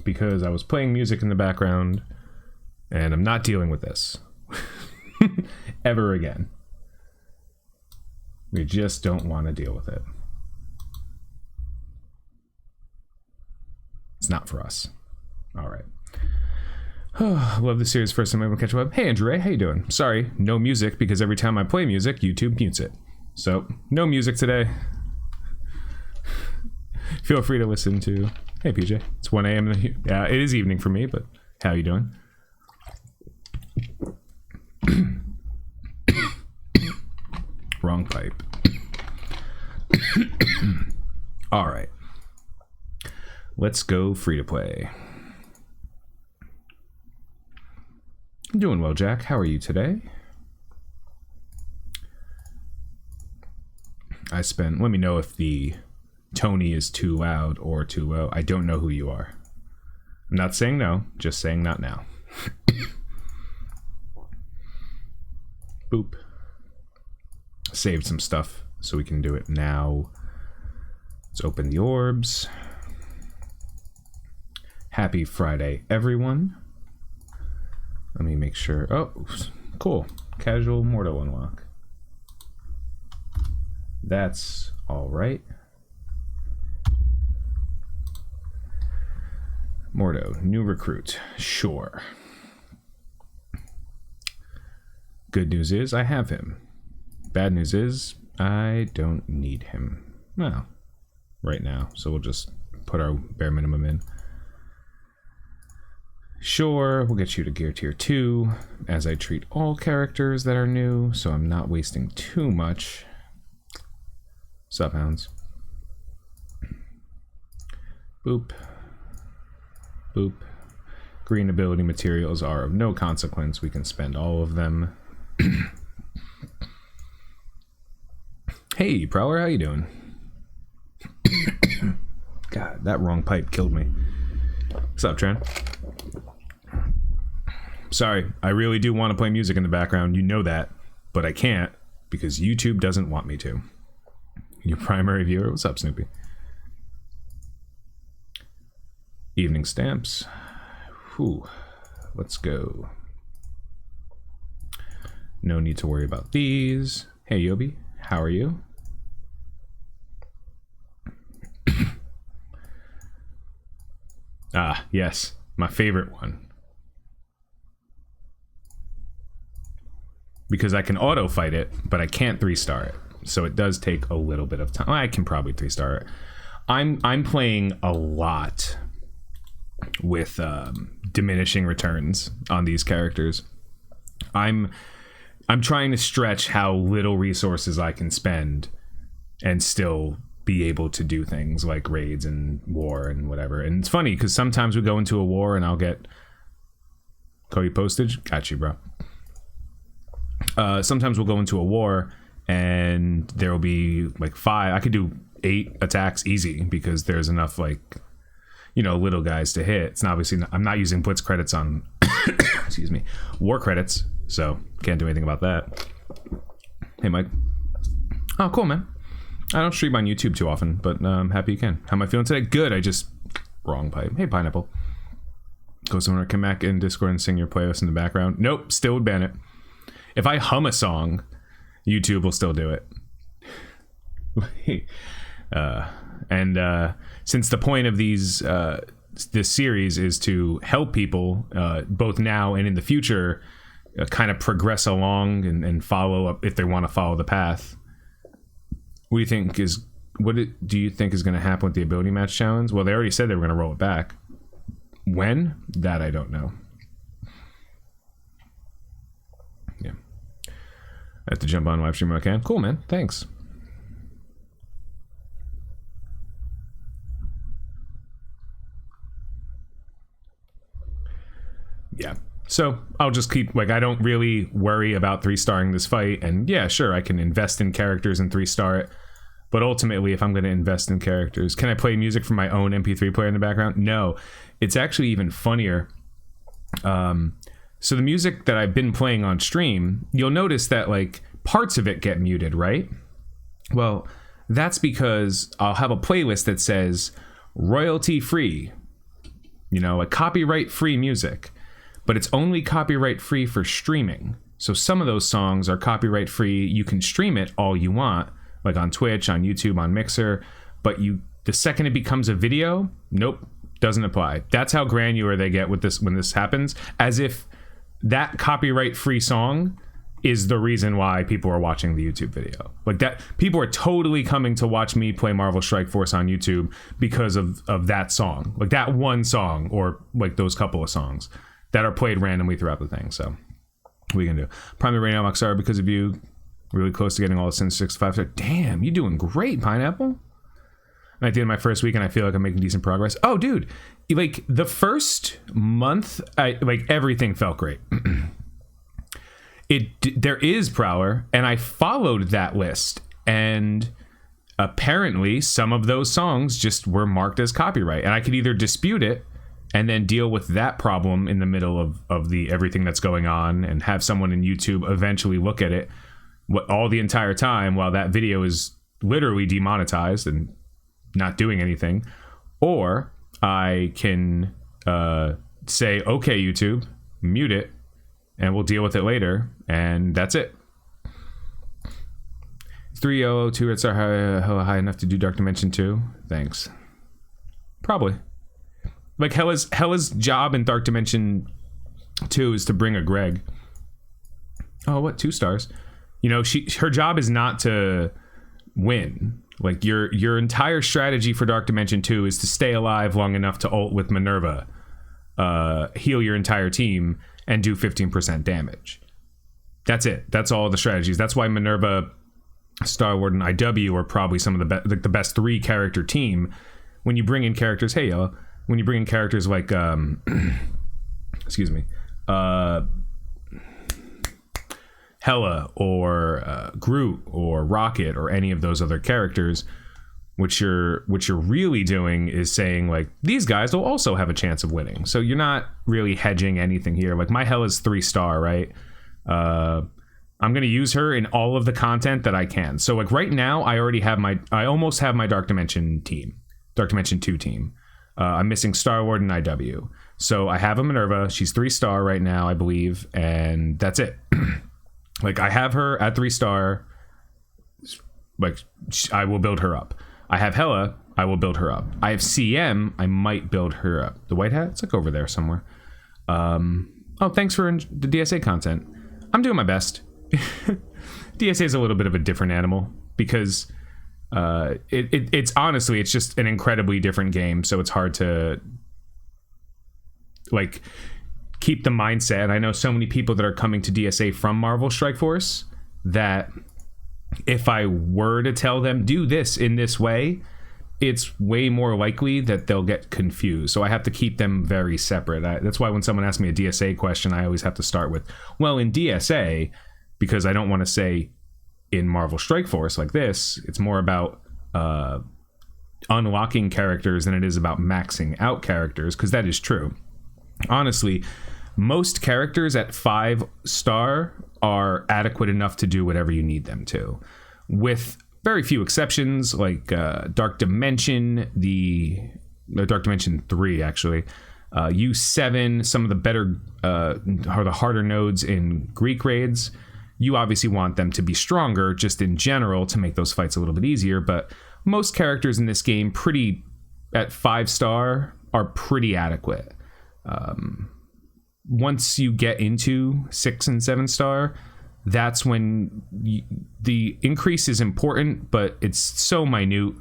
because I was playing music in the background, and I'm not dealing with this ever again. We just don't want to deal with it. It's not for us. All right. Love the series. First time I'm able to catch up. Hey, Andrew Ray, how you doing? Sorry, no music, because every time I play music, YouTube mutes it. So, no music today. Feel free to listen to... Hey, PJ. It's 1 a.m. Yeah, it is evening for me, but how you doing? Wrong pipe. All right. Let's go free to play. I'm doing well, Jack. How are you today? Let me know if the Tony is too loud or too low. I don't know who you are. I'm not saying no, just saying not now. Boop. Saved some stuff so we can do it now. Let's open the orbs. Happy Friday, everyone. Let me make sure. Oh, cool. Casual Mortal unlock. That's all right. Mordo, new recruit. Sure. Good news is I have him. Bad news is I don't need him. Well, right now. So we'll just put our bare minimum in. Sure, we'll get you to gear tier 2 as I treat all characters that are new, so I'm not wasting too much. Sup, hounds? Boop. Boop. Green ability materials are of no consequence. We can spend all of them. Hey, Prowler, how you doing? God, that wrong pipe killed me. What's up, Tran? Sorry, I really do want to play music in the background. You know that, but I can't because YouTube doesn't want me to. Your primary viewer? What's up, Snoopy? Evening stamps. Whew. Let's go. No need to worry about these. Hey, Yobi. How are you? Ah, yes. My favorite one. Because I can auto-fight it, but I can't 3-star it. So it does take a little bit of time. I can probably 3-star it. I'm playing a lot with diminishing returns on these characters. I'm trying to stretch how little resources I can spend and still be able to do things like raids and war and whatever. And it's funny because sometimes we go into a war and I'll get Cody postage. Got you, bro. Sometimes we'll go into a war and there will be like 5. I could do 8 attacks easy because there's enough like, you know, little guys to hit. It's not obviously I'm not using blitz credits on excuse me, war credits, so can't do anything about that. Hey, Mike. Oh, cool, man. I don't stream on YouTube too often, but I'm happy you can. How am I feeling today? Good. I just wrong pipe. Hey, Pineapple. Go somewhere, come back in Discord and sing your playlist in the background. Nope, still would ban it. If I hum a song, YouTube will still do it. Since the point of these this series is to help people both now and in the future kind of progress along and follow up if they want to follow the path. What do you think is going to happen with the ability match challenge? Well, they already said they were going to roll it back. When? That I don't know. Yeah. I have to jump on live stream when I can. Cool, man. Thanks. Yeah. So I'll just keep, like, I don't really worry about 3-starring this fight. And yeah, sure, I can invest in characters and 3-star it. But ultimately, if I'm going to invest in characters, can I play music from my own MP3 player in the background? No. It's actually even funnier. So the music that I've been playing on stream, you'll notice that, like, parts of it get muted, right? Well, that's because I'll have a playlist that says royalty free. you know, like copyright free music, but it's only copyright free for streaming. So some of those songs are copyright free. You can stream it all you want, like on Twitch, on YouTube, on Mixer, but the second it becomes a video, nope, doesn't apply. That's how granular they get with this when this happens, as if that copyright free song is the reason why people are watching the YouTube video. Like that, people are totally coming to watch me play Marvel Strike Force on YouTube because of that song, like that one song, or like those couple of songs that are played randomly throughout the thing. So what are you gonna do? Primary right now, Moxara, because of you, really close to getting all the Sin 65. So, damn, you doing great, Pineapple. And at the end of my first week, and I feel like I'm making decent progress. Oh, dude, like the first month, like everything felt great. There is Prowler, and I followed that list, and apparently some of those songs just were marked as copyright, and I could either dispute it and then deal with that problem in the middle of the everything that's going on, and have someone in YouTube eventually look at it all the entire time while that video is literally demonetized and not doing anything, or I can say, okay, YouTube, mute it, and we'll deal with it later, and that's it. 3002 rates are high enough to do Dark Dimension 2. Thanks. Probably. Like Hella's job in Dark Dimension 2 is to bring a Greg. Oh, what? 2 stars. You know, her job is not to win. Like your entire strategy for Dark Dimension 2 is to stay alive long enough to ult with Minerva, heal your entire team, and do 15% damage. That's it. That's all the strategies. That's why Minerva, Star Ward, and IW are probably some of the best 3 character team. When you bring in characters, hey y'all, when you bring in characters like excuse me, Hela or Groot or Rocket or any of those other characters, what you're really doing is saying, like, these guys will also have a chance of winning. So you're not really hedging anything here. Like, my Hela's 3-star, right? I'm going to use her in all of the content that I can. So, like, right now, I almost have my Dark Dimension 2 team. I'm missing Star Ward and IW. So I have a Minerva. She's 3-star right now, I believe. And that's it. Like, I have her at 3-star. Like, I will build her up. I have Hela, I will build her up. I have CM, I might build her up. The white hat? It's like over there somewhere. Oh, thanks for the DSA content. I'm doing my best. DSA is a little bit of a different animal because it's honestly, it's just an incredibly different game. So it's hard to, like, keep the mindset. And I know so many people that are coming to DSA from Marvel Strike Force that if I were to tell them do this in this way, it's way more likely that they'll get confused. So I have to keep them very separate. That's why when someone asks me a DSA question, I always have to start with, well, in DSA, because I don't want to say in Marvel Strike Force like this. It's more about unlocking characters than it is about maxing out characters, because that is true. Honestly, most characters at 5-star are adequate enough to do whatever you need them to, with very few exceptions, like Dark Dimension, Dark Dimension 3 actually, U7, some of the better or the harder nodes in Greek raids. You obviously want them to be stronger just in general to make those fights a little bit easier, but most characters in this game at 5-star are pretty adequate. Once you get into 6 and 7-star, that's when the increase is important, but it's so minute,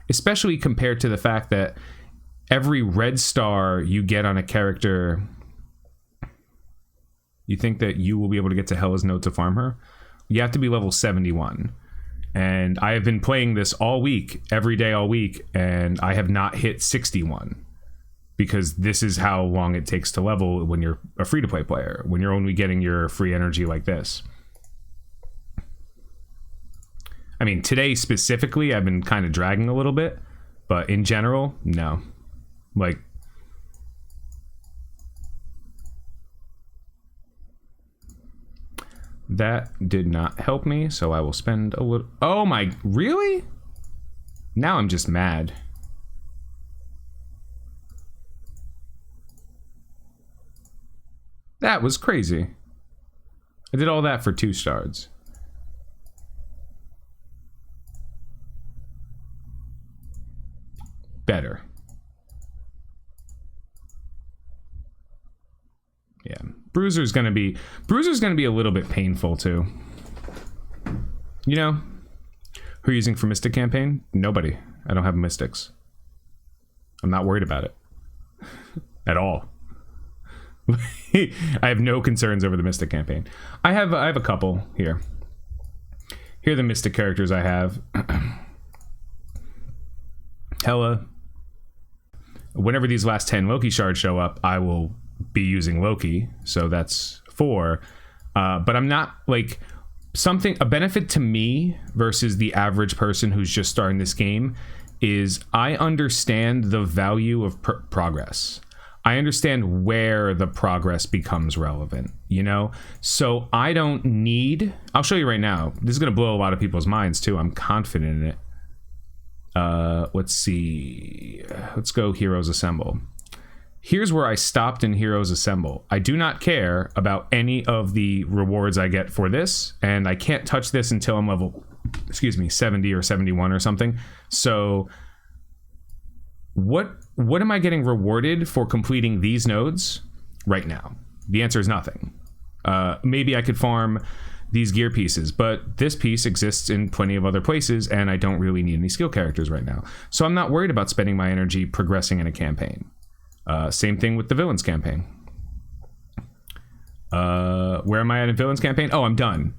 especially compared to the fact that every red star you get on a character, you think that you will be able to get to Hela's node to farm her? You have to be level 71. And I have been playing this all week, every day all week, and I have not hit 61. Because this is how long it takes to level when you're a free-to-play player, when you're only getting your free energy like this. I mean, today specifically, I've been kind of dragging a little bit, but in general, no. Like, that did not help me, so I will spend a little... Oh my... Really? Now I'm just mad. That was crazy. I did all that for 2 shards. Better. Yeah. Bruiser's gonna be a little bit painful too. You know? Who are you using for Mystic campaign? Nobody. I don't have Mystics. I'm not worried about it. At all. I have no concerns over the Mystic campaign. I have a couple here. Here are the Mystic characters I have. Hela. Whenever these last 10 Loki shards show up, I will be using Loki. So that's 4. But I'm not like a benefit to me versus the average person who's just starting this game is I understand the value of progress. I understand where the progress becomes relevant, you know? So I don't need... I'll show you right now. This is going to blow a lot of people's minds, too. I'm confident in it. Let's see. Let's go Heroes Assemble. Here's where I stopped in Heroes Assemble. I do not care about any of the rewards I get for this, and I can't touch this until I'm level, 70 or 71 or something. So... What am I getting rewarded for completing these nodes right now? The answer is nothing. Maybe I could farm these gear pieces, but this piece exists in plenty of other places, and I don't really need any skill characters right now. So I'm not worried about spending my energy progressing in a campaign. Same thing with the Villains campaign. Where am I at in Villains campaign? Oh, I'm done.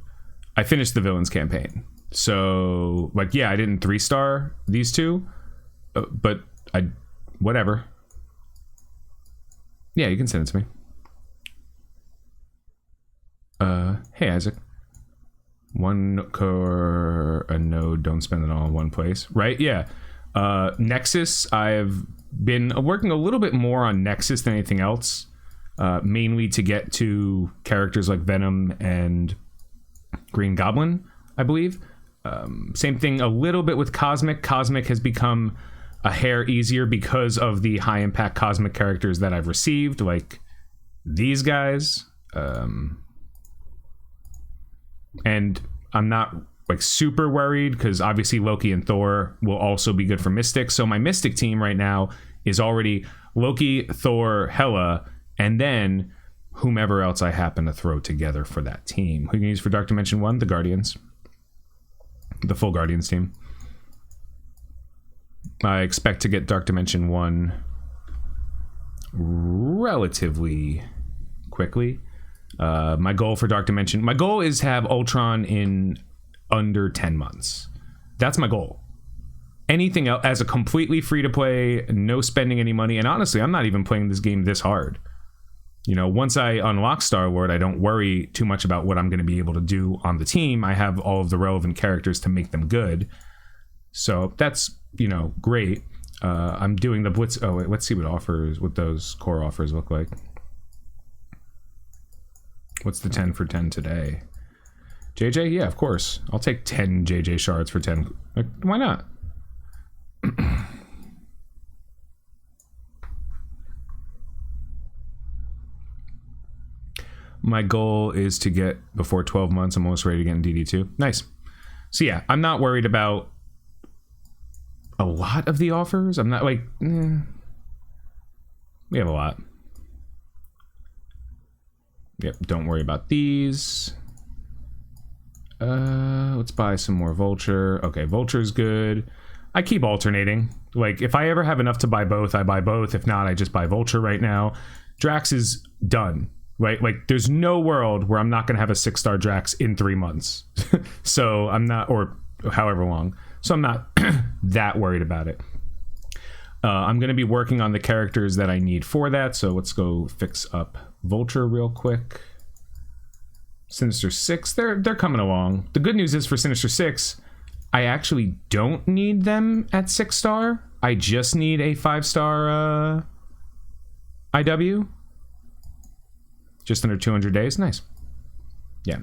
I finished the Villains campaign. So, like, yeah, I didn't 3-star these 2, but... whatever. Yeah, you can send it to me. Hey, Isaac. One core, a node, don't spend it all in one place. Right, yeah. Nexus, I've been working a little bit more on Nexus than anything else. Mainly to get to characters like Venom and Green Goblin, I believe. Same thing a little bit with Cosmic. Cosmic has become... a hair easier because of the high impact cosmic characters that I've received, like these guys. And I'm not like super worried because obviously Loki and Thor will also be good for Mystic. So my Mystic team right now is already Loki, Thor, Hela, and then whomever else I happen to throw together for that team. Who can you use for Dark Dimension 1? The Guardians. The full Guardians team. I expect to get Dark Dimension 1 relatively quickly. My goal for Dark Dimension... My goal is to have Ultron in under 10 months. That's my goal. Anything else, as a completely free-to-play, no spending any money, and honestly, I'm not even playing this game this hard. You know, once I unlock Star-Lord, I don't worry too much about what I'm going to be able to do on the team. I have all of the relevant characters to make them good. So that's... you know, great. I'm doing the Blitz. Oh, wait, let's see what those core offers look like. What's the 10 for 10 today? JJ? Yeah, of course. I'll take 10 JJ shards for 10. Like, why not? My goal is to get before 12 months. I'm almost ready to get in DD2. Nice. So yeah, I'm not worried about a lot of the offers. I'm not like we have a lot. Yep, don't worry about these. Let's buy some more Vulture. Okay, Vulture's good. I keep alternating. Like if I ever have enough to buy both, I buy both. If not, I just buy Vulture right now. Drax is done. Right? Like there's no world where I'm not gonna have a 6-star Drax in 3 months. So I'm not, or however long. So I'm not that worried about it. I'm going to be working on the characters that I need for that. So let's go fix up Vulture real quick. Sinister 6, they're coming along. The good news is for Sinister 6, I actually don't need them at 6-star. I just need a 5-star IW. Just under 200 days. Nice. Yeah.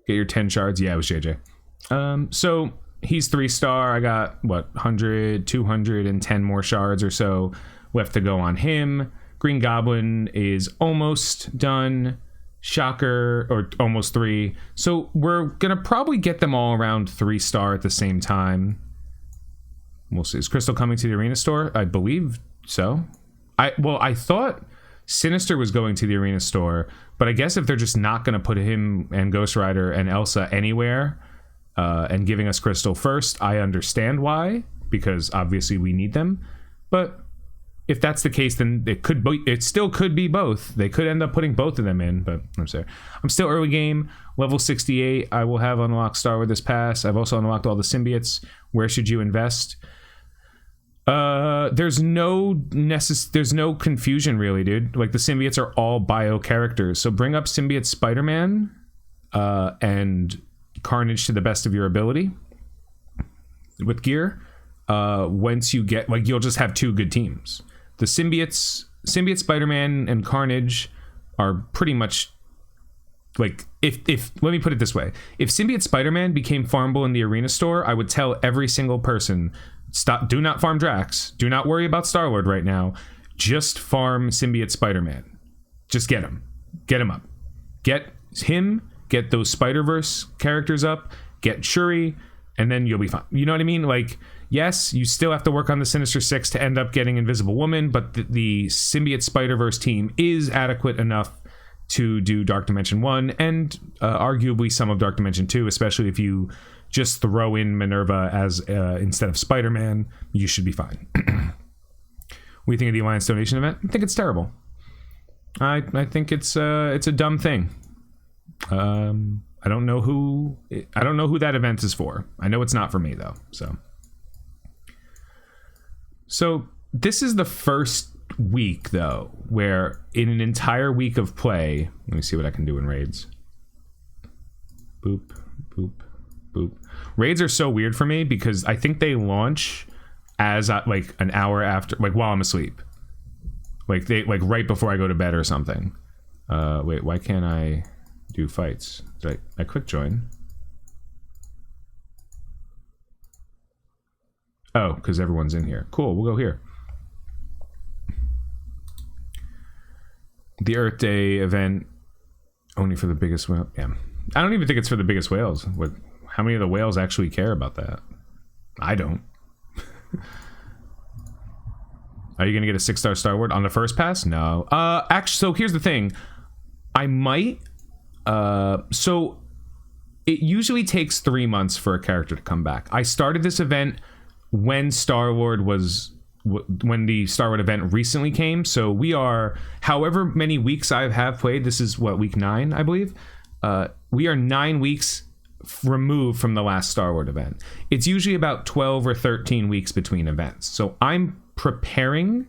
Get your 10 shards. Yeah, it was JJ. So he's 3-star. I got what, 100, 210 more shards or so left to go on him. Green Goblin is almost done. Shocker, or almost 3. So we're gonna probably get them all around 3-star at the same time. We'll see. Is Crystal coming to the Arena store? I believe so. I thought Sinister was going to the Arena store, but I guess if they're just not gonna put him and Ghost Rider and Elsa anywhere, and giving us Crystal first, I understand why, because obviously we need them. But if that's the case, then it still could be both. They could end up putting both of them in, but I'm sorry. I'm still early game, level 68. I will have unlocked Star with this pass. I've also unlocked all the symbiotes. Where should you invest? There's no confusion really, dude. Like, the symbiotes are all bio characters. So bring up Symbiote Spider-Man and Carnage to the best of your ability with gear. Once you get, like, you'll just have 2 good teams. The Symbiote Spider-Man and Carnage are pretty much like, if let me put it this way. If Symbiote Spider-Man became farmable in the Arena store, I would tell every single person, do not farm Drax. Do not worry about Star-Lord right now. Just farm Symbiote Spider-Man. Just get him. Get him up. Get him, get those Spider-Verse characters up, get Shuri, and then you'll be fine. You know what I mean? Like, yes, you still have to work on the Sinister Six to end up getting Invisible Woman, but the Symbiote Spider-Verse team is adequate enough to do Dark Dimension 1 and arguably some of Dark Dimension 2, especially if you just throw in Minerva as instead of Spider-Man. You should be fine. What do you think of the Alliance donation event? I think it's terrible. I think it's a dumb thing. I don't know who that event is for. I know it's not for me though. So this is the first week though where in an entire week of play, let me see what I can do in raids. Boop, boop, boop. Raids are so weird for me because I think they launch as like an hour after, like while I'm asleep. Like right before I go to bed or something. Wait, why can't I do fights? Did I quick join? Oh, because everyone's in here. Cool, we'll go here. The Earth Day event only for the biggest whale. Yeah, I don't even think it's for the biggest whales. How many of the whales actually care about that? I don't. Are you gonna get a 6-star Star Wars on the first pass? No. Actually, so here's the thing. I might. So it usually takes 3 months for a character to come back. I started this event when Star-Lord was, when the Star-Lord event recently came. So we are, however many weeks I have played, this is what, week 9, I believe. We are 9 weeks removed from the last Star-Lord event. It's usually about 12 or 13 weeks between events. So I'm preparing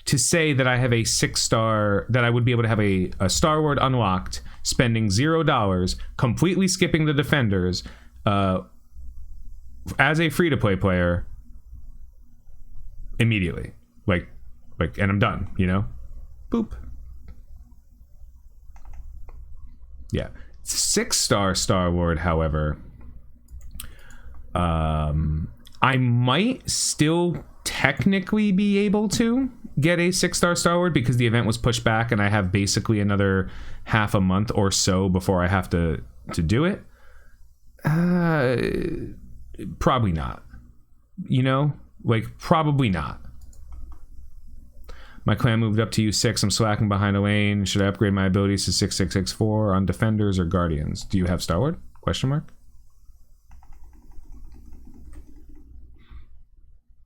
to say that I have a 6-star, that I would be able to have a Star-Lord unlocked, spending $0, completely skipping the Defenders, as a free-to-play player, immediately. Like, and I'm done, you know? Boop. Yeah. 6-star Star-Lord, however, I might still technically be able to get a 6-star Star-Lord because the event was pushed back and I have basically another half a month or so before I have to do it. Probably not. You know? Like, probably not. My clan moved up to U6. I'm slacking behind a lane. Should I upgrade my abilities to 6664 on Defenders or Guardians? Do you have Star-Lord? Question mark?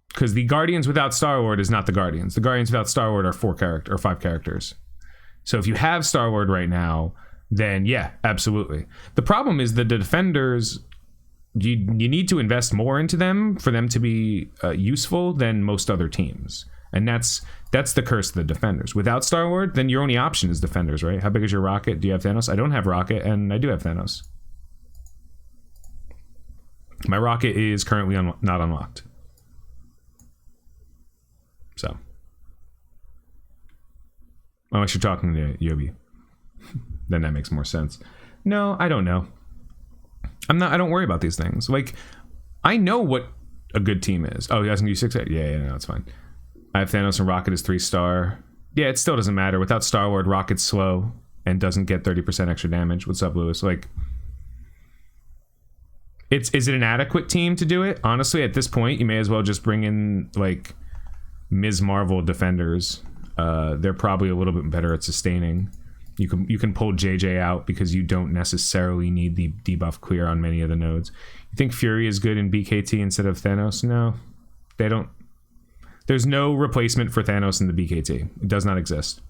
Because the Guardians without Star-Lord is not the Guardians. The Guardians without Star-Lord are 5 characters. So if you have Star-Lord right now, then yeah, absolutely. The problem is that the Defenders, you need to invest more into them for them to be useful than most other teams. And that's the curse of the Defenders. Without Star-Lord, then your only option is Defenders, right? How big is your Rocket? Do you have Thanos? I don't have Rocket, and I do have Thanos. My Rocket is currently not unlocked. So. Unless you're talking to Yobi. Then that makes more sense. No, I don't know. I don't worry about these things. Like, I know what a good team is. Oh, you guys can do 6? Yeah, no, it's fine. I have Thanos and Rocket as 3-star. Yeah, it still doesn't matter. Without Star-Lord, Rocket's slow and doesn't get 30% extra damage. What's up, Lewis? Like, is it an adequate team to do it? Honestly, at this point, you may as well just bring in, like, Ms. Marvel defenders. They're probably a little bit better at sustaining. You can pull JJ out because you don't necessarily need the debuff clear on many of the nodes. You think Fury is good in BKT instead of Thanos? No, they don't. There's no replacement for Thanos in the BKT. It does not exist.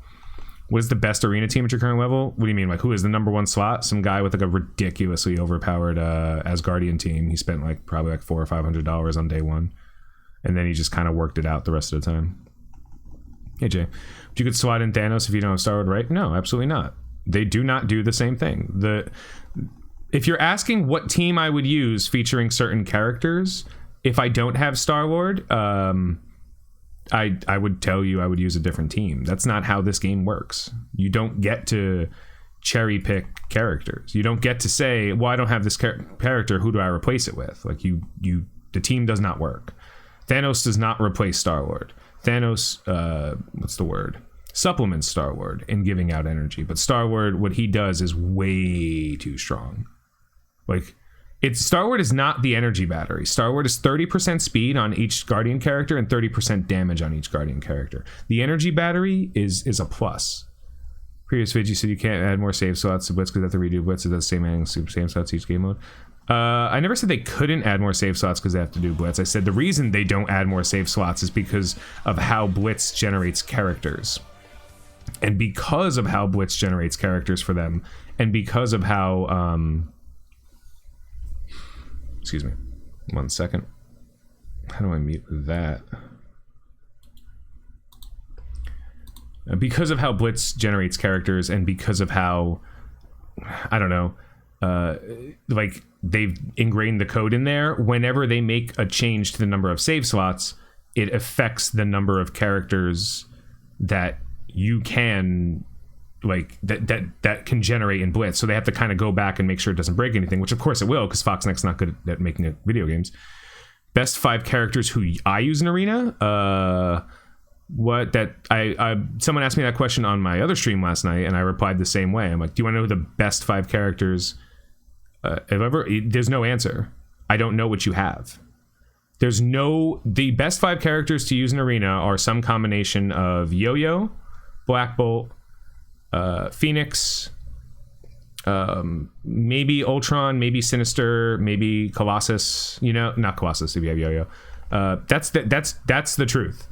What is the best arena team at your current level? What do you mean? Like, who is the number one slot? Some guy with like a ridiculously overpowered Asgardian team. He spent like probably like $400 or $500 on day one, and then he just kind of worked it out the rest of the time. Hey Jay, but you could slot in Thanos if you don't have Star-Lord, right? No, absolutely not. They do not do the same thing. If you're asking what team I would use featuring certain characters, if I don't have Star-Lord, I would tell you I would use a different team. That's not how this game works. You don't get to cherry pick characters. You don't get to say, well, I don't have this character, who do I replace it with? Like the team does not work. Thanos does not replace Star-Lord. Thanos, what's the word? Supplements Star-Lord in giving out energy. But Star-Lord, what he does is way too strong. Like, Star-Lord is not the energy battery. Star-Lord is 30% speed on each Guardian character and 30% damage on each Guardian character. The energy battery is a plus. Previous vid, you said you can't add more save slots to Blitz because they have to redo Blitz. Is that the same slots each game mode? I never said they couldn't add more save slots because they have to do Blitz. I said the reason they don't add more save slots is because of how Blitz generates characters. And because of how Blitz generates characters for them, and because of how... excuse me. 1 second. How do I mute that? Because of how Blitz generates characters, and because of how... I don't know... like they've ingrained the code in there. Whenever they make a change to the number of save slots, it affects the number of characters that you can like that can generate in Blitz. So they have to kind of go back and make sure it doesn't break anything, which of course it will, because Foxnext's not good at making video games. Best 5 characters who I use in Arena. Someone asked me that question on my other stream last night, and I replied the same way. I'm like, do you want to know who the best 5 characters ever? There's no answer. I don't know what you have. The best 5 characters to use in Arena are some combination of Yo-Yo, Black Bolt, Phoenix, maybe Ultron, maybe Sinister, maybe Colossus. You know, not Colossus if you have Yo-Yo. That's the truth.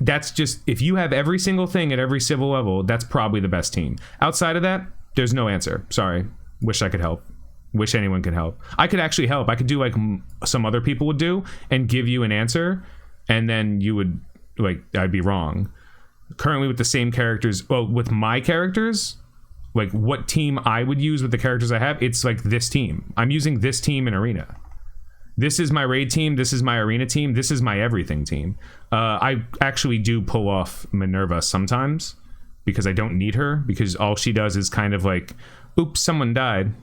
That's just, if you have every single thing at every civil level, that's probably the best team. Outside of that, there's no answer. Sorry. Wish I could help. Wish anyone could help. I could actually help. I could do like some other people would do and give you an answer, and then you would, like, I'd be wrong. Currently with the same characters, well, with my characters, like what team I would use with the characters I have, it's like this team. I'm using this team in Arena. This is my raid team. This is my arena team. This is my everything team. I actually do pull off Minerva sometimes because I don't need her, because all she does is kind of like, oops, someone died.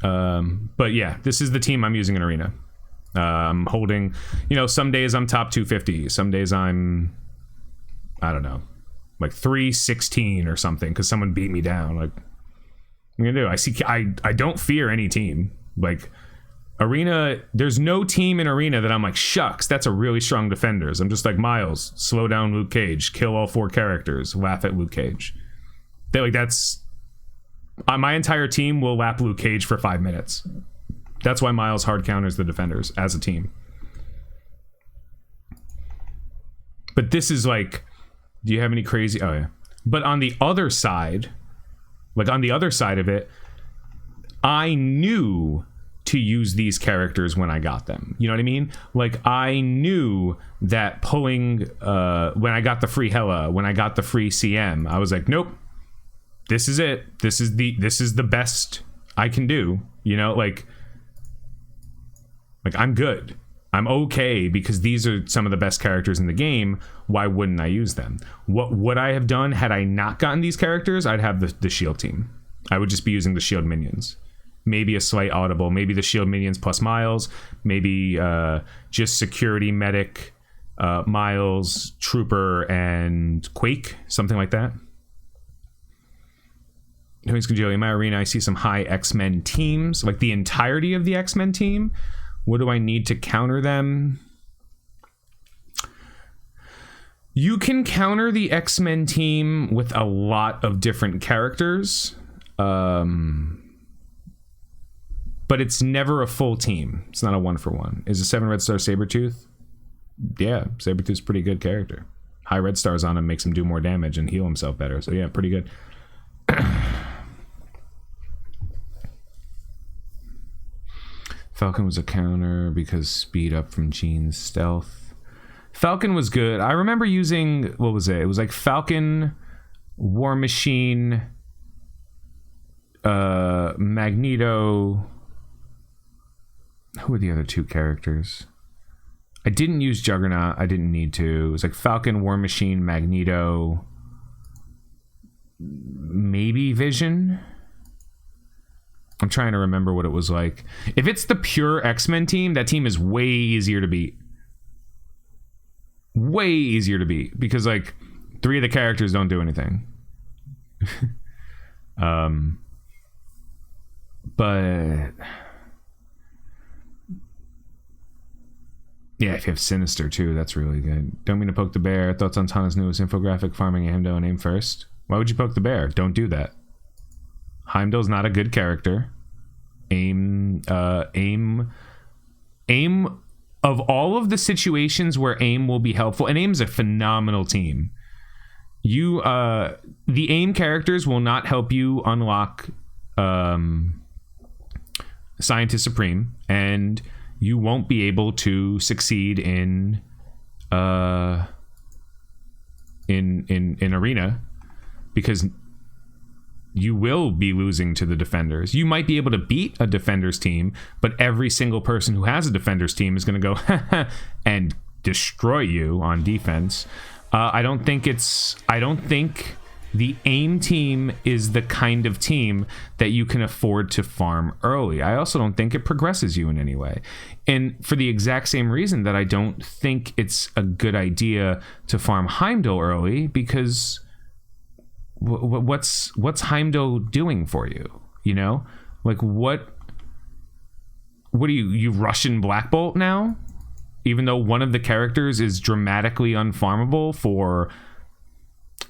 But yeah, this is the team I'm using in Arena. I'm holding, some days I'm top 250. Some days I'm, I don't know, like 316 or something because someone beat me down. Like, what am I gonna do? I don't fear any team. Like, Arena, there's no team in Arena that I'm like, shucks, that's a really strong defenders. I'm just like, Miles, slow down Luke Cage, kill all 4 characters, laugh at Luke Cage. That's my entire team will lap Luke Cage for 5 minutes. That's why Miles hard counters the defenders as a team. But this is like, do you have any crazy? Oh yeah. But on the other side, of it, I knew to use these characters when I got them. You know what I mean? Like, I knew that pulling when I got the free Hela, when I got the free CM, I was like, nope, this is it. This is the best I can do. Like I'm good. I'm okay because these are some of the best characters in the game. Why wouldn't I use them? What would I have done had I not gotten these characters? I'd have the shield team. I would just be using the shield minions. Maybe a slight audible, maybe the shield minions plus Miles, maybe just security medic Miles, Trooper, and Quake, something like that. Scungili, in my arena, I see some high X-Men teams, like the entirety of the X-Men team. What do I need to counter them? You can counter the X-Men team with a lot of different characters, but it's never a full team. It's not a 1-for-1. Is a 7 red star Sabretooth? Yeah, Sabretooth's a pretty good character. High red stars on him makes him do more damage and heal himself better. So yeah, pretty good. Falcon was a counter because speed up from Jean's stealth. Falcon was good. I remember using, what was it? It was like Falcon, War Machine, Magneto. Who were the other 2 characters? I didn't use Juggernaut. I didn't need to. It was like Falcon, War Machine, Magneto, maybe Vision. I'm trying to remember what it was like. If it's the pure X-Men team, that team is way easier to beat. Way easier to beat. Because, like, 3 of the characters don't do anything. But... yeah, if you have Sinister, too, that's really good. Don't mean to poke the bear. Thoughts on Tana's newest infographic, farming Heimdall and aim first? Why would you poke the bear? Don't do that. Heimdall's not a good character. Aim of all of the situations where aim will be helpful, and aim's a phenomenal team. The aim characters will not help you unlock Scientist Supreme, and you won't be able to succeed in arena because you will be losing to the defenders. You might be able to beat a defenders team, but every single person who has a defenders team is going to go and destroy you on defense. I don't think the aim team is the kind of team that you can afford to farm early. I also don't think it progresses you in any way. And for the exact same reason that I don't think it's a good idea to farm Heimdall early, because what's Heimdall doing for you? You know, like what are you Russian Black Bolt now? Even though one of the characters is dramatically unfarmable for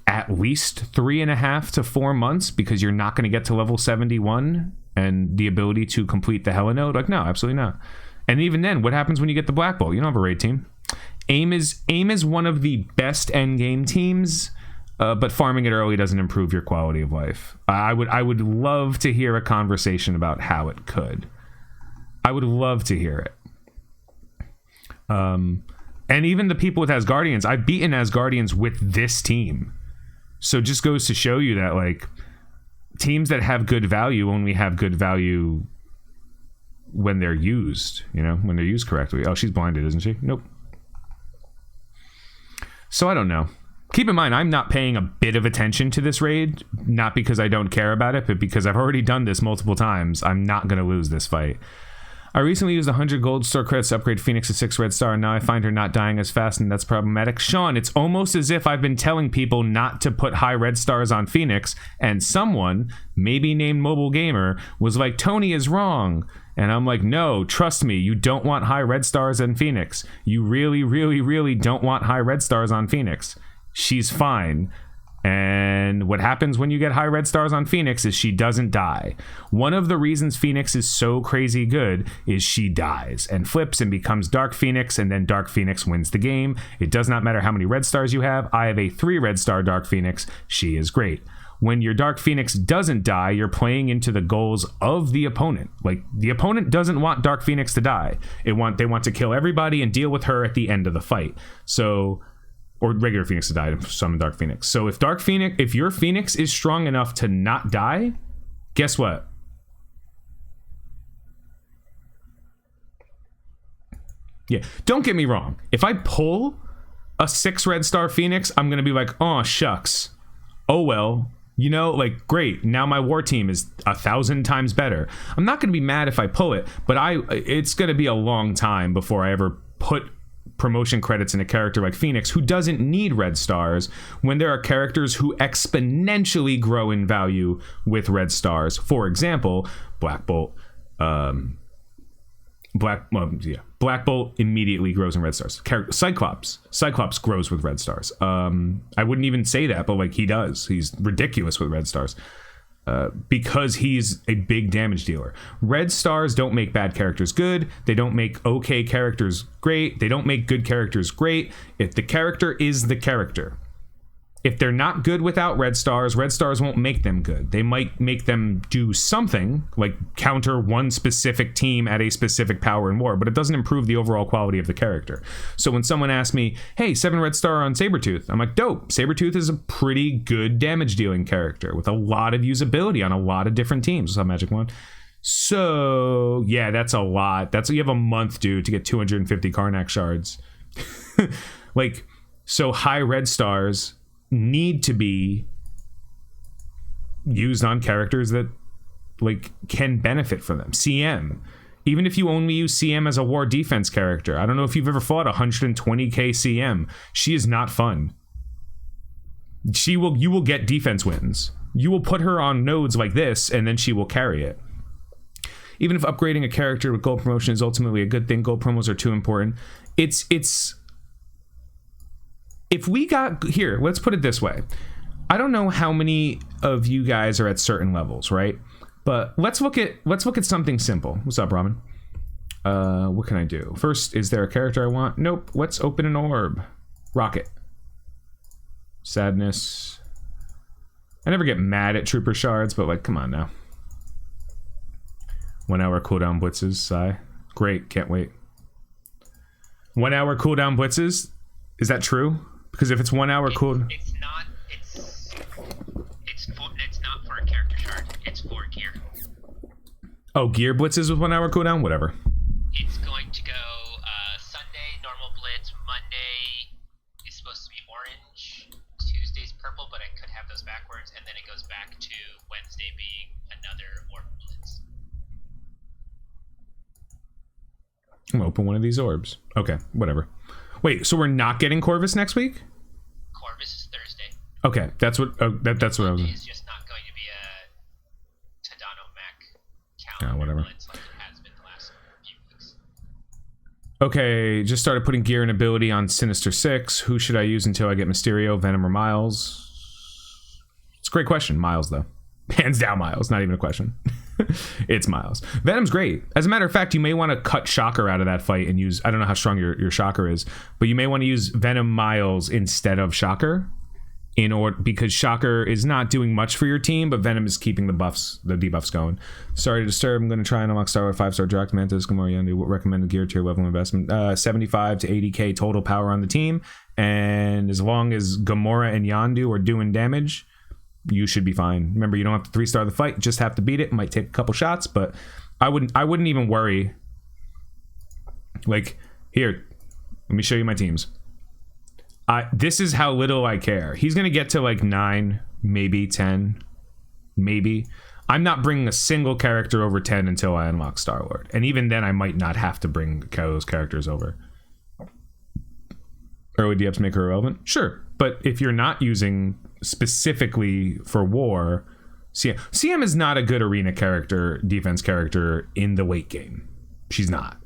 at least 3.5 to 4 months because you're not going to get to level 71 and the ability to complete the Hella node. Like, no, absolutely not. And even then, what happens when you get the Black Bolt? You don't have a raid team. Aim is one of the best end game teams. But farming it early doesn't improve your quality of life. I would love to hear a conversation about how it could. I would love to hear it. And even the people with Asgardians, I've beaten Asgardians with this team. So it just goes to show you that, like, teams that have good value only have good value when they're used, you know, when they're used correctly. Oh, she's blinded, isn't she? Nope. So I don't know. Keep in mind, I'm not paying a bit of attention to this raid, not because I don't care about it, but because I've already done this multiple times. I'm not going to lose this fight. I recently used 100 gold store credits to upgrade Phoenix to 6 red star, and now I find her not dying as fast, and that's problematic. Sean, it's almost as if I've been telling people not to put high red stars on Phoenix, and someone, maybe named Mobile Gamer, was like, Tony is wrong. And I'm like, no, trust me, you don't want high red stars on Phoenix. You really, really, really don't want high red stars on Phoenix. She's fine. And what happens when you get high red stars on Phoenix is she doesn't die. One of the reasons Phoenix is so crazy good is she dies and flips and becomes Dark Phoenix, and then Dark Phoenix wins the game. It does not matter how many red stars you have. I have a 3 red star Dark Phoenix. She is great. When your Dark Phoenix doesn't die, you're playing into the goals of the opponent. Like, the opponent doesn't want Dark Phoenix to die. They want to kill everybody and deal with her at the end of the fight. So... or regular Phoenix to die to summon Dark Phoenix. So if your Phoenix is strong enough to not die, guess what? Yeah, don't get me wrong. If I pull a 6 red star Phoenix, I'm going to be like, oh, shucks. Oh, well, you know, like, great. Now my war team is 1,000 times better. I'm not going to be mad if I pull it, but it's going to be a long time before I ever put promotion credits in a character like Phoenix, who doesn't need red stars, when there are characters who exponentially grow in value with red stars. For example, Black Bolt. Black Bolt immediately grows in red stars. Cyclops grows with red stars. I wouldn't even say that, but like he does. He's ridiculous with red stars. Because he's a big damage dealer. Red stars don't make bad characters good. They don't make okay characters great. They don't make good characters great. If the character is the character. If they're not good without red stars won't make them good. They might make them do something, like counter one specific team at a specific power in war, but it doesn't improve the overall quality of the character. So when someone asks me, hey, 7 red star on Sabretooth, I'm like, dope. Sabretooth is a pretty good damage dealing character with a lot of usability on a lot of different teams. What's up, Magic One? So yeah, that's a lot. You have a month, dude, to get 250 Karnak shards. Like, so high red stars need to be used on characters that like can benefit from them. CM, even if you only use CM as a war defense character, I don't know if you've ever fought 120k CM. She is not fun. You will get defense wins. You will put her on nodes like this and then she will carry it. Even if upgrading a character with gold promotion is ultimately a good thing, gold promos are too important. If we got here, let's put it this way. I don't know how many of you guys are at certain levels, right? But let's look at something simple. What's up, Ramen? What can I do? First, is there a character I want? Nope. Let's open an orb. Rocket. Sadness. I never get mad at trooper shards, but like, come on now. 1 hour cooldown blitzes. Sigh. Great. Can't wait. 1 hour cooldown blitzes. Is that true? Because if it's 1 hour cooldown, it's not. It's not for a character shard. It's for gear. Oh, gear blitzes with 1 hour cooldown. Whatever. It's going to go Sunday normal blitz. Monday is supposed to be orange. Tuesday's purple, but I could have those backwards, and then it goes back to Wednesday being another orb blitz. I'm gonna open one of these orbs. Okay, whatever. Wait, so we're not getting Corvus next week? Corvus is Thursday. Okay, that's what that's what I was. It's just not going to be a Tadano Mech calendar whatever. blitz like it has been the last few weeks. Okay, just started putting gear and ability on Sinister 6. Who should I use until I get Mysterio, Venom, or Miles? It's a great question. Miles, though. Hands down Miles, not even a question. It's Miles. Venom's great. As a matter of fact, you may want to cut Shocker out of that fight and use, I don't know how strong your Shocker is, but you may want to use Venom Miles instead of Shocker in order, because Shocker is not doing much for your team, but Venom is keeping the debuffs going. Sorry to disturb. I'm going to try and unlock Star-Lord 5-star Drax Mantis. Gamora, recommended gear tier level investment. 75 to 80k total power on the team, and as long as Gamora and Yondu are doing damage, you should be fine. Remember, you don't have to 3-star the fight, you just have to beat it. It might take a couple shots, but I wouldn't even worry. Like, here, let me show you my teams. This is how little I care. He's gonna get to like 9, maybe 10, maybe. I'm not bringing a single character over 10 until I unlock Star-Lord, and even then I might not have to bring those characters over. Early DFs make her irrelevant? Sure, but if you're not using specifically for war, CM is not a good arena character, defense character in the late game. She's not.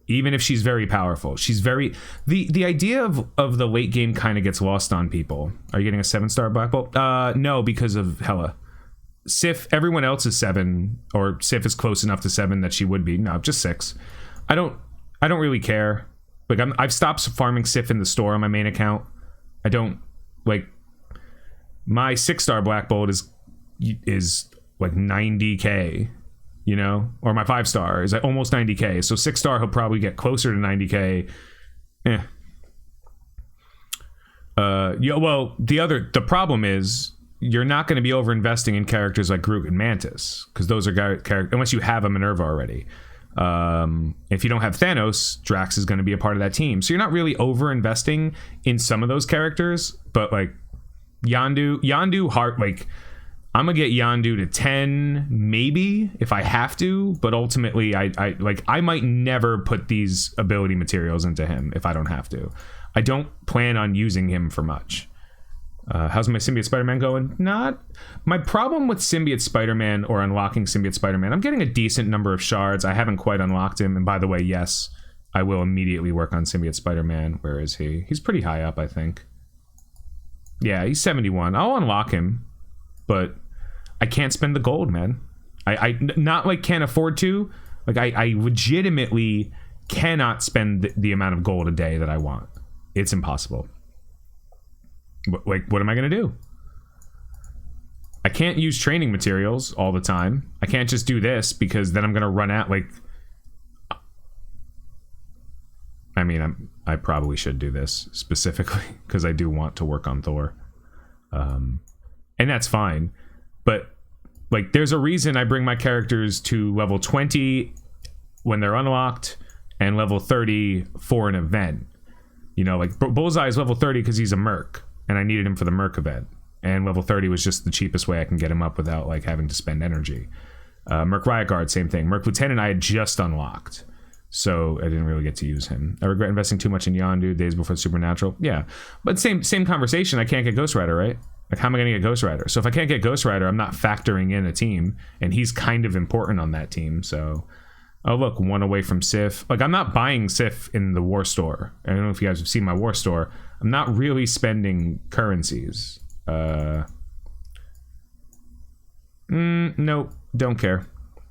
Even if she's very powerful, she's very, the idea of the late game kind of gets lost on people. Are you getting a 7-star Black Bolt? No, because of Hela. Sif, everyone else is 7, or Sif is close enough to 7 that she would be. No, just 6. I don't really care. Like, I've stopped farming Sif in the store on my main account. I don't, like, my 6-star Black Bolt is like 90k, you know, or my 5-star is like almost 90k. So 6-star he'll probably get closer to 90k. Yeah. Well, the problem is you're not going to be over investing in characters like Groot and Mantis, because those are characters unless you have a Minerva already. If you don't have Thanos, Drax is going to be a part of that team. So you're not really over investing in some of those characters, but like Yondu, Heart, like I'm gonna get Yondu to 10, maybe if I have to, but ultimately I might never put these ability materials into him if I don't have to. I don't plan on using him for much. How's my Symbiote Spider-Man going? Not. My problem with Symbiote Spider-Man or unlocking Symbiote Spider-Man, I'm getting a decent number of shards. I haven't quite unlocked him. And by the way, yes, I will immediately work on Symbiote Spider-Man. Where is he? He's pretty high up, I think. Yeah, he's 71. I'll unlock him, but I can't spend the gold, man. I not like can't afford to. Like I legitimately cannot spend the amount of gold a day that I want. It's impossible. Like, what am I going to do? I can't use training materials all the time. I can't just do this because then I'm going to run out. Like, I mean, I probably should do this specifically because I do want to work on Thor. And that's fine. But, like, there's a reason I bring my characters to level 20 when they're unlocked and level 30 for an event. You know, like, Bullseye is level 30 because he's a merc. And I needed him for the Merc event. And level 30 was just the cheapest way I can get him up without like having to spend energy. Merc Riot Guard, same thing. Merc Lieutenant I had just unlocked. So I didn't really get to use him. I regret investing too much in Yondu days before Supernatural. Yeah. But same conversation. I can't get Ghost Rider, right? Like, how am I going to get Ghost Rider? So if I can't get Ghost Rider, I'm not factoring in a team. And he's kind of important on that team. So, oh, look, one away from Sif. Like, I'm not buying Sif in the War Store. I don't know if you guys have seen my War Store. I'm not really spending currencies. Nope, don't care.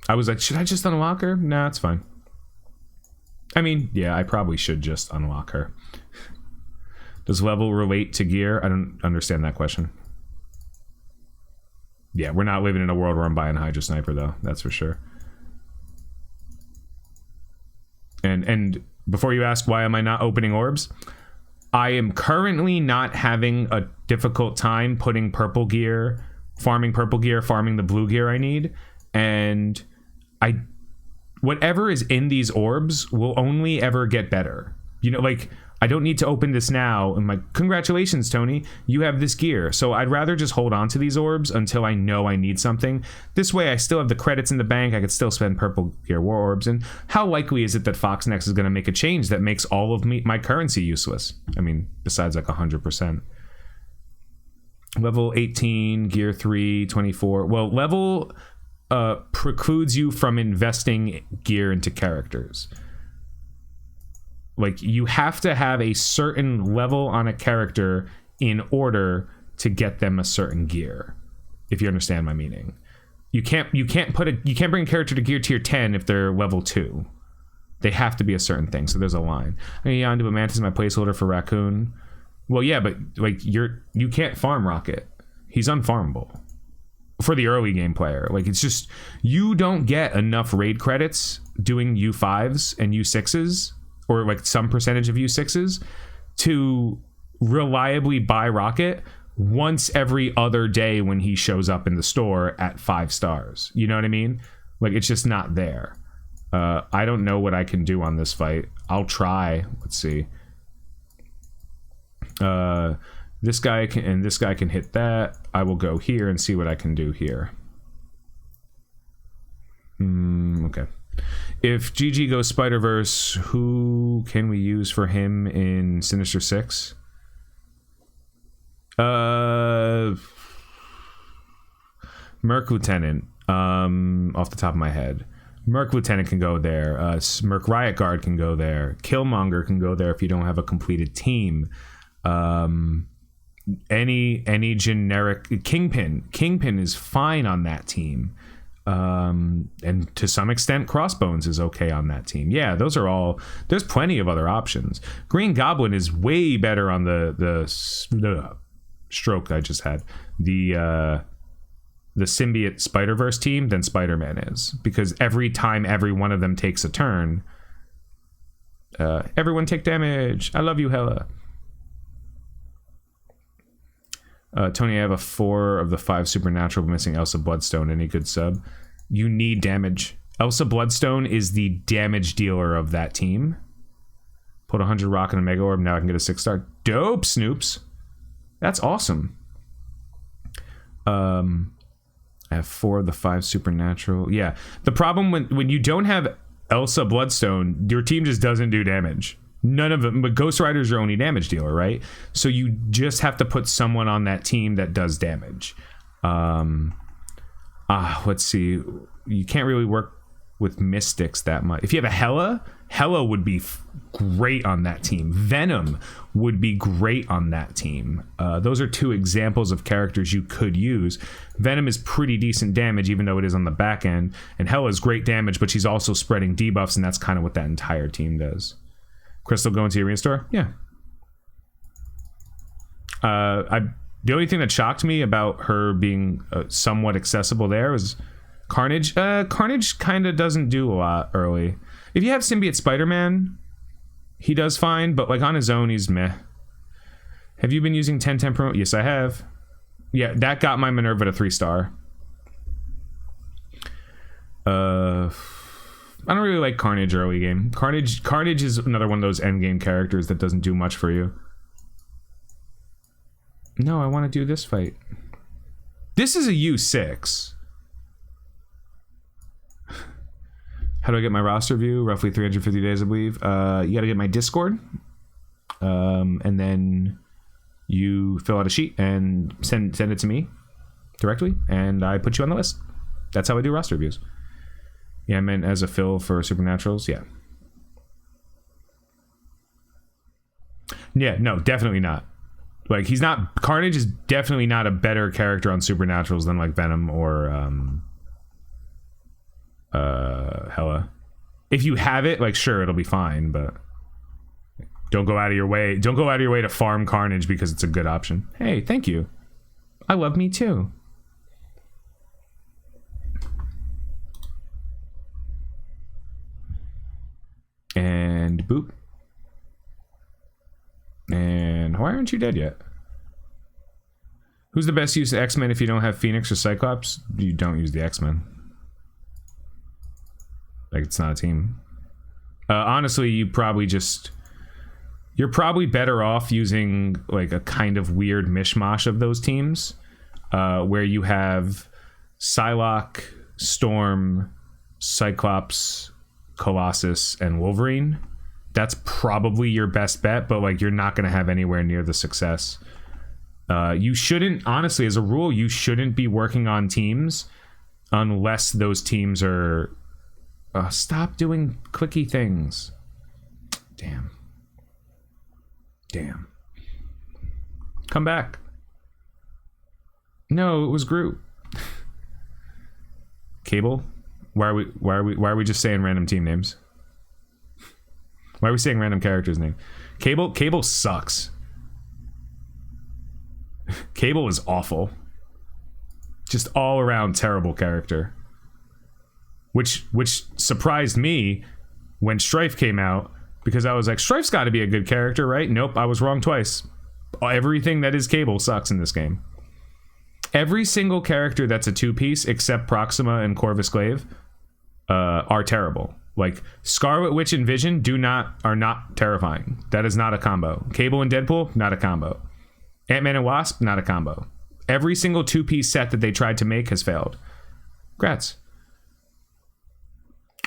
I was like, should I just unlock her? Nah, it's fine. I mean, yeah, I probably should just unlock her. Does level relate to gear? I don't understand that question. Yeah, we're not living in a world where I'm buying Hydra Sniper, though. That's for sure. And before you ask why am I not opening orbs, I am currently not having a difficult time putting purple gear, farming the blue gear I need, and whatever is in these orbs will only ever get better. You know, like, I don't need to open this now. I'm like, congratulations, Tony, you have this gear. So I'd rather just hold on to these orbs until I know I need something. This way I still have the credits in the bank. I could still spend purple gear war orbs. And how likely is it that Foxnex is going to make a change that makes all of my currency useless? I mean, besides like 100%. Level 18, gear 3, 24. Well, level precludes you from investing gear into characters. Like, you have to have a certain level on a character in order to get them a certain gear, if you understand my meaning. You can't bring a character to gear tier 10 if they're level 2. They have to be a certain thing. So there's a line. I mean, Yondu, but Mantis is my placeholder for Raccoon. Well, yeah, but like you can't farm Rocket. He's unfarmable for the early game player. Like, it's just, you don't get enough raid credits doing U5s and U6s, or like some percentage of U6s, to reliably buy Rocket once every other day when he shows up in the store at 5 stars. You know what I mean? Like, it's just not there. I don't know what I can do on this fight. I'll try. Let's see. This guy can hit that. I will go here and see what I can do here. Okay. If GG goes Spider-Verse, who can we use for him in Sinister Six? Merc Lieutenant, off the top of my head. Merc Lieutenant can go there. Merc Riot Guard can go there. Killmonger can go there if you don't have a completed team. Any generic Kingpin is fine on that team. And to some extent Crossbones is okay on that team. Yeah, those are all, there's plenty of other options. Green Goblin is way better on the stroke I just had, the Symbiote Spider-Verse team than Spider-Man is, because every time every one of them takes a turn, everyone take damage. I love you, Hella. Tony, I have a 4 of the 5 supernatural, but missing Elsa Bloodstone. Any good sub? You need damage. Elsa Bloodstone is the damage dealer of that team. Put 100 rock in a Mega Orb. Now I can get a 6-star. Dope, Snoops. That's awesome. I have 4 of the 5 supernatural. Yeah. The problem when you don't have Elsa Bloodstone, your team just doesn't do damage. None of them, but Ghost Rider is your only damage dealer, right? So you just have to put someone on that team that does damage. Let's see. You can't really work with Mystics that much. If you have a Hela would be great on that team. Venom would be great on that team. Those are 2 examples of characters you could use. Venom is pretty decent damage, even though it is on the back end. And Hela is great damage, but she's also spreading debuffs, and that's kind of what that entire team does. Crystal go into the arena store? Yeah. The only thing that shocked me about her being somewhat accessible there was Carnage. Carnage kind of doesn't do a lot early. If you have Symbiote Spider-Man, he does fine, but like on his own, he's meh. Have you been using 10/10 promo? Yes, I have. Yeah, that got my Minerva to 3-star. I don't really like Carnage early game. Carnage is another one of those end game characters that doesn't do much for you. No, I want to do this fight. This is a U6. How do I get my roster view? Roughly 350 days, I believe. You got to get my Discord. And then you fill out a sheet and send it to me directly, and I put you on the list. That's how I do roster reviews. Yeah, I meant as a fill for Supernaturals. Yeah. Yeah, no, definitely not. Like, he's not... Carnage is definitely not a better character on Supernaturals than, like, Venom or Hela. If you have it, like, sure, it'll be fine, but don't go out of your way. Don't go out of your way to farm Carnage because it's a good option. Hey, thank you. I love me too. And boop. And why aren't you dead yet? Who's the best use of X-Men if you don't have Phoenix or Cyclops? You don't use the X-Men. Like, it's not a team. Honestly, you're probably better off using like a kind of weird mishmash of those teams, where you have Psylocke, Storm, Cyclops, Colossus, and Wolverine. That's probably your best bet, but like you're not going to have anywhere near the success. You shouldn't, honestly, as a rule, you shouldn't be working on teams unless those teams are... stop doing clicky things. Damn. Come back. No, it was Groot. Cable? Why are we just saying random team names? Why are we saying random characters' name? Cable sucks. Cable is awful. Just all around terrible character. Which surprised me when Strife came out, because I was like, Strife's got to be a good character, right? Nope, I was wrong twice. Everything that is Cable sucks in this game. Every single character that's a 2-piece except Proxima and Corvus Glaive are terrible. Like Scarlet Witch and Vision are not terrifying. That is not a combo. Cable and Deadpool, not a combo. Ant-Man and Wasp, not a combo. Every single 2-piece set that they tried to make has failed. Congrats.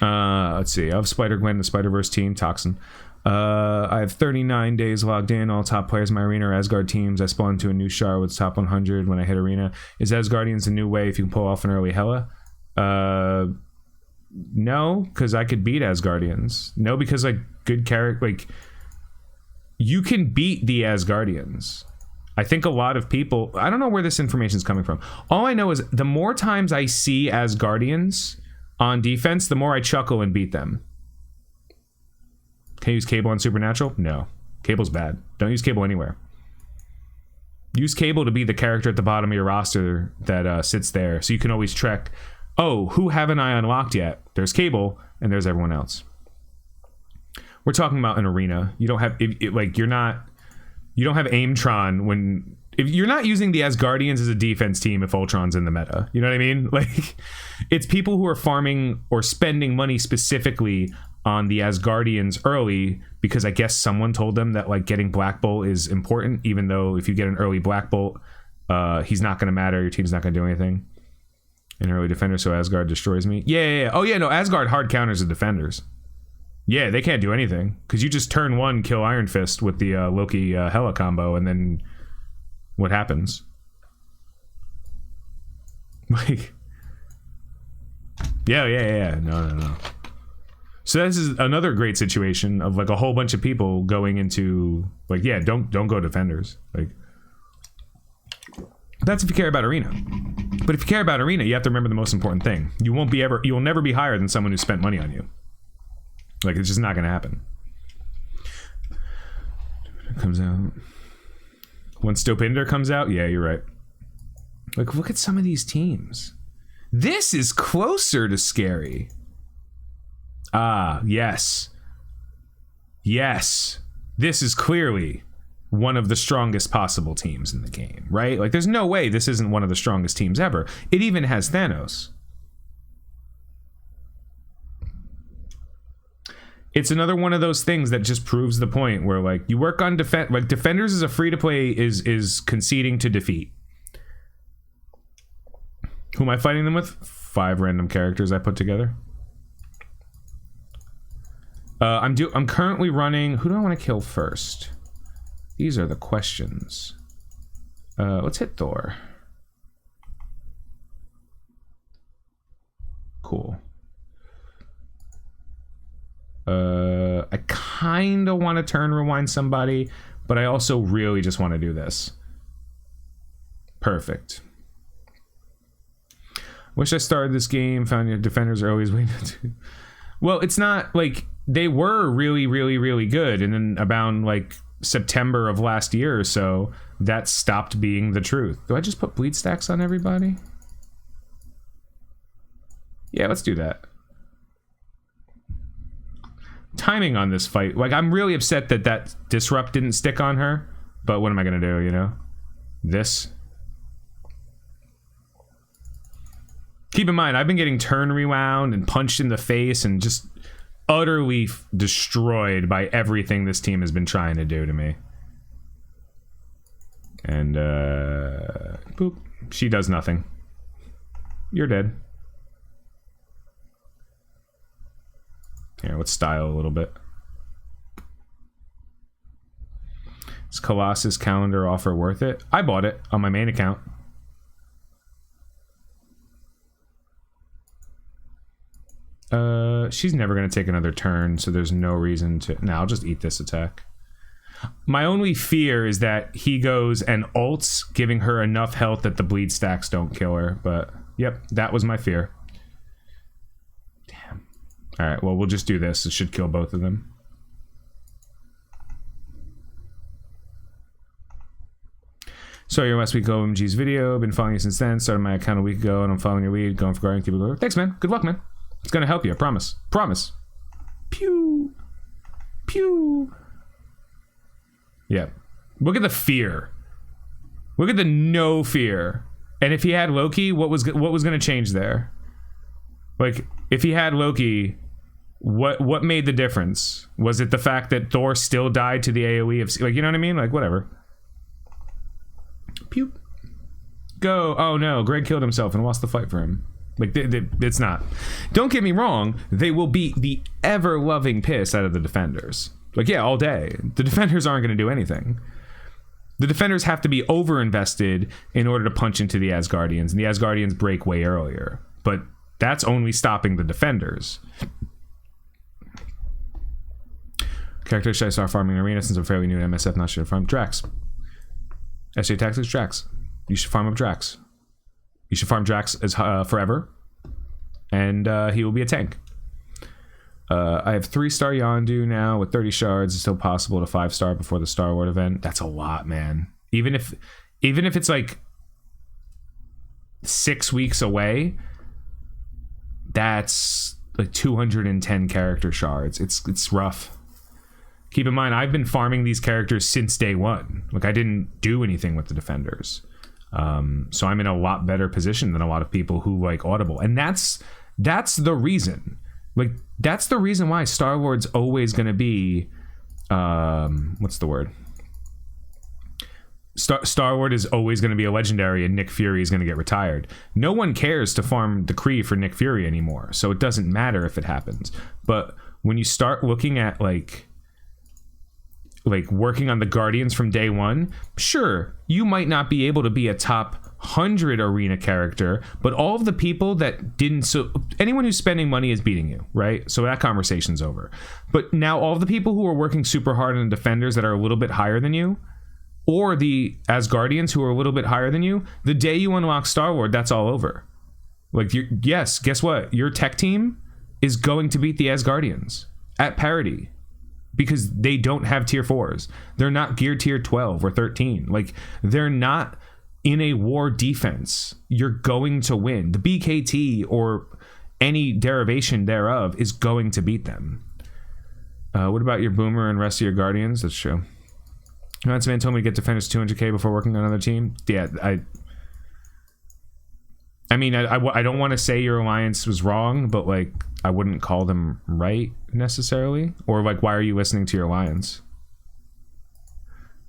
Let's see. I have Spider-Gwen, the Spider-Verse team, Toxin. I have 39 days logged in. All top players in my arena are Asgard teams. I spawned to a new shard with top 100 when I hit arena. Is Asgardians the new way if you can pull off an early Hela? No, because I could beat Asgardians. No, because like good character, like you can beat the Asgardians. I think a lot of people, I don't know where this information is coming from. All I know is the more times I see Asgardians on defense, the more I chuckle and beat them. Can you use Cable on Supernatural? No. Cable's bad. Don't use Cable anywhere. Use Cable to be the character at the bottom of your roster that sits there, so you can always check, oh, who haven't I unlocked yet? There's Cable, and there's everyone else. We're talking about an arena. You don't have, you don't have Aimtron when... If you're not using the Asgardians as a defense team if Ultron's in the meta. You know what I mean? Like, it's people who are farming or spending money specifically on the Asgardians early because I guess someone told them that like getting Black Bolt is important, even though if you get an early Black Bolt, he's not going to matter. Your team's not going to do anything. early defender, so Asgard destroys me. Yeah. Oh yeah, no, Asgard hard counters the defenders. Yeah, they can't do anything because you just turn one, kill Iron Fist with the Loki Hela combo, and then what happens? Like, yeah. No. So this is another great situation of like a whole bunch of people going into like, yeah, don't go defenders. Like, that's if you care about arena. But if you care about arena, you have to remember the most important thing. You will never be higher than someone who spent money on you. Like, it's just not going to happen. It comes out. Once Dopinder comes out, yeah, you're right. Like, look at some of these teams. This is closer to scary. Ah, yes. Yes. This is clearly one of the strongest possible teams in the game, right? Like, there's no way this isn't one of the strongest teams ever. It even has Thanos. It's another one of those things that just proves the point where, like, you work on like, Defenders is a free-to-play is conceding to defeat. Who am I fighting them with? 5 random characters I put together. I'm currently running... Who do I want to kill first? These are the questions. Let's hit Thor. Cool. I kind of want to turn rewind somebody, but I also really just want to do this. Perfect. Wish I started this game, found your defenders are always waiting to... Well, it's not like they were really, really, really good, and then about like September of last year or so, that stopped being the truth. Do I just put bleed stacks on everybody? Yeah, let's do that. Timing on this fight, like, I'm really upset that disrupt didn't stick on her, but what am I gonna do, you know? This. Keep in mind, I've been getting turn rewound and punched in the face and just utterly destroyed by everything this team has been trying to do to me. And boop, she does nothing. You're dead. Here, let's style a little bit. Is Colossus calendar offer worth it? I bought it on my main account. She's never going to take another turn, so there's no reason to... Nah, I'll just eat this attack. My only fear is that he goes and ults, giving her enough health that the bleed stacks don't kill her. But, yep, that was my fear. Damn. Alright, well, we'll just do this. It should kill both of them. Saw your last week OMG's video. Been following you since then. Started my account a week ago, and I'm following your lead. Going for Guardian. Keep it going. Thanks, man. Good luck, man. It's gonna help you, I promise. Promise. Pew. Pew. Yeah. Look at the fear. Look at the no fear. And if he had Loki, what was gonna change there? Like, if he had Loki, what made the difference? Was it the fact that Thor still died to the AoE of... Like, you know what I mean? Like, whatever. Pew. Go. Oh no, Greg killed himself and lost the fight for him. Like, it's not. Don't get me wrong, they will beat the ever-loving piss out of the defenders. Like, yeah, all day. The defenders aren't going to do anything. The defenders have to be over-invested in order to punch into the Asgardians, and the Asgardians break way earlier. But that's only stopping the defenders. Character should I start farming arena since I'm fairly new to MSF, not sure to farm Drax. SJ Tactics, Drax. You should farm up Drax. You should farm Drax as forever, and he will be a tank. I have 3-star Yondu now with 30 shards. It's still possible to 5-star before the Star Wars event. That's a lot, man. Even if it's like 6 weeks away, that's like 210 character shards. It's rough. Keep in mind, I've been farming these characters since day one. Like, I didn't do anything with the defenders. So I'm in a lot better position than a lot of people who like Audible. And that's the reason. Like, that's the reason why Star-Lord's always going to be, what's the word? Star-Lord is always going to be a legendary, and Nick Fury is going to get retired. No one cares to farm the Kree for Nick Fury anymore, so it doesn't matter if it happens. But when you start looking at like working on the Guardians from day one, sure, you might not be able to be a top 100 arena character, but all of the people that didn't, so anyone who's spending money is beating you, right? So that conversation's over. But now all of the people who are working super hard on the Defenders that are a little bit higher than you, or the Asgardians who are a little bit higher than you, the day you unlock Star-Lord, that's all over. Like, yes, guess what? Your tech team is going to beat the Asgardians at parity because they don't have tier 4s. They're not geared tier 12 or 13. Like, they're not in a war defense. You're going to win. The BKT or any derivation thereof is going to beat them. What about your Boomer and rest of your Guardians? That's true. This man told me to get Defenders 200k before working on another team. Yeah, I mean, I don't want to say your alliance was wrong, but like, I wouldn't call them right necessarily. Or like, why are you listening to your alliance?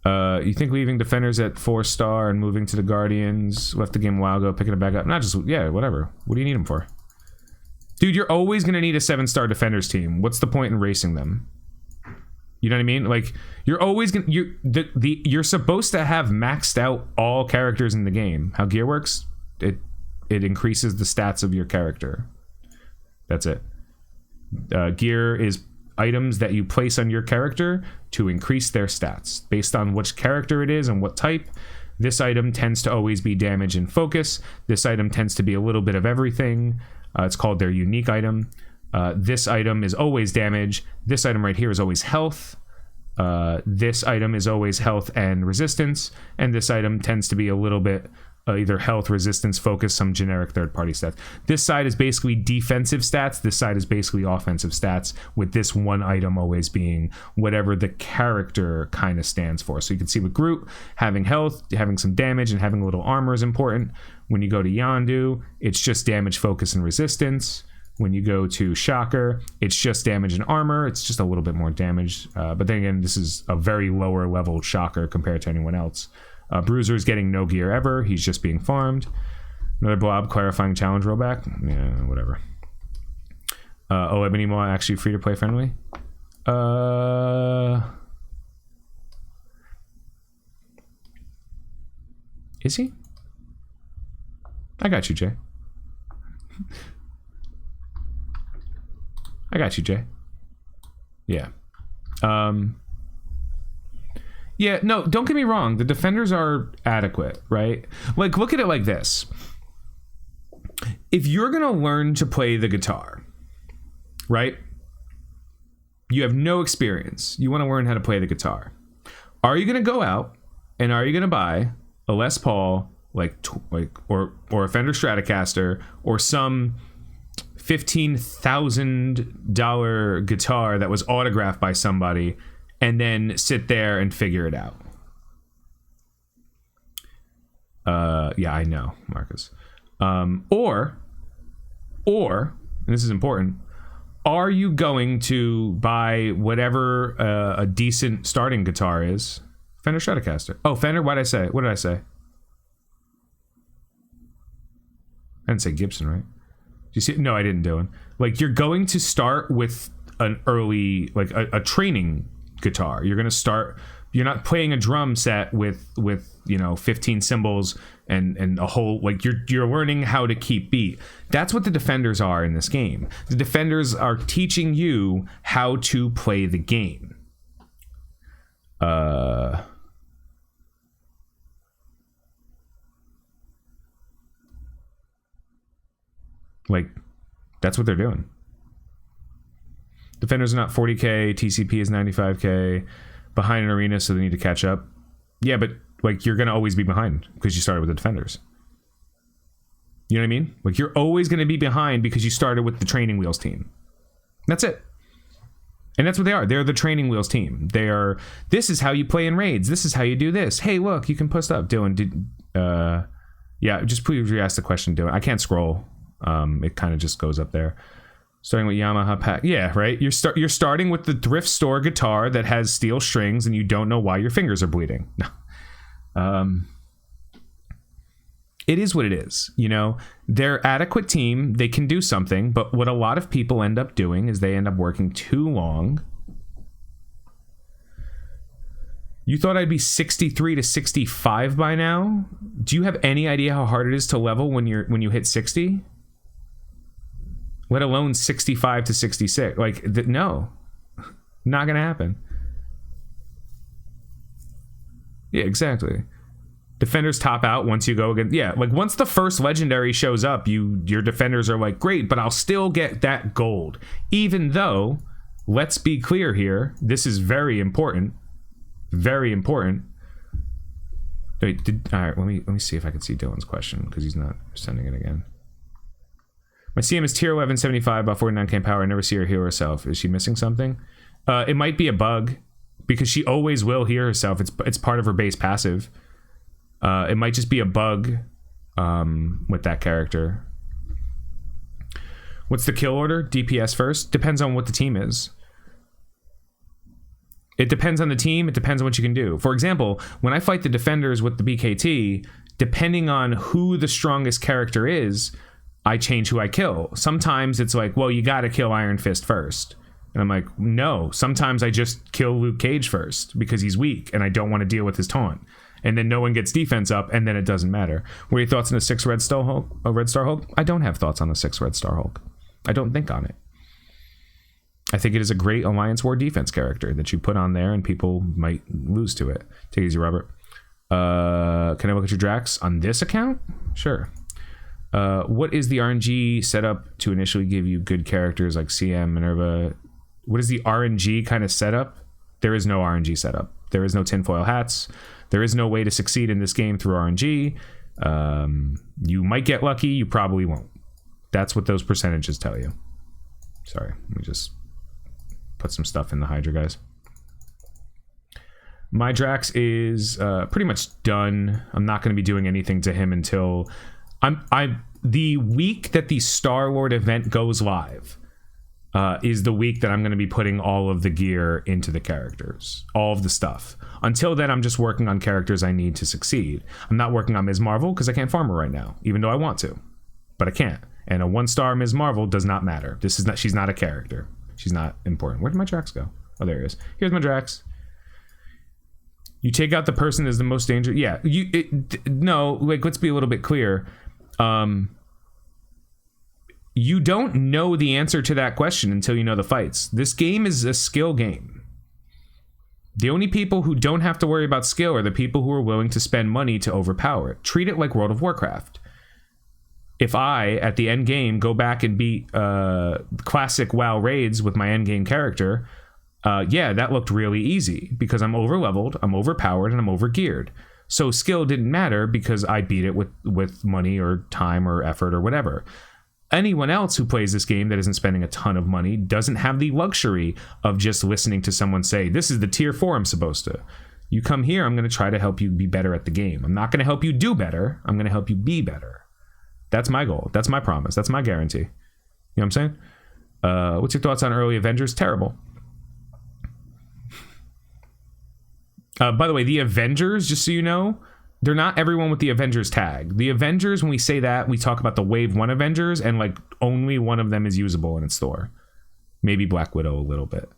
You think leaving Defenders at 4-star and moving to the Guardians, left the game a while ago, picking it back up? Not just, yeah, whatever. What do you need them for? Dude, you're always going to need a 7-star Defenders team. What's the point in racing them? You know what I mean? Like, you're always gonna you're supposed to have maxed out all characters in the game. How gear works, it increases the stats of your character. That's it. Gear is items that you place on your character to increase their stats based on which character it is and what type. This item tends to always be damage and focus. This item tends to be a little bit of everything. It's called their unique item. This item is always damage. This item right here is always health. This item is always health and resistance. And this item tends to be a little bit either health, resistance, focus, some generic third-party stats. This side is basically defensive stats. This side is basically offensive stats, with this one item always being whatever the character kind of stands for. So you can see with Groot, having health, having some damage, and having a little armor is important. When you go to Yondu, it's just damage, focus, and resistance. When you go to Shocker, it's just damage and armor. It's just a little bit more damage. But then again, this is a very lower level Shocker compared to anyone else. Bruiser is getting no gear ever. He's just being farmed. Another blob clarifying challenge rollback. Yeah, whatever. Ebony Maw actually free to play friendly. Is he? I got you, Jay. I got you, Jay. Yeah. Yeah, no, don't get me wrong. The Defenders are adequate, right? Like, look at it like this. If you're going to learn to play the guitar, right? You have no experience. You want to learn how to play the guitar. Are you going to go out and are you going to buy a Les Paul, or a Fender Stratocaster, or some $15,000 guitar that was autographed by somebody, and then sit there and figure it out? Yeah, I know, Marcus. Or, and this is important, are you going to buy whatever a decent starting guitar is? Fender Stratocaster. Oh, Fender, what did I say? What did I say? I didn't say Gibson, right? Did you see? No, I didn't do it. Like, you're going to start with an early, like a training guitar. You're going to start, you're not playing a drum set with 15 cymbals and a whole, like, you're learning how to keep beat. That's what the Defenders are in this game. The Defenders are teaching you how to play the game. Like, that's what they're doing. Defenders are not 40k, TCP is 95k, behind an arena, so they need to catch up. Yeah, but like, you're gonna always be behind because you started with the Defenders. You know what I mean? Like, you're always gonna be behind because you started with the Training Wheels team. That's it. And that's what they are. They're the Training Wheels team. They are, this is how you play in raids. This is how you do this. Hey, look, you can post up. Dylan, yeah, just please re-ask the question, Dylan. I can't scroll. It kind of just goes up there. Starting with Yamaha pack. Yeah, right? You're starting with the thrift store guitar that has steel strings and you don't know why your fingers are bleeding. No. It is what it is. You know, they're adequate team. They can do something. But what a lot of people end up doing is they end up working too long. You thought I'd be 63 to 65 by now? Do you have any idea how hard it is to level when you hit 60? Let alone 65 to 66. Like, no. Not gonna happen. Yeah, exactly. Defenders top out once you go again. Yeah, like once the first legendary shows up, your defenders are like, great, but I'll still get that gold. Even though, let's be clear here, this is very important. Very important. Wait, all right, let me see if I can see Dylan's question, because he's not sending it again. My CM is tier 11, 75, about 49k power. I never see her heal herself. Is she missing something? It might be a bug, because she always will heal herself. It's part of her base passive. It might just be a bug with that character. What's the kill order? DPS first? Depends on what the team is. It depends on the team. It depends on what you can do. For example, when I fight the defenders with the BKT, depending on who the strongest character is, I change who I kill. Sometimes it's like, well, you got to kill Iron Fist first. And I'm like, no. Sometimes I just kill Luke Cage first because he's weak and I don't want to deal with his taunt. And then no one gets defense up, and then it doesn't matter. What are your thoughts on a 6 Red Star Hulk? A Red Star Hulk? I don't have thoughts on a 6 Red Star Hulk. I don't think on it. I think it is a great Alliance War defense character that you put on there and people might lose to it. Take it easy, Robert. Can I look at your Drax on this account? Sure. What is the RNG setup to initially give you good characters like CM, Minerva? What is the RNG kind of setup? There is no RNG setup. There is no tinfoil hats. There is no way to succeed in this game through RNG. You might get lucky. You probably won't. That's what those percentages tell you. Sorry. Let me just put some stuff in the Hydra, guys. My Drax is pretty much done. I'm not going to be doing anything to him until the week that the Star-Lord event goes live is the week that I'm going to be putting all of the gear into the characters, all of the stuff. Until then, I'm just working on characters I need to succeed. I'm not working on Ms. Marvel because I can't farm her right now, even though I want to, but I can't. And a 1-star Ms. Marvel does not matter. She's not a character. She's not important. Where did my Drax go? Oh, there he is. Here's my Drax. You take out the person as the most dangerous. Yeah, no. Like, let's be a little bit clear. You don't know the answer to that question until you know the fights. This game is a skill game. The only people who don't have to worry about skill are the people who are willing to spend money to overpower it. Treat it like World of Warcraft. If I, at the end game, go back and beat classic WoW raids with my end game character, yeah, that looked really easy because I'm over-leveled, I'm overpowered, and I'm over-geared. So skill didn't matter because I beat it with money or time or effort or whatever. Anyone else who plays this game that isn't spending a ton of money doesn't have the luxury of just listening to someone say, this is the tier 4 I'm supposed to. You come here, I'm going to try to help you be better at the game. I'm not going to help you do better. I'm going to help you be better. That's my goal. That's my promise. That's my guarantee. You know what I'm saying? What's your thoughts on early Avengers? Terrible. By the way, the Avengers, just so you know, they're not everyone with the Avengers tag. The Avengers, when we say that, we talk about the Wave 1 Avengers, and like only one of them is usable in its store. Maybe Black Widow a little bit.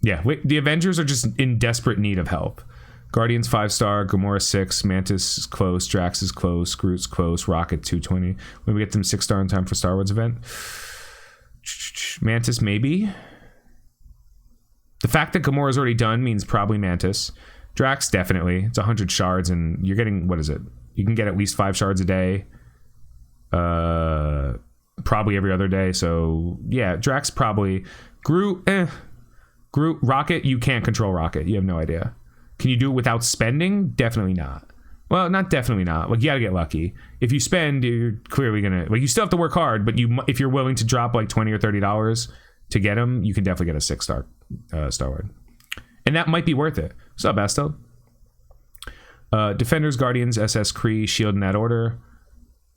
Yeah, the Avengers are just in desperate need of help. Guardians 5-star, Gamora 6, Mantis is close, Drax is close, Groot's close, Rocket 220. When we get them 6-star in time for Star Wars event. Mantis maybe. The fact that Gamora's already done means probably Mantis. Drax, definitely. It's 100 shards, and you're getting, what is it? You can get at least 5 shards a day. Probably every other day. So, yeah, Drax probably. Groot, Groot, Rocket, you can't control Rocket. You have no idea. Can you do it without spending? Definitely not. Well, not definitely not. Like, you gotta get lucky. If you spend, you're clearly gonna... Like, you still have to work hard, but if you're willing to drop, like, $20 or $30 to get him, you can definitely get a 6-star Star-Lord. And that might be worth it. What's up, Basto? Defenders, Guardians, SS, Kree, Shield in that order.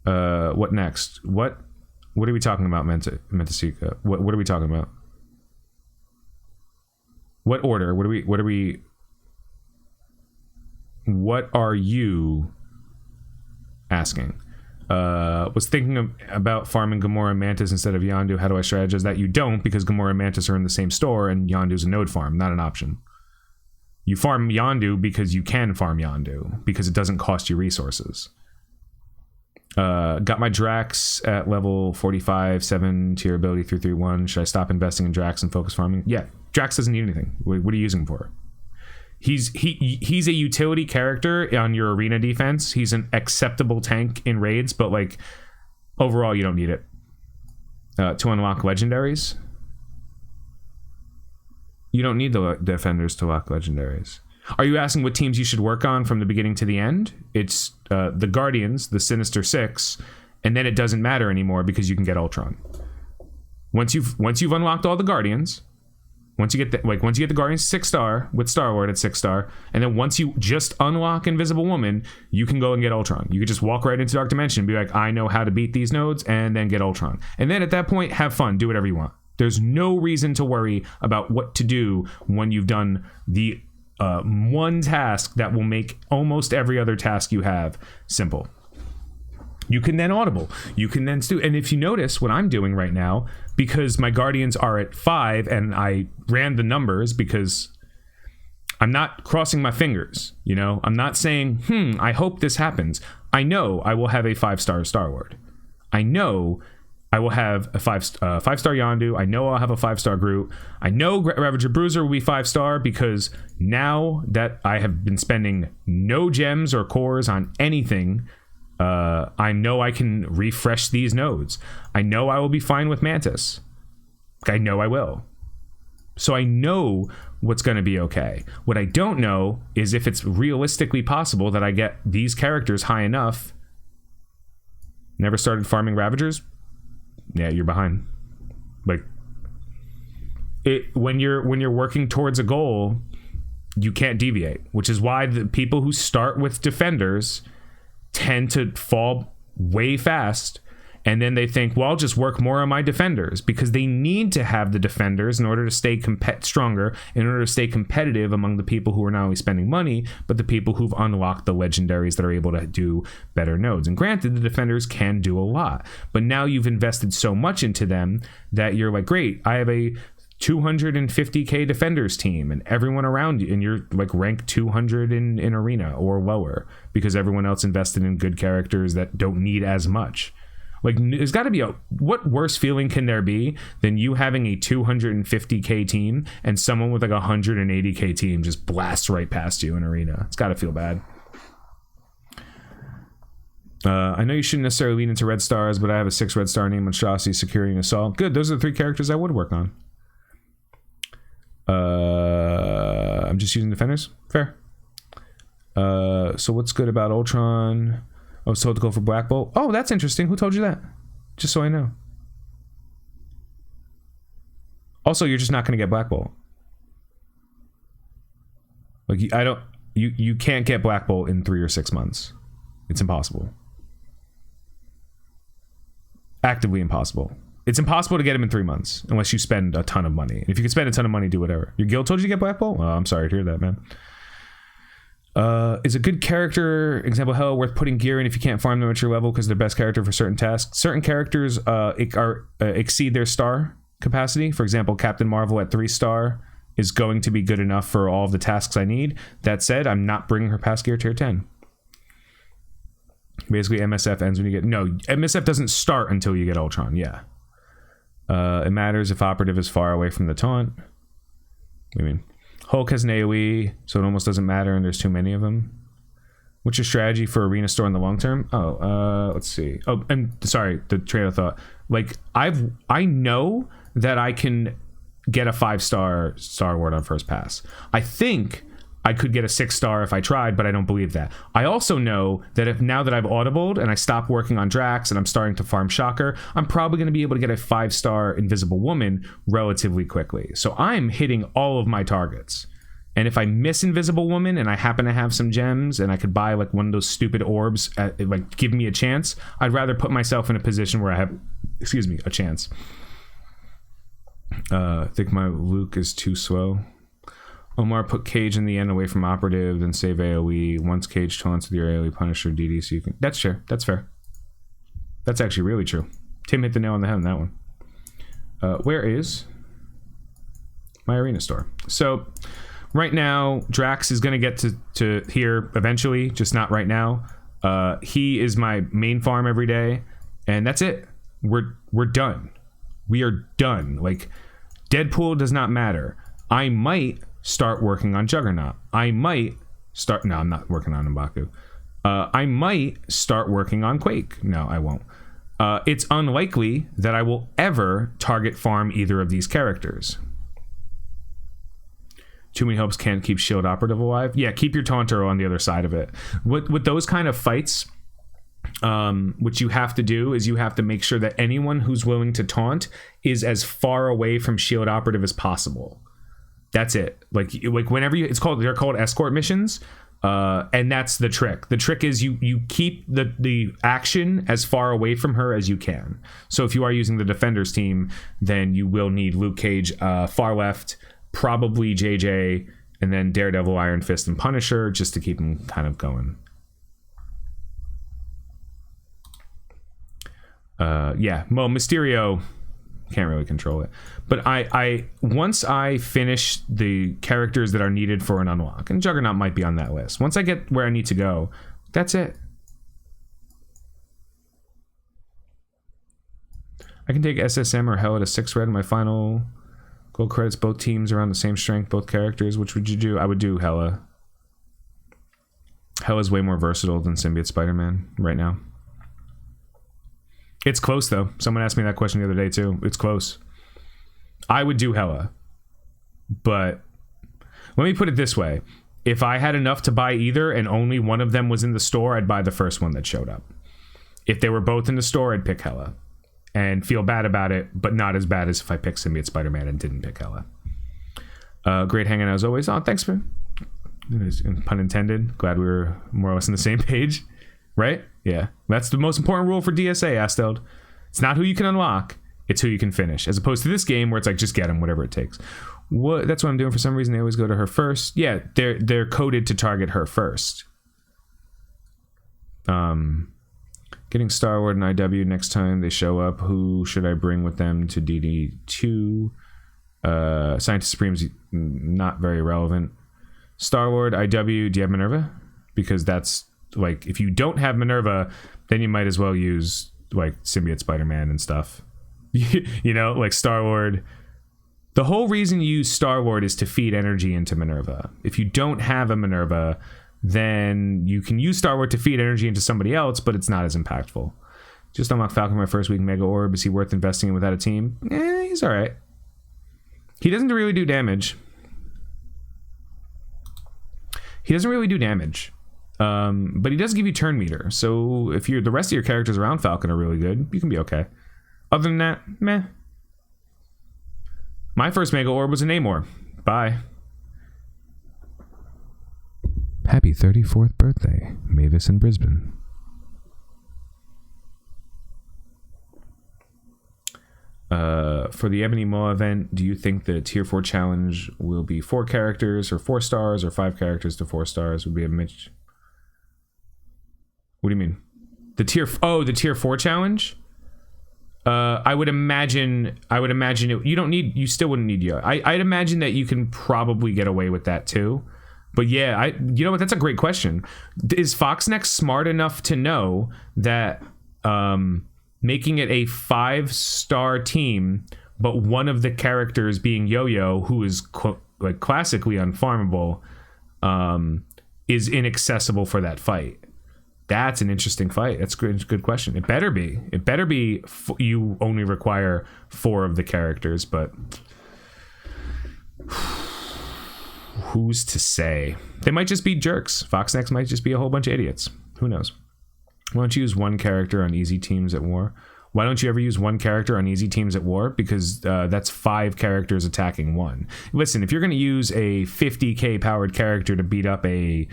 What next? What are we talking about, Mentasika? What are we talking about? What order? What are we what are you asking? Was thinking about farming Gamora and Mantis instead of Yondu. How do I strategize that? You don't, because Gamora and Mantis are in the same store and Yondu's a node farm, not an option. You farm Yondu because you can farm Yondu, because it doesn't cost you resources. Got my Drax at level 45, 7 tier ability 331. Should I stop investing in Drax and focus farming? Yeah, Drax doesn't need anything. What are you using him for? He's a utility character on your arena defense. He's an acceptable tank in raids, but like overall you don't need it. To unlock legendaries, you don't need the defenders to lock legendaries. Are you asking what teams you should work on from the beginning to the end? It's the Guardians, the Sinister Six, and then it doesn't matter anymore because you can get Ultron. Once you've unlocked all the Guardians, once you get the Guardians 6-star with Star-Lord at 6-star, and then once you just unlock Invisible Woman, you can go and get Ultron. You can just walk right into Dark Dimension and be like, I know how to beat these nodes, and then get Ultron. And then at that point, have fun, do whatever you want. There's no reason to worry about what to do when you've done the one task that will make almost every other task you have simple. You can then audible. You can then do. And if you notice what I'm doing right now, because my Guardians are at 5 and I ran the numbers because I'm not crossing my fingers, you know? I'm not saying, I hope this happens. I know I will have a 5-star Star-Lord. I know I will have a 5-star Yondu. I know I'll have a 5-star Groot. I know Ravager Bruiser will be 5-star because now that I have been spending no gems or cores on anything, I know I can refresh these nodes. I know I will be fine with Mantis. I know I will. So I know what's going to be okay. What I don't know is if it's realistically possible that I get these characters high enough. Never started farming Ravagers? Yeah, you're behind. Like, when you're working towards a goal, you can't deviate, which is why the people who start with defenders tend to fall way fast, and then they think, well, I'll just work more on my defenders, because they need to have the defenders in order to stay stronger, in order to stay competitive among the people who are not only spending money, but the people who've unlocked the legendaries that are able to do better nodes. And granted, the defenders can do a lot, but now you've invested so much into them that you're like, great, I have a 250k defenders team and everyone around you, and you're like rank 200 in arena or lower because everyone else invested in good characters that don't need as much. Like, there's got to be what worse feeling can there be than you having a 250k team and someone with like a 180k team just blasts right past you in arena? It's got to feel bad. I know you shouldn't necessarily lean into red stars, but I have a 6 red star name: Monstrosity, Security, and Assault. Good, those are the 3 characters I would work on. I'm just using defenders. Fair. So what's good about Ultron? I was told to go for Black Bolt. Oh, that's interesting. Who told you that? Just so I know. Also, you're just not going to get Black Bolt. Like, you can't get Black Bolt in 3 or 6 months. It's impossible. Actively impossible. It's impossible to get him in 3 months unless you spend a ton of money. And if you can spend a ton of money, do whatever. Your guild told you to get Black Bolt? Oh, I'm sorry to hear that, man. Is a good character, example hell, worth putting gear in if you can't farm them at your level because they're best character for certain tasks? Certain characters exceed their star capacity. For example, Captain Marvel at 3-star is going to be good enough for all of the tasks I need. That said, I'm not bringing her past gear tier 10. Basically, MSF ends when you get... No, MSF doesn't start until you get Ultron, yeah. It matters if operative is far away from the taunt. What do you mean? Hulk has an AoE, so it almost doesn't matter, and there's too many of them. What's your strategy for Arena Store in the long term? Let's see. Oh, and sorry, the train of thought. Like, I know that I can get a 5-star Star-Lord on first pass. I think I could get a 6-star if I tried, but I don't believe that. I also know that if now that I've audibled and I stopped working on Drax and I'm starting to farm Shocker, I'm probably going to be able to get a 5-star Invisible Woman relatively quickly. So I'm hitting all of my targets. And if I miss Invisible Woman and I happen to have some gems and I could buy like one of those stupid orbs, like give me a chance, I'd rather put myself in a position where I have, a chance. I think my Luke is too slow. Omar, put Cage in the end away from operative, then save AoE. Once Cage taunts with your AoE Punisher DD, so you can. That's fair. That's fair. That's actually really true. Tim hit the nail on the head on that one. Where is my arena store? So right now, Drax is going to get to here eventually, just not right now. He is my main farm every day, and that's it. We're done. We are done. Like, Deadpool does not matter. I might start working on Juggernaut. I might start... No, I'm not working on M'Baku. I might start working on Quake. No, I won't. It's unlikely that I will ever target farm either of these characters. Too many hopes can't keep Shield Operative alive. Yeah, keep your Taunter on the other side of it. With those kind of fights, what you have to do is you have to make sure that anyone who's willing to taunt is as far away from Shield Operative as possible. That's it. Like whenever they're called escort missions, and that's the trick. The trick is you keep the action as far away from her as you can. So if you are using the Defenders team, then you will need Luke Cage far left, probably JJ, and then Daredevil, Iron Fist, and Punisher, just to keep them kind of going. Yeah, well, Mysterio can't really control it, but I once I finish the characters that are needed for an unlock, and Juggernaut might be on that list, once I get where I need to go, that's it. I can take SSM or Hela to 6 red in my final gold credits. Both teams are on the same strength, both characters. Which would you do? I would do Hela. Hela's way more versatile than Symbiote Spider-Man right now. It's close, though. Someone asked me that question the other day, too. It's close. I would do Hela. But let me put it this way. If I had enough to buy either and only one of them was in the store, I'd buy the first one that showed up. If they were both in the store, I'd pick Hela. And feel bad about it, but not as bad as if I picked Symbiote Spider-Man and didn't pick Hela. Great hanging out as always. Oh, thanks, man. Pun intended. Glad we were more or less on the same page. Right? Yeah. That's the most important rule for DSA, Asteld. It's not who you can unlock, it's who you can finish. As opposed to this game where it's like, just get them, whatever it takes. That's what I'm doing for some reason. They always go to her first. Yeah, they're coded to target her first. Getting Star-Lord and IW next time they show up. Who should I bring with them to DD2? Scientist Supreme's not very relevant. Star-Lord, IW, do you have Minerva? Because that's... like, if you don't have Minerva, then you might as well use like Symbiote Spider-Man and stuff. You know, like Star-Lord. The whole reason you use Star-Lord is to feed energy into Minerva. If you don't have a Minerva, then you can use Star-Lord to feed energy into somebody else, but it's not as impactful. Just unlock Falcon my first week Mega Orb. Is he worth investing in without a team? He's all right. He doesn't really do damage. But he does give you turn meter, so if the rest of your characters around Falcon are really good, you can be okay. Other than that, meh. My first Mega Orb was a Namor. Bye. Happy 34th birthday, Mavis in Brisbane. For the Ebony Maw event, do you think the tier 4 challenge will be 4 characters or 4 stars, or 5 characters to 4 stars? Would be a Mitch. What do you mean? The tier 4 challenge? I would imagine it, you still wouldn't need you. I'd imagine that you can probably get away with that too. But yeah, you know what? That's a great question. Is Foxnex smart enough to know that making it a 5-star team, but one of the characters being Yo-Yo, who is like classically unfarmable, is inaccessible for that fight? That's an interesting fight. That's a good question. It better be. You only require 4 of the characters, but who's to say? They might just be jerks. Foxnex might just be a whole bunch of idiots. Who knows? Why don't you use one character on easy teams at war? Why don't you ever use one character on easy teams at war? Because that's 5 characters attacking one. Listen, if you're going to use a 50k powered character to beat up a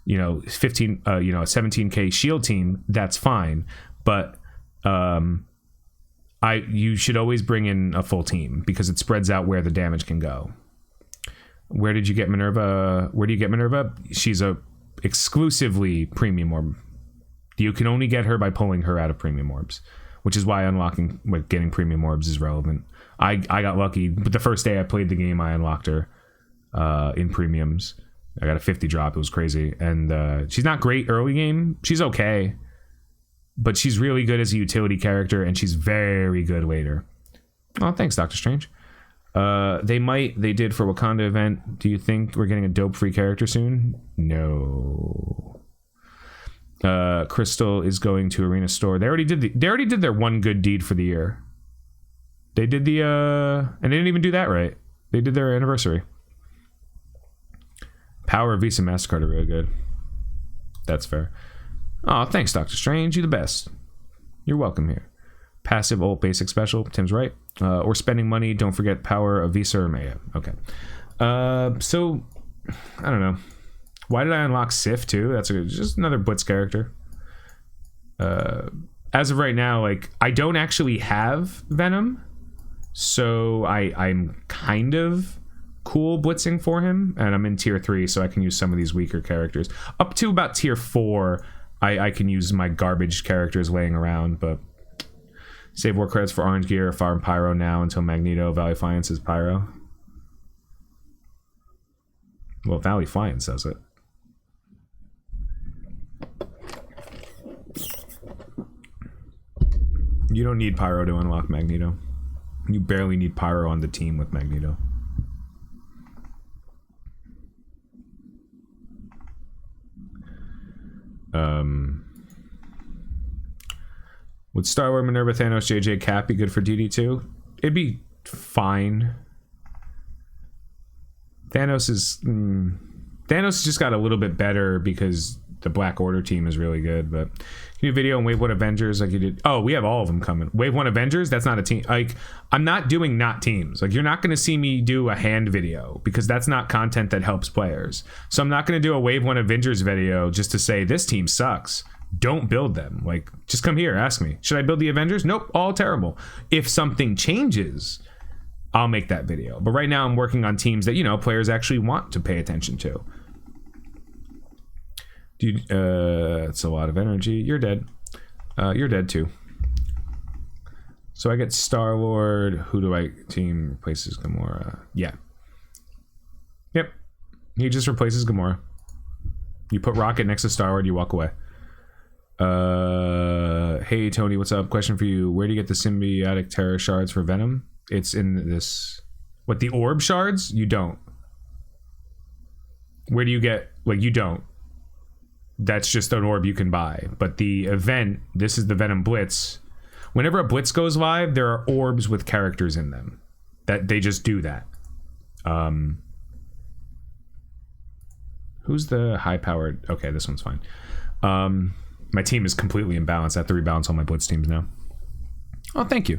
17k shield team, that's fine, but you should always bring in a full team because it spreads out where the damage can go. Where did you get Minerva? Where do you get Minerva? She's a exclusively premium orb. You can only get her by pulling her out of premium orbs, which is why unlocking, getting premium orbs is relevant. I got lucky, but the first day I played the game, I unlocked her in premiums. I got a 50 drop. It was crazy. And she's not great early game. She's okay, but she's really good as a utility character, and she's very good later. Oh, thanks, Doctor Strange. They did for Wakanda event. Do you think we're getting a dope free character soon? No. Crystal is going to Arena Store. They already did their one good deed for the year. They did and they didn't even do that right. They did their anniversary. Power, Visa, MasterCard are really good. That's fair. Oh, thanks, Doctor Strange. You're the best. You're welcome here. Passive, ult, basic, special. Tim's right. Or spending money. Don't forget power of Visa or Maya. Okay. So, I don't know. Why did I unlock Sif too? That's just another Blitz character. As of right now, like, I don't actually have Venom. So I'm kind of cool blitzing for him. And I'm in tier 3, so I can use some of these weaker characters. Up to about tier 4, I can use my garbage characters laying around, but... Save war credits for orange gear, farm pyro now until Magneto. Valley Fliance is pyro. Well, Valley Fliance says it. You don't need pyro to unlock Magneto. You barely need pyro on the team with Magneto. Would Star-Lord, Minerva, Thanos, JJ, Cap be good for DD2? It'd be fine. Thanos just got a little bit better because the Black Order team is really good, but can you do a video on Wave 1 Avengers like you did? Oh, we have all of them coming. Wave 1 Avengers, that's not a team. Like, I'm not doing not teams. Like, you're not going to see me do a hand video because that's not content that helps players. So I'm not going to do a Wave 1 Avengers video just to say this team sucks. Don't build them. Like, just come here, ask me. Should I build the Avengers? Nope, all terrible. If something changes, I'll make that video. But right now I'm working on teams that, you know, players actually want to pay attention to. Dude, it's a lot of energy. You're dead. You're dead too. So I get Star-Lord. Who do I team replaces Gamora? Yeah. Yep. He just replaces Gamora. You put Rocket next to Star-Lord, you walk away. Hey Tony, what's up? Question for you. Where do you get the symbiotic terror shards for Venom? It's in this... What, the orb shards? You don't. Where do you get... Like, you don't. That's just an orb you can buy. But the event, this is the Venom Blitz. Whenever a Blitz goes live, there are orbs with characters in them. That they just do that. Who's the high-powered... Okay, this one's fine. My team is completely imbalanced. I have to rebalance all my Blitz teams now. Oh, thank you.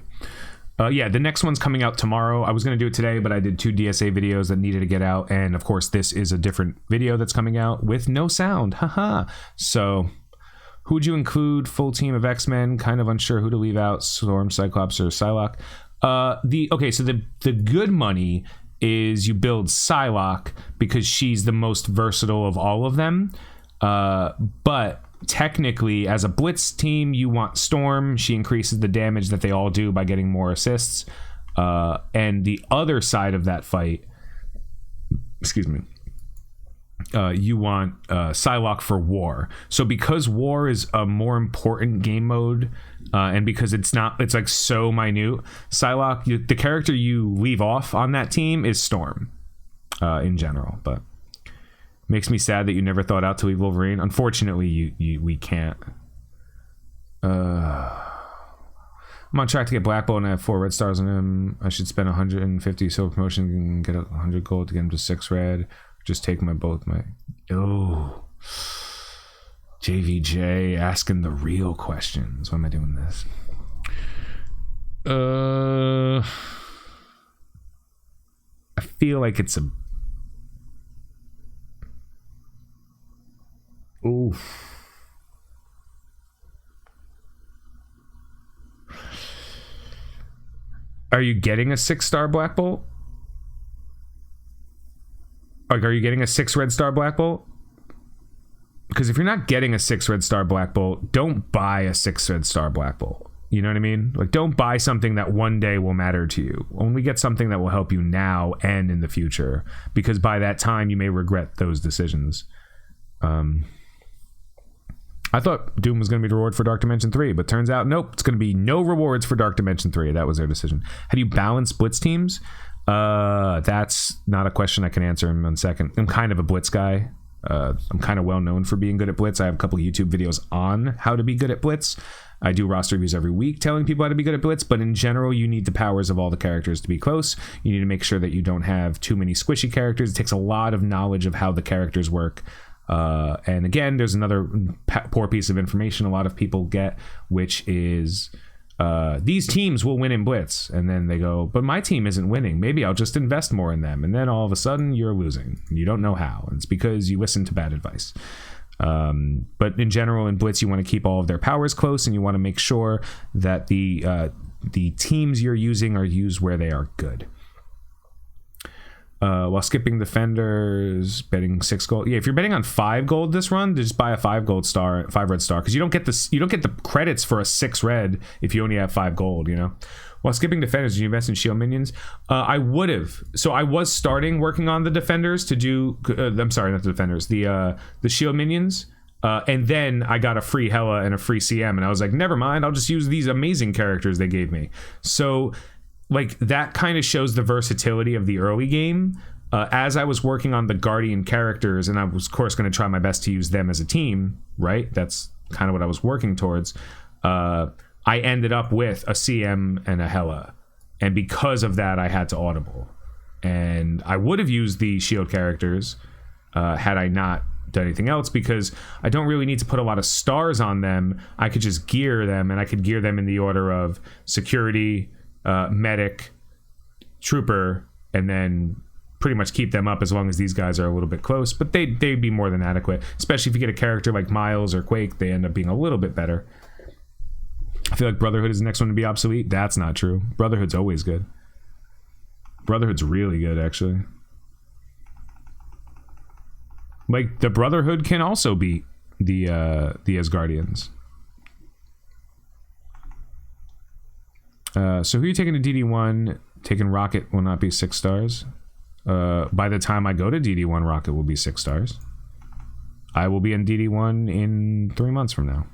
Yeah, the next one's coming out tomorrow. I was going to do it today, but I did 2 DSA videos that needed to get out. And of course, this is a different video that's coming out with no sound. Haha. So, who'd you include? Full team of X-Men. Kind of unsure who to leave out. Storm, Cyclops, or Psylocke. Okay, so the good money is you build Psylocke because she's the most versatile of all of them. But technically, as a Blitz team, you want Storm. She increases the damage that they all do by getting more assists. And the other side of that fight, excuse me, you want Psylocke for War. So because War is a more important game mode, and because it's like so minute, Psylocke, the character you leave off on that team is Storm, in general. But makes me sad that you never thought out to leave Wolverine. Unfortunately, we can't. I'm on track to get Black Bolt and I have 4 red stars on him. I should spend 150 silver promotion and get 100 gold to get him to 6 red. Just take my... Oh. JVJ asking the real questions. Why am I doing this? I feel like it's a... Oof. Are you getting a 6-star Black Bolt? Like, are you getting a 6 red star Black Bolt? Because if you're not getting a 6 red star Black Bolt, don't buy a 6 red star Black Bolt. You know what I mean? Like, don't buy something that one day will matter to you. Only get something that will help you now and in the future, because by that time you may regret those decisions. I thought Doom was going to be the reward for Dark Dimension 3, but turns out nope, it's going to be no rewards for Dark Dimension 3. That was their decision. How do you balance Blitz teams? That's not a question I can answer in 1 second. I'm kind of a Blitz guy. I'm kind of well known for being good at Blitz. I have a couple of YouTube videos on how to be good at Blitz. I do roster reviews every week telling people how to be good at Blitz, but in general, you need the powers of all the characters to be close. You need to make sure that you don't have too many squishy characters. It takes a lot of knowledge of how the characters work. And again, there's another poor piece of information a lot of people get, which is these teams will win in Blitz. And then they go, but my team isn't winning. Maybe I'll just invest more in them. And then all of a sudden you're losing. You don't know how. And it's because you listen to bad advice. But in general, in Blitz, you want to keep all of their powers close, and you want to make sure that the teams you're using are used where they are good. While skipping defenders, betting 6 gold. Yeah, if you're betting on 5 gold this run, just buy a 5 red star, because you don't get the credits for a 6 red if you only have 5 gold. You know. While skipping defenders, did you invest in shield minions? I would have. So I was starting working on the defenders to do. I'm sorry, not the defenders. The shield minions. And then I got a free Hela and a free CM, and I was like, never mind. I'll just use these amazing characters they gave me. So, like, that kind of shows the versatility of the early game. As I was working on the Guardian characters, and I was, of course, going to try my best to use them as a team, right? That's kind of what I was working towards. I ended up with a CM and a Hela. And because of that, I had to audible. And I would have used the shield characters had I not done anything else, because I don't really need to put a lot of stars on them. I could just gear them, and I could gear them in the order of security, medic, trooper, and then pretty much keep them up as long as these guys are a little bit close. But they'd be more than adequate, especially if you get a character like Miles or Quake. They end up being a little bit better. I feel like Brotherhood is the next one to be obsolete. That's not true. Brotherhood's always good. Brotherhood's really good, actually. Like, the Brotherhood can also beat the Asgardians. So who are you taking to DD1? Taking Rocket will not be 6 stars. By the time I go to DD1, Rocket will be 6 stars. I will be in DD1 in 3 months from now.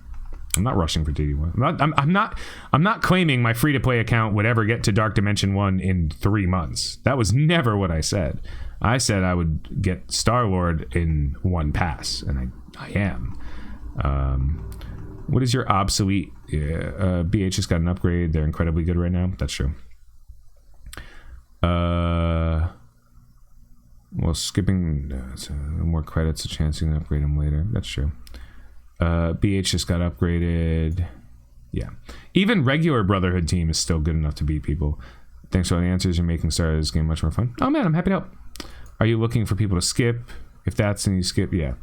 I'm not rushing for DD1. I'm not claiming my free-to-play account would ever get to Dark Dimension 1 in 3 months. That was never what I said. I said I would get Star-Lord in 1 pass, and I am. What is your obsolete? BH just got an upgrade. They're incredibly good right now. That's true. Well, skipping more credits, a chance you can upgrade them later. That's true. BH just got upgraded. Yeah. Even regular Brotherhood team is still good enough to beat people. Thanks for all the answers. You're making Star this game much more fun. Oh man, I'm happy to help. Are you looking for people to skip? If that's and you skip, yeah.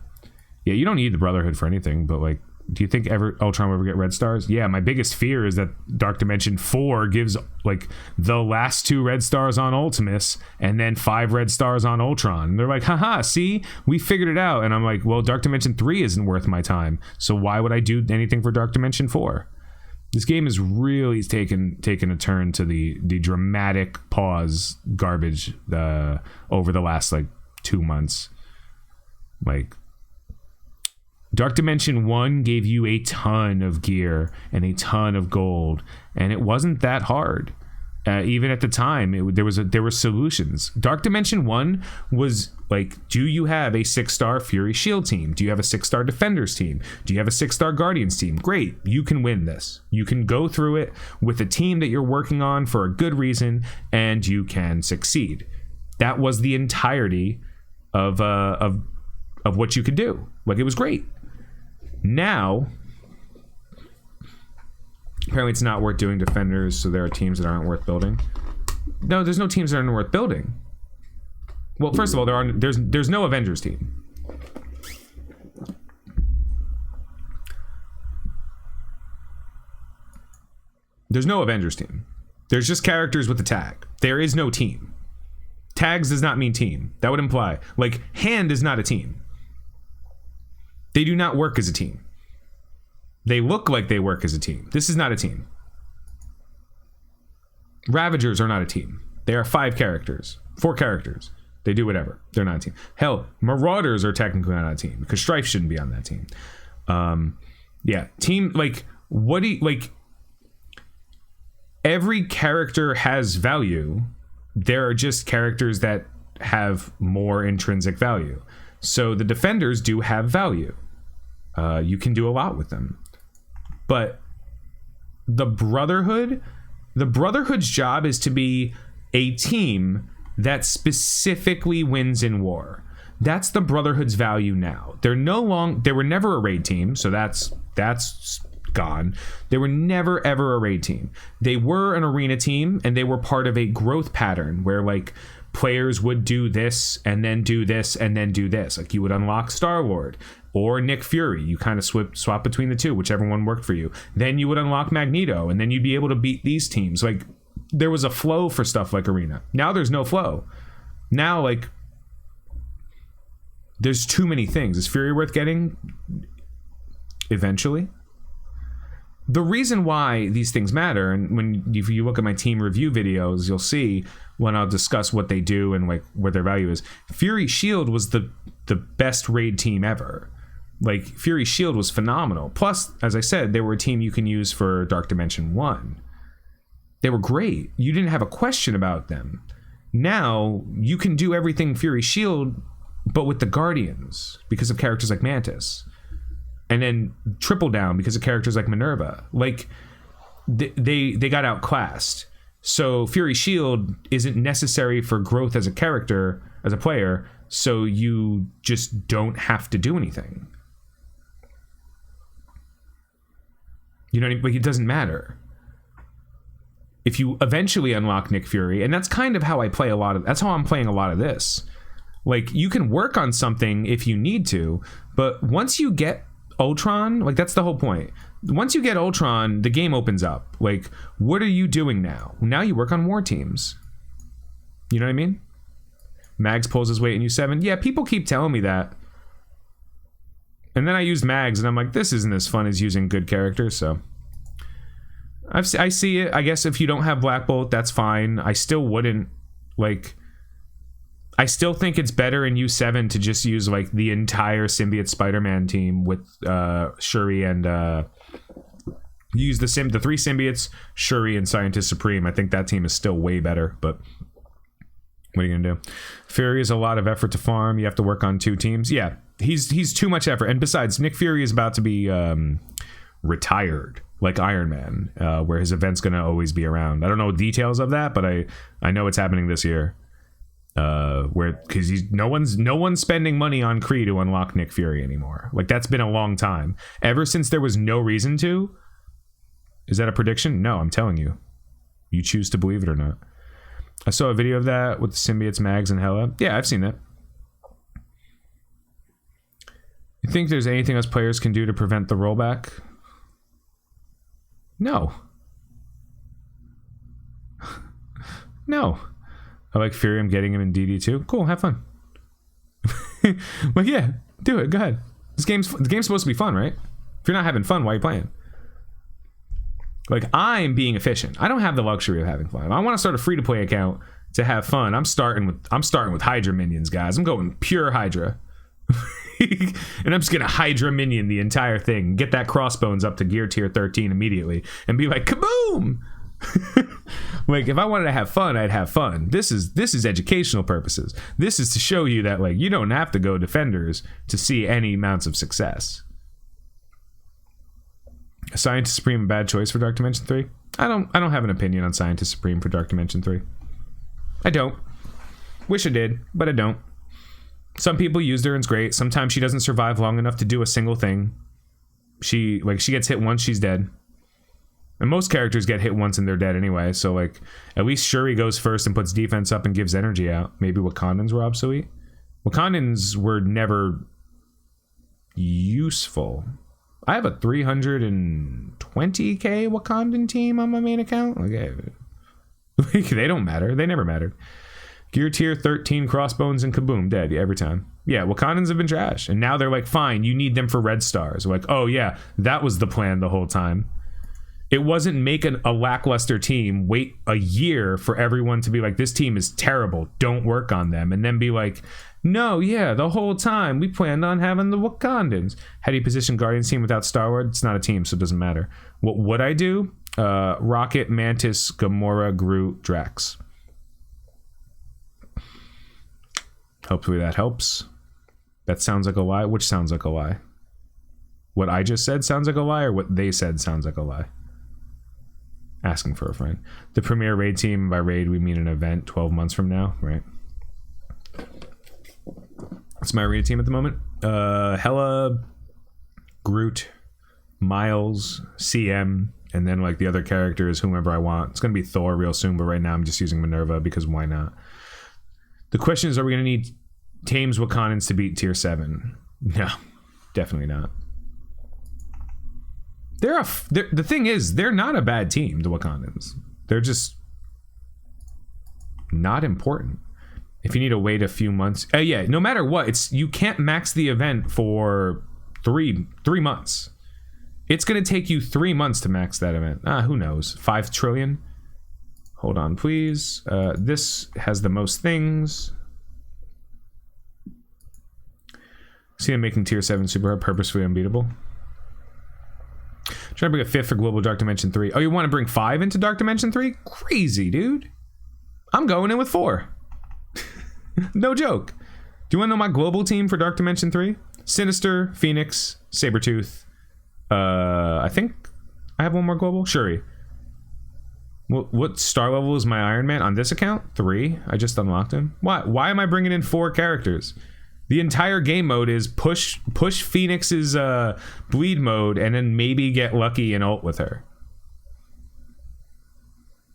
Yeah, you don't need the Brotherhood for anything, but like, do you think Ultron will ever get red stars? Yeah, my biggest fear is that Dark Dimension 4 gives like the last 2 red stars on Ultimus and then 5 red stars on Ultron. And they're like, haha, see? We figured it out. And I'm like, well, Dark Dimension 3 isn't worth my time. So why would I do anything for Dark Dimension 4? This game is really taken a turn to the dramatic pause garbage over the last like 2 months. Like, Dark Dimension 1 gave you a ton of gear and a ton of gold, and it wasn't that hard. Even at the time, there were solutions. Dark Dimension 1 was like, do you have a 6-star Fury Shield team? Do you have a 6-star Defenders team? Do you have a 6-star Guardians team? Great, you can win this. You can go through it with a team that you're working on for a good reason, and you can succeed. That was the entirety of what you could do. Like, it was great. Now, apparently it's not worth doing Defenders, so there are teams that aren't worth building. No, there's no teams that aren't worth building. Well, first of all, there's no Avengers team. There's no Avengers team. There's just characters with the tag. There is no team. Tags does not mean team. That would imply, like, hand is not a team. They do not work as a team. They look like they work as a team. This is not a team. Ravagers are not a team. They are 4 characters. They do whatever. They're not a team. Hell, Marauders are technically not a team because Strife shouldn't be on that team. Yeah, team, like, what do you, like, every character has value. There are just characters that have more intrinsic value. So the defenders do have value. You can do a lot with them. But the Brotherhood's job is to be a team that specifically wins in war. That's the Brotherhood's value now. They were never a raid team, so that's gone. They were never ever a raid team. They were an arena team, and they were part of a growth pattern where, like, players would do this and then do this and then do this. Like, you would unlock Star-Lord or Nick Fury. You kind of swap between the two, whichever one worked for you. Then you would unlock Magneto, and then you'd be able to beat these teams. Like, there was a flow for stuff like arena. Now there's no flow. Now, like, there's too many things. Is Fury worth getting? Eventually. The reason why these things matter, and if you look at my team review videos, you'll see when I'll discuss what they do and, like, what their value is. Fury Shield was the best raid team ever. Like, Fury Shield was phenomenal. Plus, as I said, they were a team you can use for Dark Dimension 1. They were great. You didn't have a question about them. Now, you can do everything Fury Shield, but with the Guardians, because of characters like Mantis. And then triple down because of characters like Minerva. Like, they got outclassed. So Fury Shield isn't necessary for growth as a character, as a player, so you just don't have to do anything. You know what I mean? Like, it doesn't matter. If you eventually unlock Nick Fury, and that's kind of how I play that's how I'm playing a lot of this. Like, you can work on something if you need to, but once you get Ultron, like, that's the whole point. Once you get Ultron, the game opens up. Like, what are you doing now? Now you work on war teams. You know what I mean? Mags pulls his weight in U7. Yeah, people keep telling me that. And then I used Mags, and I'm like, this isn't as fun as using good characters, so. I see it. I guess if you don't have Black Bolt, that's fine. I still wouldn't, like, I still think it's better in U7 to just use, like, the entire Symbiote Spider-Man team with Shuri and use the 3 Symbiotes, Shuri, and Scientist Supreme. I think that team is still way better, but what are you gonna do? Fury is a lot of effort to farm. You have to work on 2 teams. Yeah, he's too much effort. And besides, Nick Fury is about to be retired, like Iron Man, where his event's gonna always be around. I don't know details of that, but I know it's happening this year. Because no one's spending money on Kree to unlock Nick Fury anymore. Like, that's been a long time. Ever since there was no reason to. Is that a prediction? No, I'm telling you. You choose to believe it or not. I saw a video of that with the Symbiotes, Mags, and Hela. Yeah, I've seen that. You think there's anything us players can do to prevent the rollback? No. No. I like Fury. I'm getting him in DD2. Cool, have fun. Well, yeah, do it. Go ahead. The game's supposed to be fun, right? If you're not having fun, why are you playing? Like, I'm being efficient. I don't have the luxury of having fun. I want to start a free-to-play account to have fun. I'm starting with Hydra minions, guys. I'm going pure Hydra. And I'm just gonna Hydra minion the entire thing. Get that Crossbones up to gear tier 13 immediately, and be like, kaboom! Like, if I wanted to have fun, I'd have fun. This is educational purposes. This is to show you that, like, you don't have to go defenders to see any amounts of success. Scientist Supreme, a bad choice for Dark Dimension 3? I don't have an opinion on Scientist Supreme for Dark Dimension 3. I don't. Wish I did, but I don't. Some people use her and it's great. Sometimes she doesn't survive long enough to do a single thing. She gets hit once, she's dead. And most characters get hit once and they're dead anyway, so, like, at least Shuri goes first and puts defense up and gives energy out. Maybe Wakandans were obsolete. Wakandans were never useful. I have a 320k Wakandan team on my main account. Like, they don't matter. They never mattered. Gear tier 13 crossbones and kaboom, dead every time. Yeah, Wakandans have been trash. And now they're like, fine, you need them for red stars. Like, oh yeah, that was the plan the whole time. It wasn't make a lackluster team, wait a year for everyone to be like, this team is terrible, don't work on them. And then be like, no, yeah, the whole time we planned on having the Wakandans. How do you position Guardians team without Star-Lord? It's not a team, so it doesn't matter. What would I do? Rocket, Mantis, Gamora, Groot, Drax. Hopefully that helps. That sounds like a lie. Which sounds like a lie? What I just said sounds like a lie, or what they said sounds like a lie? Asking for a friend. The premier raid team, by raid we mean an event 12 months from now, right? That's my raid team at the moment. Hela, Groot, Miles, CM, and then like the other characters, whomever I want. It's gonna be Thor real soon, but right now I'm just using Minerva because why not? The question is, are we gonna need Tames Wakandans to beat tier 7? No, definitely not. The thing is, they're not a bad team, the Wakandans. They're just not important. If you need to wait a few months, yeah, no matter what, you can't max the event for three months. It's gonna take you 3 months to max that event. Who knows? 5 trillion. Hold on, please. This has the most things. See them making tier 7 super hard, purposefully unbeatable. Trying to bring a 5th for Global Dark Dimension 3. Oh, you want to bring 5 into Dark Dimension 3? Crazy, dude. I'm going in with 4. No joke. Do you want to know my global team for Dark Dimension 3? Sinister, Phoenix, Sabretooth. I think I have one more global. Shuri. What star level is my Iron Man on this account? 3. I just unlocked him. Why am I bringing in 4 characters? The entire game mode is push Phoenix's bleed mode and then maybe get lucky and ult with her.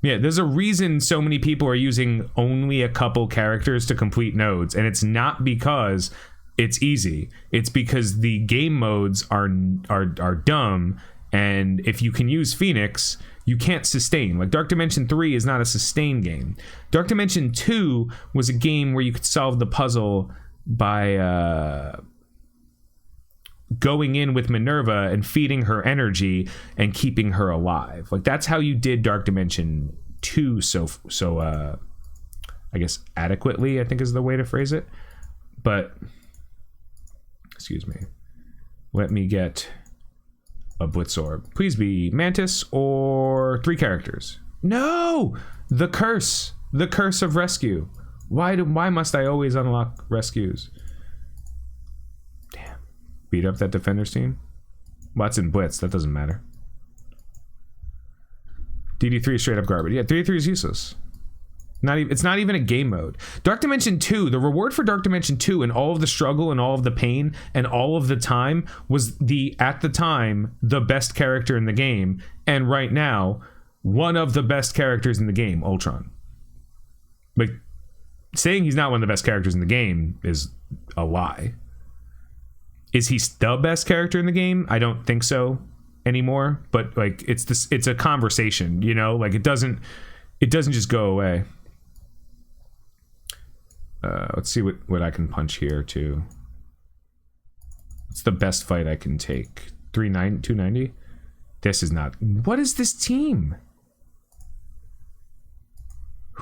Yeah, there's a reason so many people are using only a couple characters to complete nodes, and it's not because it's easy. It's because the game modes are dumb, and if you can use Phoenix, you can't sustain. Like Dark Dimension 3 is not a sustain game. Dark Dimension 2 was a game where you could solve the puzzle by going in with Minerva and feeding her energy and keeping her alive. Like that's how you did Dark Dimension 2 so I guess adequately, I think is the way to phrase it. But excuse me. Let me get a Blitz Orb. Please be Mantis or 3 characters. No! The curse. The curse of rescue. Why must I always unlock rescues? Damn. Beat up that defenders team? Well, that's in Blitz. That doesn't matter. DD3 is straight up garbage. Yeah, 3-3 is useless. It's not even a game mode. Dark Dimension 2, the reward for Dark Dimension 2 and all of the struggle and all of the pain and all of the time was at the time, the best character in the game. And right now, one of the best characters in the game, Ultron. Like, saying he's not one of the best characters in the game is a lie. Is he the best character in the game? I don't think so anymore, but like it's a conversation, you know? Like it doesn't just go away. Let's see what I can punch here too. What's the best fight I can take? 290? This is not. What is this team?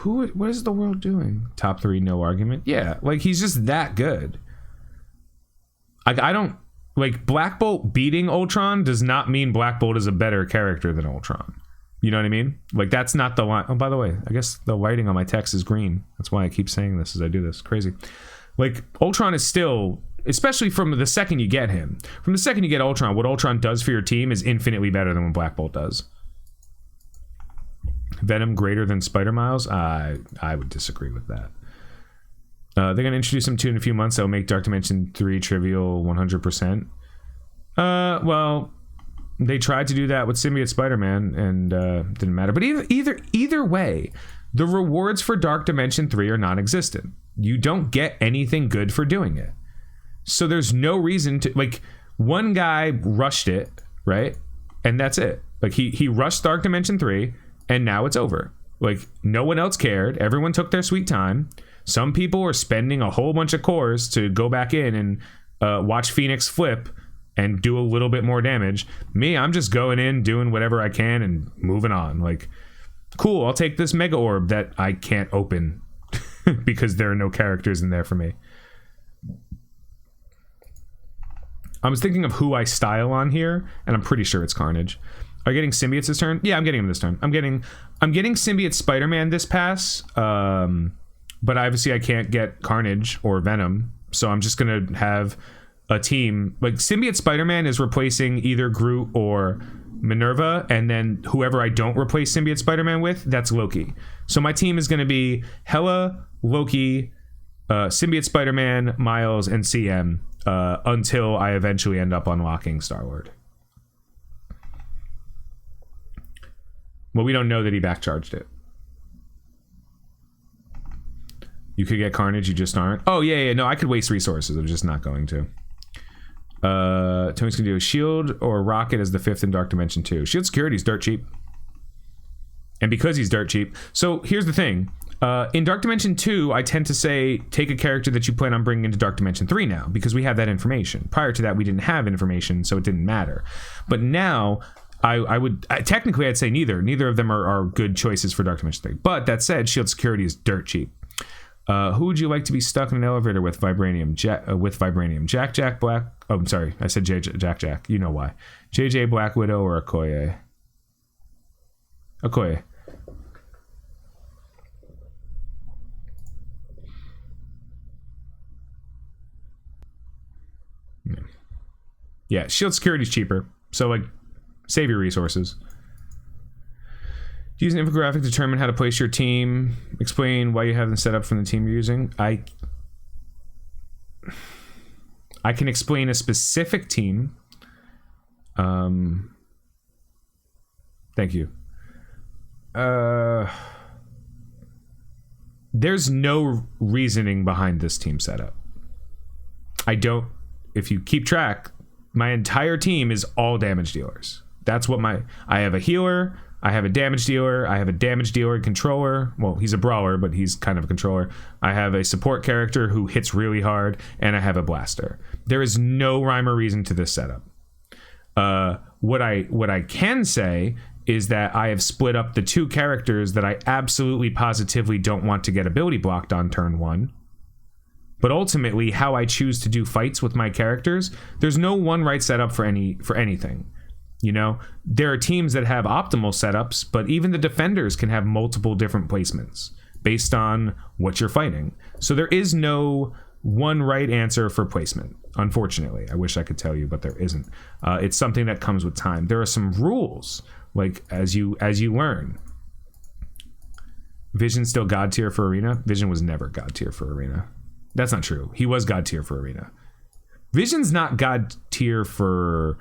What is the world doing? Top 3, no argument. Yeah, like he's just that good. I don't like Black Bolt beating Ultron does not mean Black Bolt is a better character than Ultron. You know what I mean? Like that's not the line. Oh, by the way, I guess the lighting on my text is green. That's why I keep saying this as I do this. Crazy. Like Ultron is still, especially from the second you get him, from the second you get Ultron, what Ultron does for your team is infinitely better than what Black Bolt does. Venom greater than Spider Miles? I would disagree with that. They're going to introduce him to in a few months that will make Dark Dimension 3 trivial 100%. Well, they tried to do that with Symbiote Spider-Man and didn't matter. But either way, the rewards for Dark Dimension 3 are non-existent. You don't get anything good for doing it. So there's no reason to, like, one guy rushed it, right? And that's it. Like he rushed Dark Dimension 3 and now it's over. Like no one else cared. Everyone took their sweet time. Some people are spending a whole bunch of cores to go back in and watch Phoenix flip and do a little bit more damage. Me, I'm just going in, doing whatever I can and moving on. Like, cool, I'll take this mega orb that I can't open because there are no characters in there for me. I was thinking of who I style on here, and I'm pretty sure it's Carnage. Are you getting symbiotes this turn? Yeah, I'm getting him this turn. I'm getting symbiote Spider-Man this pass, but obviously I can't get Carnage or Venom, so I'm just gonna have a team like symbiote Spider-Man is replacing either Groot or Minerva, and then whoever I don't replace symbiote Spider-Man with, that's Loki. So my team is gonna be Hela, Loki, symbiote Spider-Man, Miles, and CM until I eventually end up unlocking Star-Lord. Well, we don't know that he backcharged it. You could get Carnage, you just aren't. Oh, yeah, no, I could waste resources. I'm just not going to. Tony's gonna do a shield or a rocket as the 5th in Dark Dimension 2. Shield security is dirt cheap. And because he's dirt cheap. So here's the thing. In Dark Dimension 2, I tend to say, take a character that you plan on bringing into Dark Dimension 3 now, because we have that information. Prior to that, we didn't have information, so it didn't matter. But now, technically I'd say neither. Neither of them are good choices for Dark Dimension 3. But that said, shield security is dirt cheap. Who would you like to be stuck in an elevator with? Vibranium. Jack Black. Oh, I'm sorry. I said Jack. You know why. JJ, Black Widow, or Okoye? Okoye. Yeah, shield security is cheaper. So, like, save your resources. Use an infographic to determine how to place your team. Explain why you have them set up from the team you're using. I can explain a specific team. Thank you. There's no reasoning behind this team setup. If you keep track, my entire team is all damage dealers. That's what I have a healer, I have a damage dealer, I have a damage dealer and controller. Well, he's a brawler, but he's kind of a controller. I have a support character who hits really hard, and I have a blaster. There is no rhyme or reason to this setup. What I can say is that I have split up the two characters that I absolutely positively don't want to get ability blocked on turn 1. But ultimately, how I choose to do fights with my characters, there's no one right setup for anything. You know, there are teams that have optimal setups, but even the defenders can have multiple different placements based on what you're fighting. So there is no one right answer for placement, unfortunately. I wish I could tell you, but there isn't. It's something that comes with time. There are some rules, like as you learn. Vision's still god tier for Arena. Vision was never god tier for Arena. That's not true. He was god tier for Arena. Vision's not god tier for...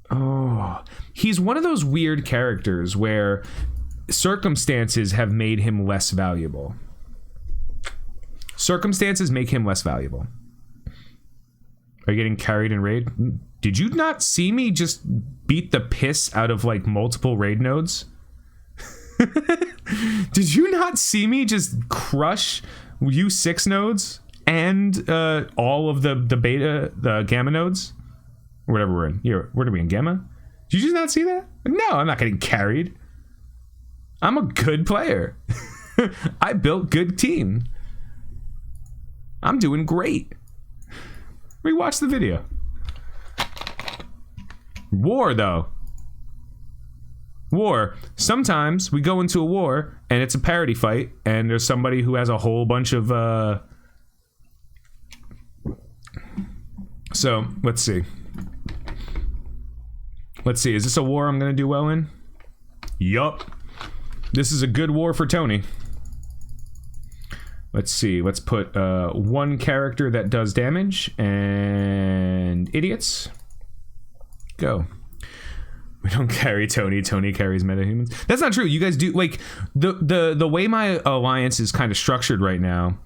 Oh, he's one of those weird characters where circumstances have made him less valuable. Circumstances make him less valuable. Are you getting carried in raid? Did you not see me just beat the piss out of like multiple raid nodes? Did you not see me just crush U6 nodes and all of the beta, the gamma nodes? Whatever we're in. Here, where are we in? Gamma? Did you just not see that? No, I'm not getting carried. I'm a good player. I built good team. I'm doing great. Rewatch the video. War, though. War. Sometimes we go into a war and it's a parity fight and there's somebody who has a whole bunch of... So, let's see. Let's see, is this a war I'm going to do well in? Yup. This is a good war for Tony. Let's see, let's put one character that does damage and idiots. Go. We don't carry Tony. Tony carries metahumans. That's not true. You guys do, like, the way my alliance is kind of structured right now.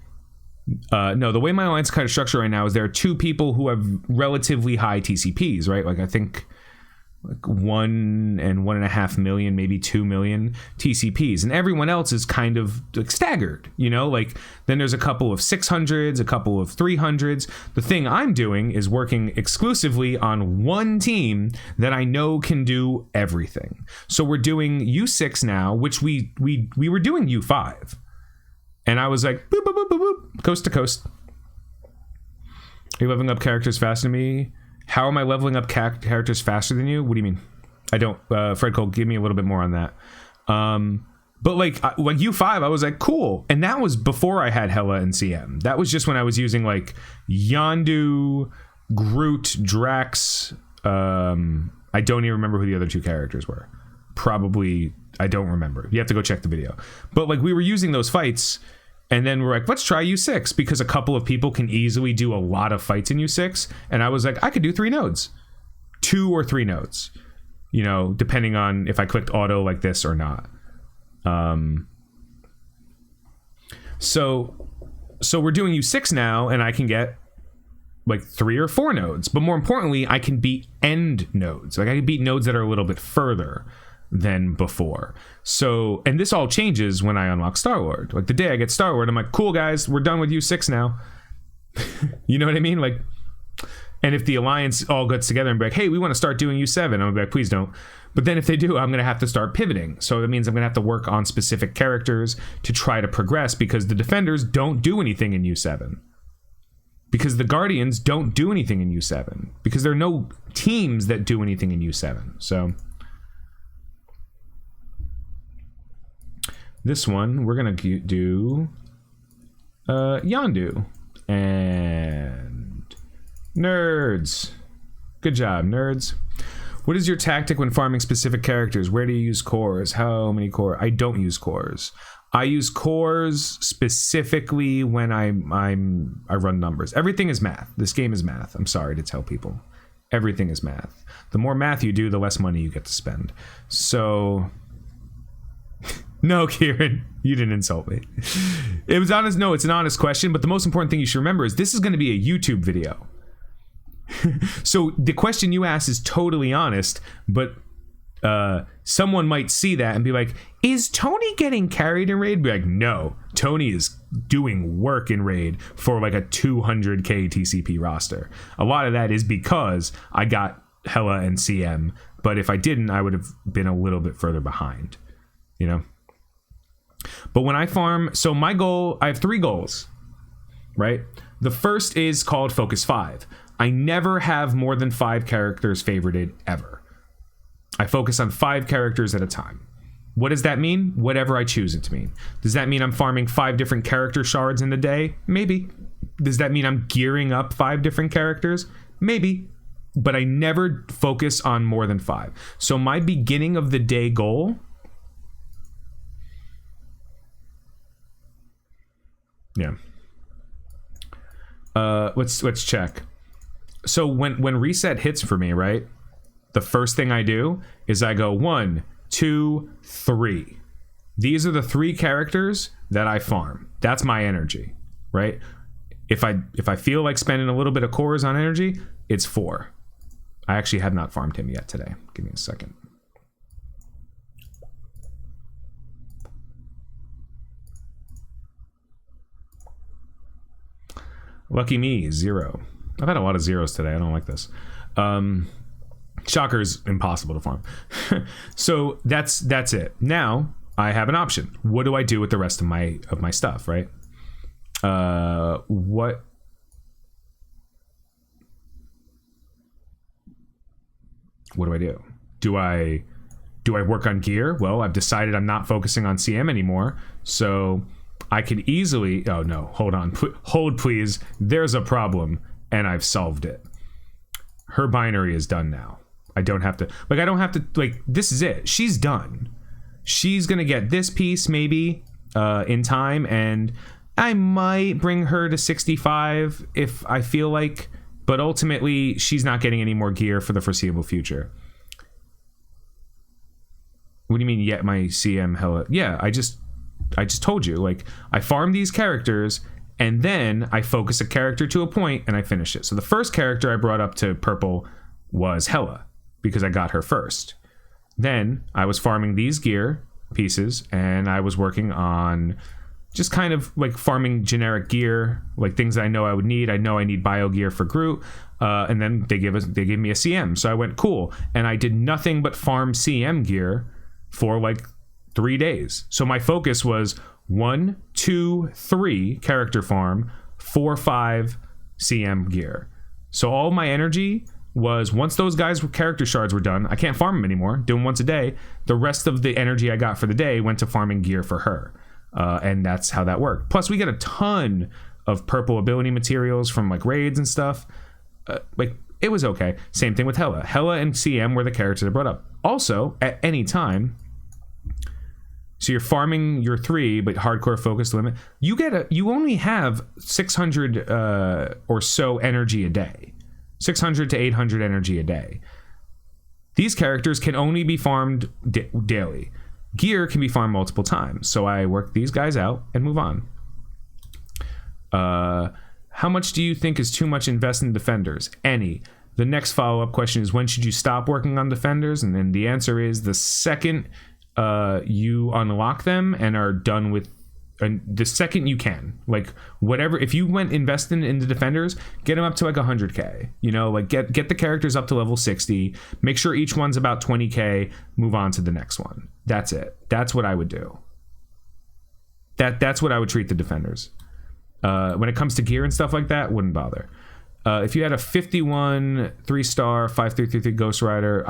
No, the way my alliance is kind of structured right now is there are two people who have relatively high TCPs, right? Like, I think like 1.5 million, maybe 2 million TCPs, and everyone else is kind of like staggered, you know, like then there's a couple of 600s, a couple of 300s. The thing I'm doing is working exclusively on one team that I know can do everything. So we're doing U6 now, which we were doing U5, and I was like boop boop boop boop boop, coast to coast. Are you leveling up characters faster than me? How am I leveling up characters faster than you? What do you mean? I don't. Fred Cole, give me a little bit more on that. But like U5, I was like, cool. And that was before I had Hela and CM. That was just when I was using like Yondu, Groot, Drax. I don't even remember who the other two characters were. Probably, I don't remember. You have to go check the video. But like we were using those fights. And then we're like, let's try U6 because a couple of people can easily do a lot of fights in U6. And I was like, I could do 3 nodes, 2 or 3 nodes, you know, depending on if I clicked auto like this or not. So we're doing U6 now, and I can get like 3 or 4 nodes. But more importantly, I can beat end nodes. Like I can beat nodes that are a little bit further than before. So, and this all changes when I unlock Star-Lord. Like the day I get Star-Lord, I'm like, cool guys, we're done with U6 now. You know what I mean? Like, and if the Alliance all gets together and be like, hey, we want to start doing U7, I'm gonna be like, please don't. But then if they do, I'm gonna have to start pivoting. So that means I'm gonna have to work on specific characters to try to progress, because the Defenders don't do anything in U7. Because the Guardians don't do anything in U7. Because there are no teams that do anything in U7. So this one, we're going to do Yondu and nerds. Good job, nerds. What is your tactic when farming specific characters? Where do you use cores? How many cores? I don't use cores. I use cores specifically when I run numbers. Everything is math. This game is math. I'm sorry to tell people. Everything is math. The more math you do, the less money you get to spend. So... No, Kieran, you didn't insult me. It was honest. No, it's an honest question. But the most important thing you should remember is this is going to be a YouTube video. So the question you asked is totally honest, but someone might see that and be like, is Tony getting carried in Raid? Be like, no, Tony is doing work in Raid for like a 200k TCP roster. A lot of that is because I got Hela and CM, but if I didn't, I would have been a little bit further behind, you know? But when I farm, so my goal, I have 3 goals, right? The first is called Focus 5. I never have more than 5 characters favorited ever. I focus on 5 characters at a time. What does that mean? Whatever I choose it to mean. Does that mean I'm farming 5 different character shards in the day? Maybe. Does that mean I'm gearing up 5 different characters? Maybe. But I never focus on more than 5. So my beginning of the day goal... Yeah. Let's check. So when reset hits for me, right? The first thing I do is I go 1, 2, 3. These are the 3 characters that I farm. That's my energy, right? If I feel like spending a little bit of cores on energy, it's 4. I actually have not farmed him yet today. Give me a second. Lucky me, 0. I've had a lot of zeros today. I don't like this. Shocker's impossible to farm. So that's it. Now I have an option. What do I do with the rest of my stuff, right? What do I do? Do I work on gear? Well, I've decided I'm not focusing on CM anymore, so I could easily... Oh, no. Hold on. Hold, please. There's a problem, and I've solved it. Her binary is done now. I don't have to... Like, I don't have to... Like, this is it. She's done. She's going to get this piece, maybe, in time, and I might bring her to 65 if I feel like... But ultimately, she's not getting any more gear for the foreseeable future. What do you mean, yet my CM Hela? Yeah, I just told you, like, I farm these characters and then I focus a character to a point and I finish it. So the first character I brought up to purple was Hela. because I got her first. Then I was farming these gear pieces, and I was working on just kind of like farming generic gear, like things that I know I would need. I know I need bio gear for Groot, and then they gave me a CM. So I went cool, and I did nothing but farm CM gear for like 3 days. So my focus was 1, 2, 3 character farm, 4, 5 CM gear. So all my energy was, once those guys with character shards were done, I can't farm them anymore, do them once a day. The rest of the energy I got for the day went to farming gear for her. And that's how that worked. Plus, we get a ton of purple ability materials from like raids and stuff. Like, it was okay. Same thing with Hela. Hela and CM were the characters I brought up. Also, at any time, so you're farming your 3, but hardcore focus limit, you only have 600 or so energy a day. 600 to 800 energy a day. These characters can only be farmed daily. Gear can be farmed multiple times. So I work these guys out and move on. How much do you think is too much invest in defenders? Any. The next follow-up question is, when should you stop working on defenders? And then the answer is the second you unlock them and are done with, and the second you can, like, whatever, if you went investing in the defenders, get them up to like 100k, you know, like get the characters up to level 60, make sure each one's about 20k, move on to the next one. That's it. That's what I would do. That's what I would treat the defenders. When it comes to gear and stuff like that, wouldn't bother. If you had a 51 3-star 5333 Ghost Rider,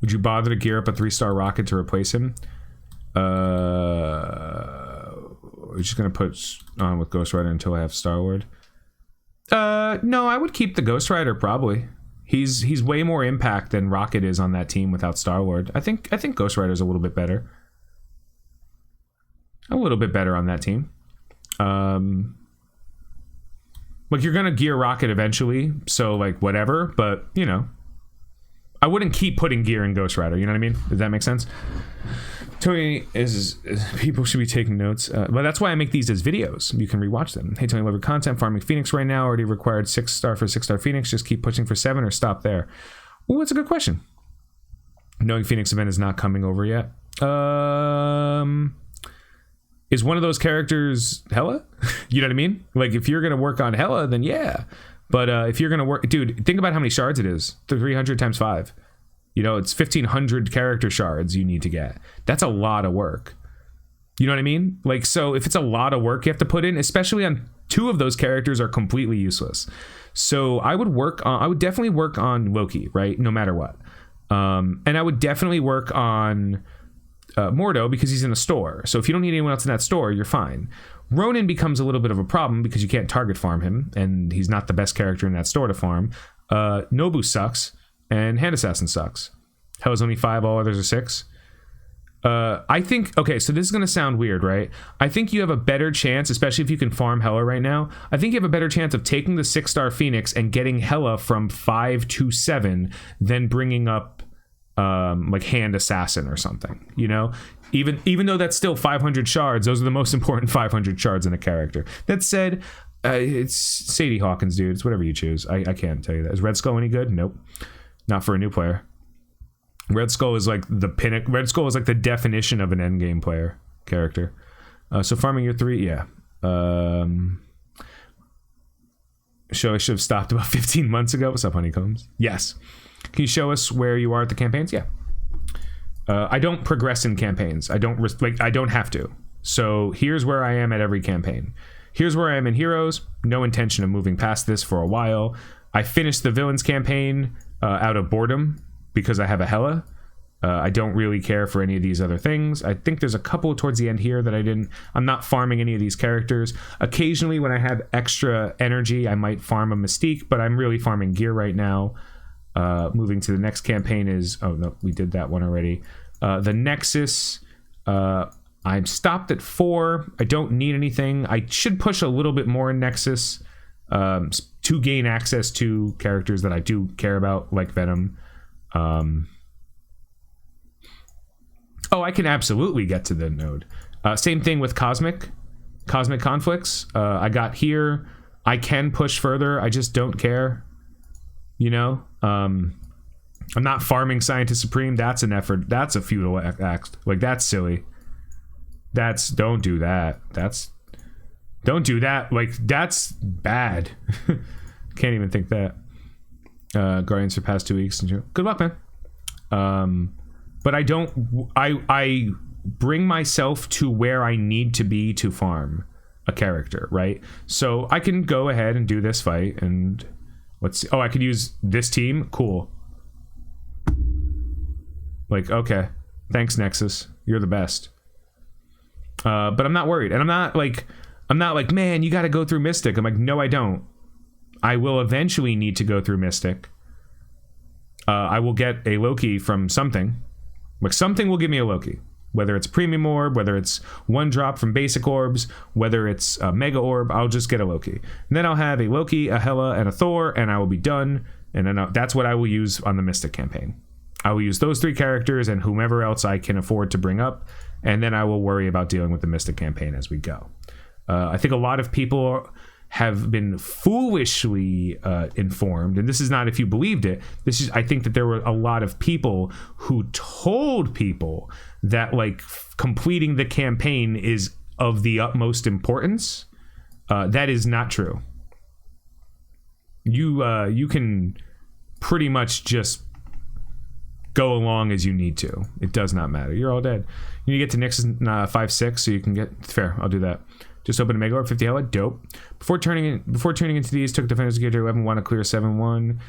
would you bother to gear up a 3-star rocket to replace him? We're just gonna put on with Ghost Rider until I have Star Lord. No, I would keep the Ghost Rider probably. He's way more impact than Rocket is on that team without Star Lord. I think Ghost Rider's a little bit better. A little bit better on that team. Like, you're gonna gear Rocket eventually, so like whatever, but you know, I wouldn't keep putting gear in Ghost Rider, you know what I mean? Does that make sense? Tony is people should be taking notes. But that's why I make these as videos. You can rewatch them. Hey, Tony, love your content. Farming Phoenix right now. Already required 6-star for 6-star Phoenix. Just keep pushing for 7 or stop there. Well, that's a good question. Knowing Phoenix event is not coming over yet. Is one of those characters Hela? You know what I mean? Like, if you're going to work on Hela, then yeah. But if you're going to work... Dude, think about how many shards it is. 300 times 5. You know, it's 1,500 character shards you need to get. That's a lot of work. You know what I mean? Like, so if it's a lot of work you have to put in, especially on 2 of those characters are completely useless. So I would definitely work on Loki, right? No matter what. And I would definitely work on Mordo because he's in a store. So if you don't need anyone else in that store, you're fine. Ronan becomes a little bit of a problem because you can't target farm him, and he's not the best character in that store to farm. Nobu sucks, and Hand Assassin sucks. Hell's only 5, all others are 6. I think, okay, so this is going to sound weird, right? I think you have a better chance, especially if you can farm Hela right now, I think you have a better chance of taking the 6-star Phoenix and getting Hela from 5 to 7 than bringing up like Hand Assassin or something, you know? Even though that's still 500 shards, those are the most important 500 shards in a character. That said, it's Sadie Hawkins, dude. It's whatever you choose. I can't tell you that. Is Red Skull any good? Nope. Not for a new player. Red Skull is like the pinnacle. Red Skull is like the definition of an endgame player character. So farming your 3, yeah. I should have stopped about 15 months ago. What's up, Honeycombs? Yes. Can you show us where you are at the campaigns? Yeah. I don't progress in campaigns. I don't have to. So here's where I am at every campaign. Here's where I am in Heroes. No intention of moving past this for a while. I finished the Villains campaign out of boredom because I have a Hela. I don't really care for any of these other things. I think there's a couple towards the end here that I'm not farming any of these characters. Occasionally when I have extra energy, I might farm a Mystique, but I'm really farming gear right now. Moving to the next campaign is, oh no, we did that one already. The Nexus, I'm stopped at 4. I don't need anything. I should push a little bit more in Nexus to gain access to characters that I do care about, like Venom. I can absolutely get to the node. Same thing with Cosmic Conflicts. I got here. I can push further. I just don't care. You know, I'm not farming Scientist Supreme. That's an effort. That's a futile act. Like, that's silly. Don't do that. Don't do that. Like, that's bad. Can't even think that. Guardians for past 2 weeks. Good luck, man. But I bring myself to where I need to be to farm a character, right? So I can go ahead and do this fight and let's see. Oh, I could use this team. Cool. Like, okay. Thanks, Nexus. You're the best. But I'm not worried. And I'm not like, man, you got to go through Mystic. I'm like, no, I don't. I will eventually need to go through Mystic. I will get a Loki from something. Like, something will give me a Loki. Whether it's Premium Orb, whether it's one drop from Basic Orbs, whether it's a Mega Orb, I'll just get a Loki. And then I'll have a Loki, a Hela, and a Thor, and I will be done. And then that's what I will use on the Mystic campaign. I will use those 3 characters and whomever else I can afford to bring up, and then I will worry about dealing with the Mystic campaign as we go. I think a lot of people have been foolishly informed, and this is not if you believed it. This is, I think that there were a lot of people who told people that like completing the campaign is of the utmost importance. That is not true. You can pretty much just go along as you need to. It does not matter. You're all dead. You need to get to Nexus 5-6 so you can get fair. I'll do that. Just open a Mega Orb, 50 Hela, dope. Before turning into these, took Defenders gear to 11, want to clear 7-1.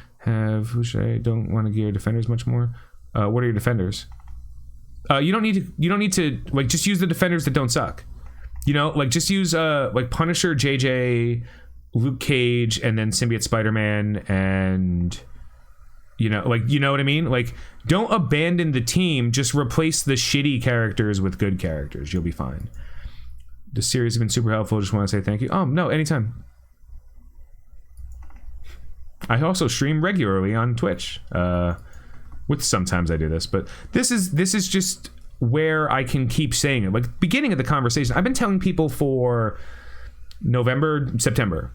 Who should I? Don't want to gear Defenders much more. What are your Defenders? You don't need to like just use the Defenders that don't suck. You know, like just use like Punisher, JJ, Luke Cage, and then Symbiote Spider-Man, and you know what I mean? Like, don't abandon the team, just replace the shitty characters with good characters. You'll be fine. The series has been super helpful. Just want to say thank you. No, anytime. I also stream regularly on Twitch. With sometimes I do this, but this is just where I can keep saying it. Like, beginning of the conversation, I've been telling people for September.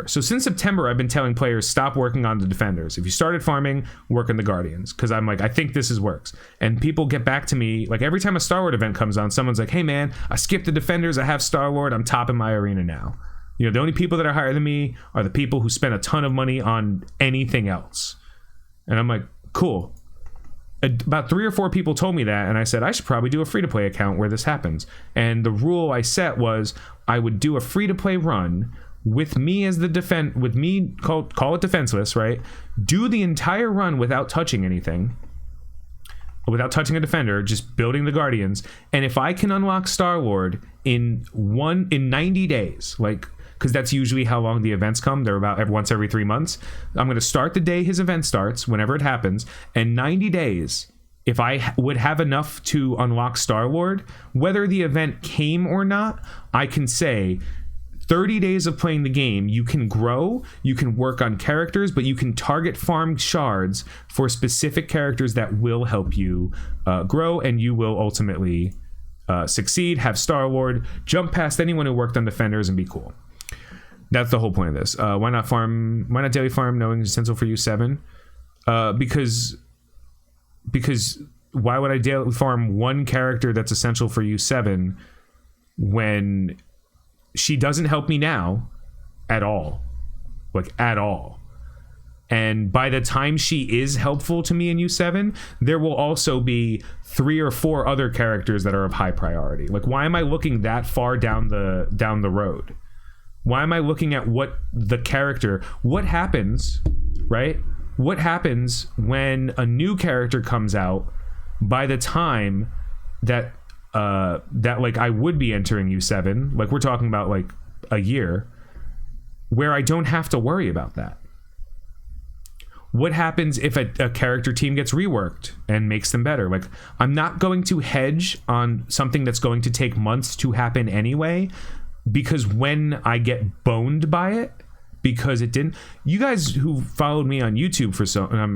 So since September, I've been telling players, stop working on the Defenders. If you started farming, work on the Guardians. Because I'm like, I think this works. And people get back to me, like every time a Star-Lord event comes on, someone's like, hey man, I skipped the Defenders, I have Star-Lord, I'm top in my arena now. You know, the only people that are higher than me are the people who spend a ton of money on anything else. And I'm like, cool. About 3 or 4 people told me that, and I said I should probably do a free-to-play account where this happens. And the rule I set was I would do a free-to-play run with me as the call it Defenseless, right? Do the entire run without touching anything, without touching a Defender, just building the Guardians. And if I can unlock Star-Lord in 90 days, like, because that's usually how long the events come. They're about once every 3 months. I'm going to start the day his event starts, whenever it happens, and 90 days, if I would have enough to unlock Star-Lord, whether the event came or not, I can say 30 days of playing the game, you can grow, you can work on characters, but you can target farm shards for specific characters that will help you grow, and you will ultimately succeed, have Star-Lord, jump past anyone who worked on Defenders, and be cool. That's the whole point of this. Why not daily farm knowing it's essential for U7? Because why would I daily farm one character that's essential for U7 when she doesn't help me now at all? Like, at all. And by the time she is helpful to me in U7, there will also be 3 or 4 other characters that are of high priority. Like, why am I looking that far down the road? Why am I looking at what happens, right? What happens when a new character comes out by the time that like I would be entering U7, like we're talking about like a year, where I don't have to worry about that? What happens if a character team gets reworked and makes them better? Like, I'm not going to hedge on something that's going to take months to happen anyway, because when I get boned by it, because it didn't, you guys who followed me on YouTube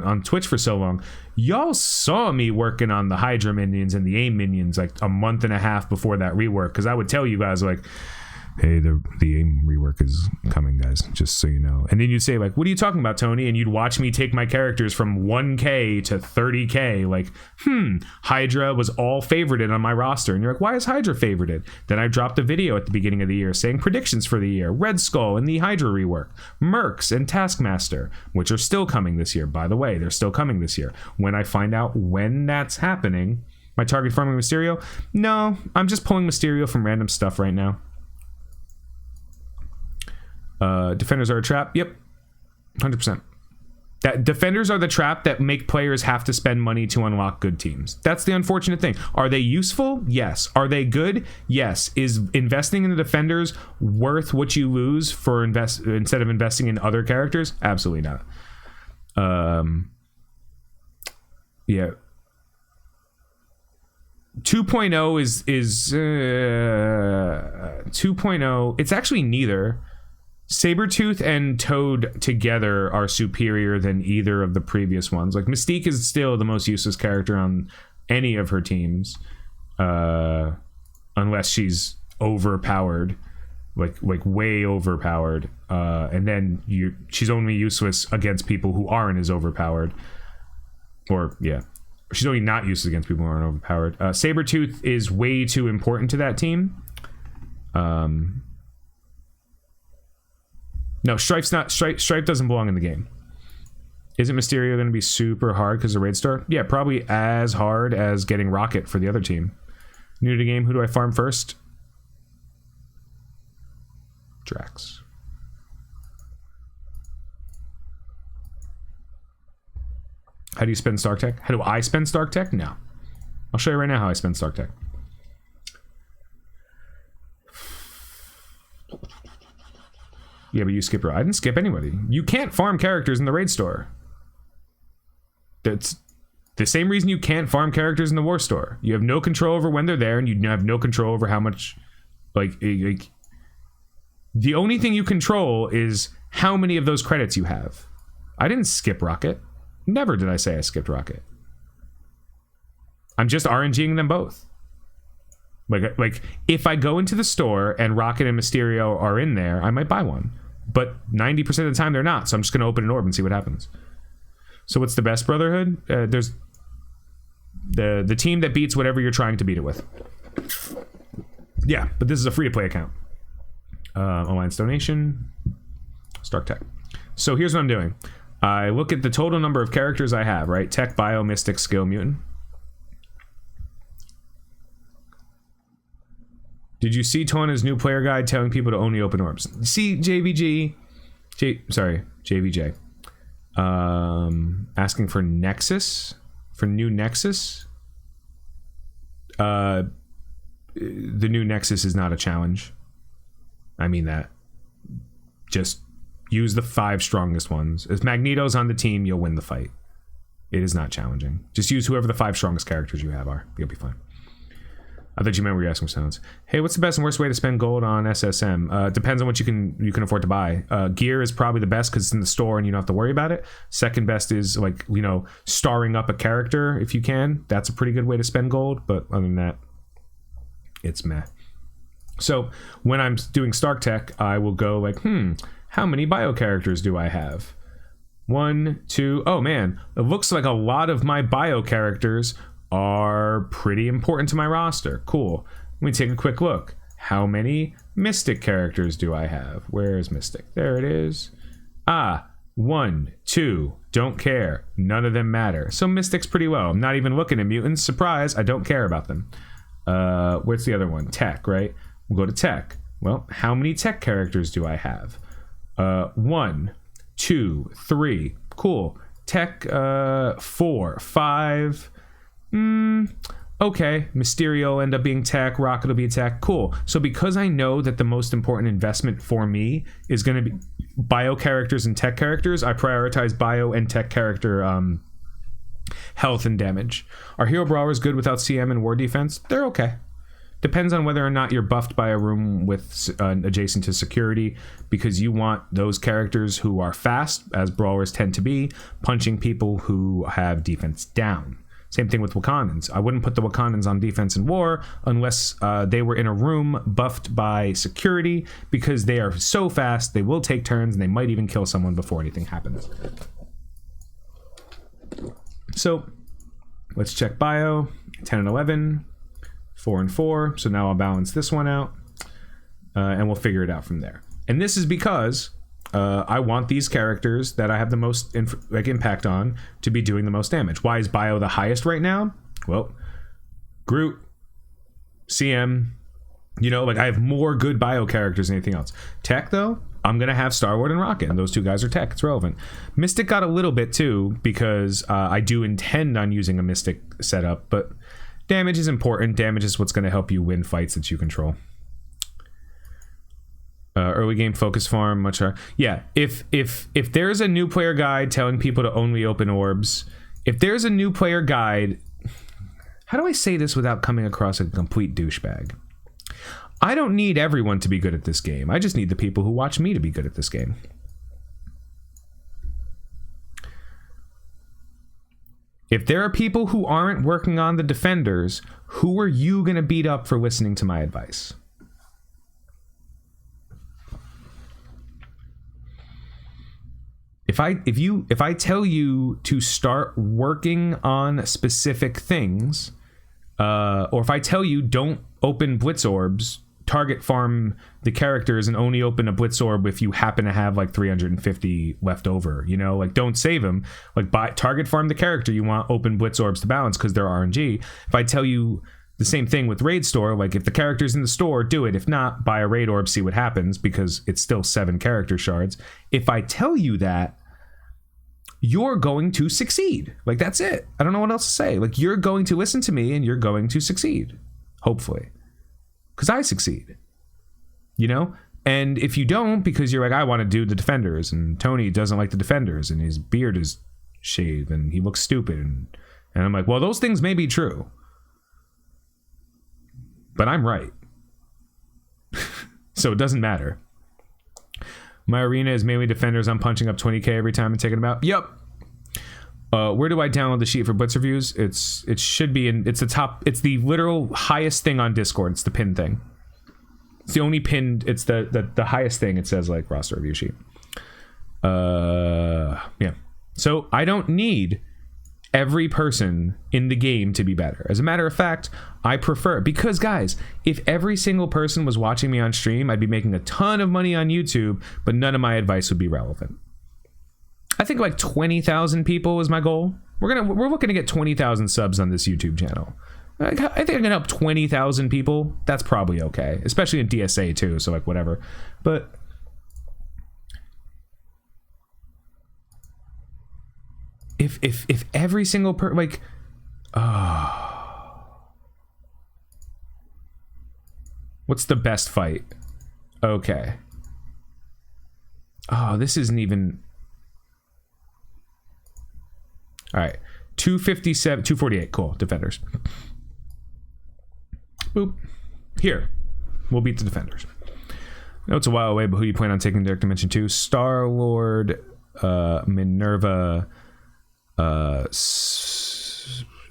on Twitch for so long, y'all saw me working on the Hydra minions and the AIM minions like a month and a half before that rework. Because I would tell you guys like, hey, the aim rework is coming, guys, just so you know. And then you'd say, like, what are you talking about, Tony? And you'd watch me take my characters from 1K to 30K. Like, Hydra was all favorited on my roster. And you're like, why is Hydra favorited? Then I dropped a video at the beginning of the year saying predictions for the year. Red Skull and the Hydra rework. Mercs and Taskmaster, which are still coming this year. By the way, they're still coming this year. When I find out when that's happening, my target farming Mysterio? No, I'm just pulling Mysterio from random stuff right now. Defenders are a trap. Yep, 100%. That defenders are the trap that make players have to spend money to unlock good teams. That's the unfortunate thing. Are they useful? Yes. Are they good? Yes. Is investing in the defenders worth what you lose for instead of investing in other characters? Absolutely not. Yeah. 2.0 is 2.0. It's actually neither. Sabretooth and Toad together are superior than either of the previous ones. Like, Mystique is still the most useless character on any of her teams, unless she's overpowered, like way overpowered. And then she's only useless against people who aren't as overpowered. Or yeah, she's only not useless against people who aren't overpowered. Sabretooth is way too important to that team. No, Strife's not. Strife doesn't belong in the game. Isn't Mysterio going to be super hard because of Raid Star? Yeah, probably as hard as getting Rocket for the other team. New to the game, who do I farm first? Drax. How do you spend Stark Tech? How do I spend Stark Tech? No. I'll show you right now how I spend Stark Tech. Yeah, but you skip her. I didn't skip anybody. You can't farm characters in the Raid Store. That's the same reason you can't farm characters in the War Store. You have no control over when they're there, and you have no control over how much... Like the only thing you control is how many of those credits you have. I didn't skip Rocket. Never did I say I skipped Rocket. I'm just RNGing them both. Like if I go into the store and Rocket and Mysterio are in there, I might buy one. But 90% of the time they're not, so I'm just going to open an orb and see what happens. So what's the best Brotherhood? There's the team that beats whatever you're trying to beat it with. Yeah, but this is a free-to-play account. Alliance donation. Stark Tech. So here's what I'm doing. I look at the total number of characters I have, right? Tech, Bio, Mystic, Skill, Mutant. Did you see Tona's new player guide telling people to only open orbs? See, JVJ. Asking for Nexus? For new Nexus? The new Nexus is not a challenge. I mean that. Just use the 5 strongest ones. If Magneto's on the team, you'll win the fight. It is not challenging. Just use whoever the 5 strongest characters you have are. You'll be fine. I thought you meant we were asking sounds. Hey, what's the best and worst way to spend gold on SSM? Depends on what you can afford to buy. Gear is probably the best because it's in the store and you don't have to worry about it. Second best is starring up a character if you can. That's a pretty good way to spend gold. But other than that, it's meh. So when I'm doing Stark Tech, I will go like, how many bio characters do I have? 1, 2. Oh man, it looks like a lot of my bio characters are pretty important to my roster. Cool. Let me take a quick look. How many Mystic characters do I have? Where is Mystic? There it is. 1, 2. Don't care. None of them matter. So Mystic's pretty low. I'm not even looking at mutants. Surprise, I don't care about them. What's the other one? Tech, right? We'll go to Tech. Well, how many Tech characters do I have? 1, 2, 3. Cool. Tech 4, 5. Okay, Mysterio will end up being Tech, Rocket will be Tech. Cool. So because I know that the most important investment for me is going to be bio characters and Tech characters, I prioritize bio and Tech character health and damage. Are hero brawlers good without CM and war defense? They're okay. Depends on whether or not you're buffed by a room with adjacent to security, because you want those characters who are fast, as brawlers tend to be, punching people who have defense down. Same thing with Wakandans. I wouldn't put the Wakandans on defense in war unless they were in a room buffed by security, because they are so fast, they will take turns, and they might even kill someone before anything happens. So let's check bio. 10 and 11, 4 and 4. So now I'll balance this one out, and we'll figure it out from there. And this is because I want these characters that I have the most impact on to be doing the most damage. Why is bio the highest right now? Well, Groot, CM, you know, like I have more good bio characters than anything else. Tech, though, I'm going to have Star-Lord and Rocket, and those two guys are tech. It's relevant. Mystic got a little bit, too, because I do intend on using a Mystic setup, but damage is important. Damage is what's going to help you win fights that you control. Early game focus farm, much higher. Yeah, if there's a new player guide telling people to only open orbs, if there's a new player guide, how do I say this without coming across a complete douchebag? I don't need everyone to be good at this game. I just need the people who watch me to be good at this game. If there are people who aren't working on the defenders, who are you going to beat up for listening to my advice? If I tell you to start working on specific things, or if I tell you don't open blitz orbs, target farm the characters and only open a blitz orb if you happen to have like 350 left over, you know, like don't save them, like target farm the character you want, open blitz orbs to balance because they're RNG. If I tell you the same thing with raid store, like if the character's in the store, do it. If not, buy a raid orb, see what happens, because it's still 7 character shards. If I tell you that, you're going to succeed. Like, that's it. I don't know what else to say. Like, you're going to listen to me and you're going to succeed. Hopefully. Because I succeed. You know? And if you don't, because you're like, I want to do the defenders, and Tony doesn't like the defenders, and his beard is shaved, and he looks stupid, and I'm like, well, those things may be true. But I'm right. So it doesn't matter. My arena is mainly defenders. I'm punching up 20k every time and taking them out. Yep. Where do I download the sheet for Blitz reviews? It should be in. It's the top. It's the literal highest thing on Discord. It's the pinned thing. It's the only pinned. It's the highest thing. It says like roster review sheet. Yeah. So I don't need every person in the game to be better. As a matter of fact, I prefer, because guys, if every single person was watching me on stream, I'd be making a ton of money on YouTube, but none of my advice would be relevant. I think like 20,000 people is my goal. We're looking to get 20,000 subs on this YouTube channel. I think I can help 20,000 people. That's probably okay, especially in DSA too. So like whatever, but if every single like, what's the best fight? Okay. Oh, this isn't even. All right, 257, 248. Cool, defenders. Boop. Here, we'll beat the defenders. I know it's a while away, but who do you plan on taking Dark Dimension 2? Star-Lord, Minerva,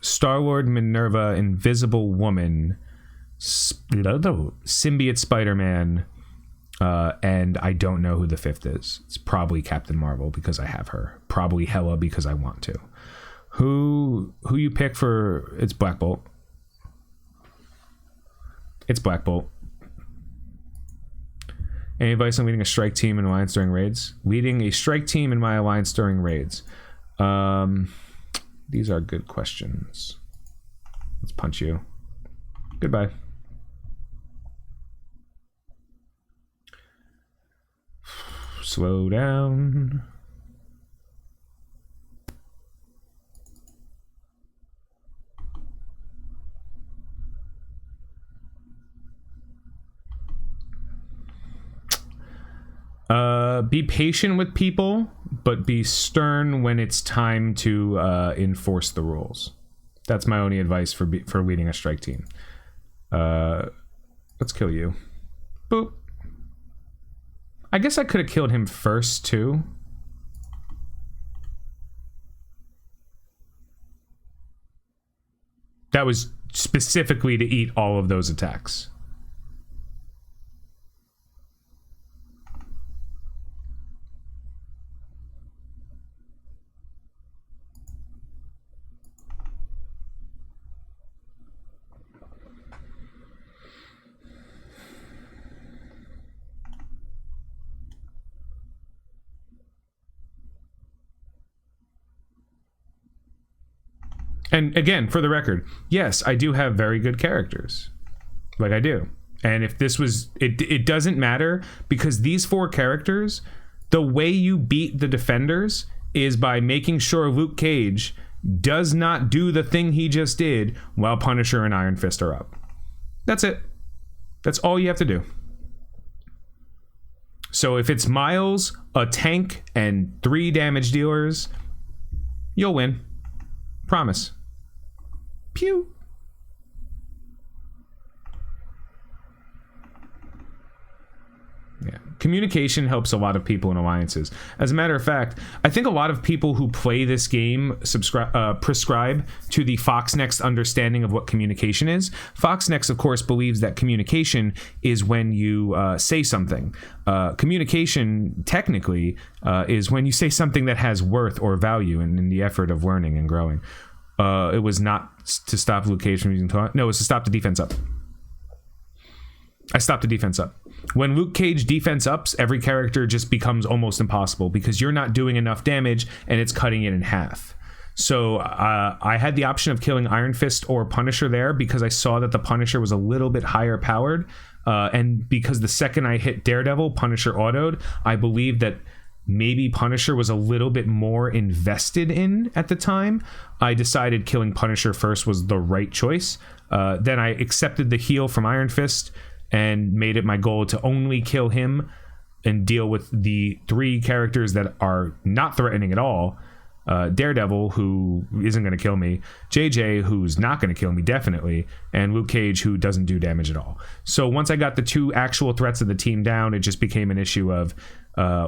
Star-Lord, Minerva, Invisible Woman, Symbiote Spider-Man, and I don't know who the 5th is. It's probably Captain Marvel because I have her. Probably Hela because I want to. Who you pick for? It's Black Bolt. It's Black Bolt. Any advice on leading a strike team in alliance during raids? Leading a strike team in my alliance during raids. These are good questions. Let's punch you. Goodbye. Slow down. Be patient with people, but be stern when it's time to enforce the rules. That's my only advice for leading a strike team. Let's kill you. Boop. I guess I could have killed him first too. That was specifically to eat all of those attacks. And again, for the record, yes, I do have very good characters. Like, I do. And if this was... It doesn't matter, because these 4 characters, the way you beat the defenders is by making sure Luke Cage does not do the thing he just did while Punisher and Iron Fist are up. That's it. That's all you have to do. So if it's Miles, a tank, and 3 damage dealers, you'll win. Promise. Pew. Yeah. Communication helps a lot of people in alliances. As a matter of fact, I think a lot of people who play this game prescribe to the Foxnext understanding of what communication is. Foxnext, of course, believes that communication is when you say something. Communication, technically, is when you say something that has worth or value in the effort of learning and growing. It was not to stop Luke Cage from using taunt. No, it was to stop the defense up. I stopped the defense up. When Luke Cage defense ups, every character just becomes almost impossible because you're not doing enough damage and it's cutting it in half. So I had the option of killing Iron Fist or Punisher there because I saw that the Punisher was a little bit higher powered. And because the second I hit Daredevil, Punisher autoed, I believe that maybe Punisher was a little bit more invested in at the time. I decided killing Punisher first was the right choice. Then I accepted the heal from Iron Fist and made it my goal to only kill him and deal with the 3 characters that are not threatening at all. Daredevil, who isn't going to kill me, JJ, who's not going to kill me definitely, and Luke Cage, who doesn't do damage at all. So once I got the 2 actual threats of the team down, it just became an issue of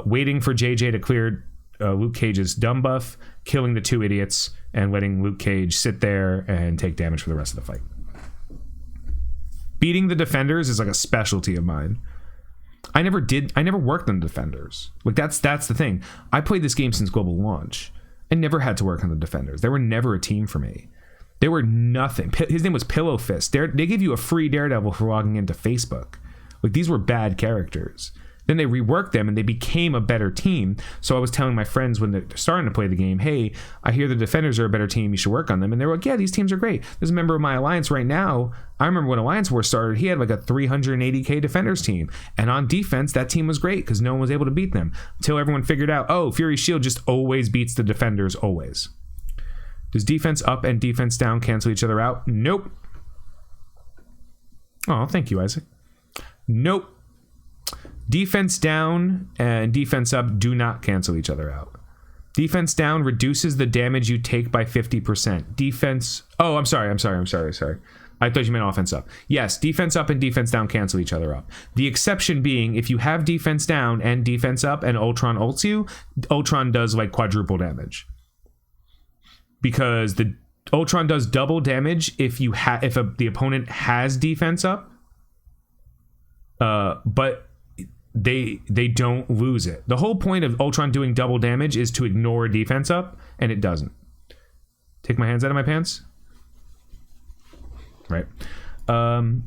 waiting for JJ to clear Luke Cage's dumb buff, killing the 2 idiots, and letting Luke Cage sit there and take damage for the rest of the fight. Beating the defenders is like a specialty of mine. I never worked on defenders. Like that's the thing. I played this game since global launch. I never had to work on the defenders. They were never a team for me. They were nothing. His name was Pillow Fist. They give you a free Daredevil for logging into Facebook. Like, these were bad characters. Then they reworked them and they became a better team. So I was telling my friends when they're starting to play the game, hey, I hear the defenders are a better team. You should work on them. And they were like, yeah, these teams are great. There's a member of my alliance right now. I remember when Alliance War started, he had like a 380k defenders team. And on defense, that team was great because no one was able to beat them until everyone figured out, oh, Fury Shield just always beats the defenders always. Does defense up and defense down cancel each other out? Nope. Oh, thank you, Isaac. Nope. Defense down and defense up do not cancel each other out. Defense down reduces the damage you take by 50%. Defense... Oh, I'm sorry. I thought you meant offense up. Yes, defense up and defense down cancel each other up. The exception being, if you have defense down and defense up and Ultron ults you, Ultron does like quadruple damage. Because the Ultron does double damage if the opponent has defense up. But they don't lose it. The whole point of Ultron doing double damage is to ignore defense up, and it doesn't. Take my hands out of my pants. Right.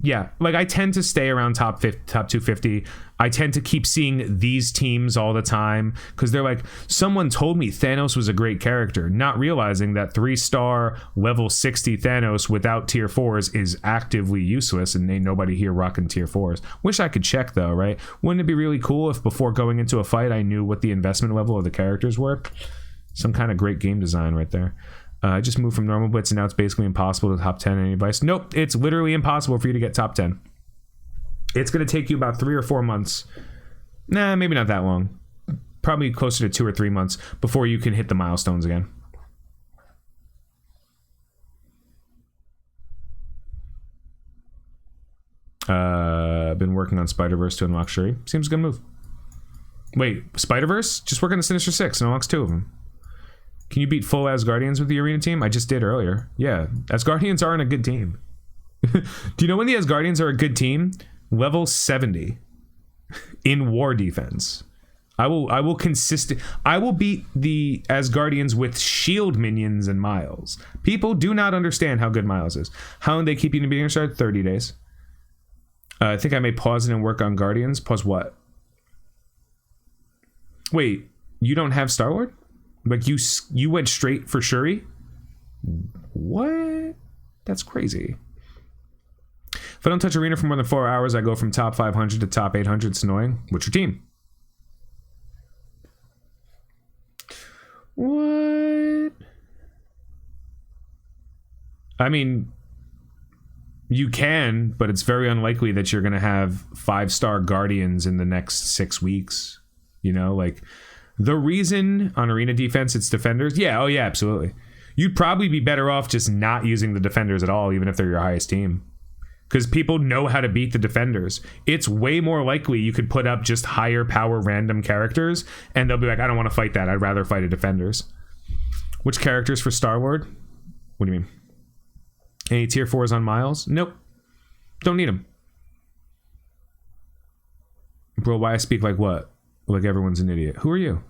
Yeah, like I tend to stay around top 250. I tend to keep seeing these teams all the time because they're like, someone told me Thanos was a great character, not realizing that 3-star level 60 Thanos without tier 4s is actively useless, and ain't nobody here rocking tier 4s. Wish I could check though, right? Wouldn't it be really cool if before going into a fight I knew what the investment level of the characters were? Some kind of great game design right there. I just moved from normal blitz and now it's basically impossible to top 10. Any advice? Nope, it's literally impossible for you to get top 10. It's going to take you about 3 or 4 months. Nah, maybe not that long. Probably closer to 2 or 3 months before you can hit the milestones again. Been working on Spider-Verse to unlock Shuri. Seems a good move. Wait, Spider-Verse? Just work on the Sinister Six and unlocks 2 of them. Can you beat full Asgardians with the arena team? I just did earlier. Yeah, Asgardians aren't a good team. Do you know when the Asgardians are a good team? Level 70 in war defense. I will beat the Asgardians with shield minions and Miles. People do not understand how good Miles is. How long they keep you in beating start? 30 days. I think I may pause it and work on Guardians. Pause what? Wait, you don't have Star-Lord? Like you went straight for Shuri? What? That's crazy. If I don't touch arena for more than 4 hours, I go from top 500 to top 800. It's annoying. What's your team? What? I mean, you can, but it's very unlikely that you're going to have 5-star Guardians in the next 6 weeks. You know, like the reason on arena defense it's defenders. Yeah, oh yeah, absolutely. You'd probably be better off just not using the defenders at all, even if they're your highest team. Because people know how to beat the defenders. It's way more likely you could put up just higher power random characters and they'll be like, I don't want to fight that. I'd rather fight a defenders. Which characters for Star-Lord? What do you mean? Any tier 4s on Miles? Nope. Don't need them. Bro, why I speak like what? Like everyone's an idiot. Who are you?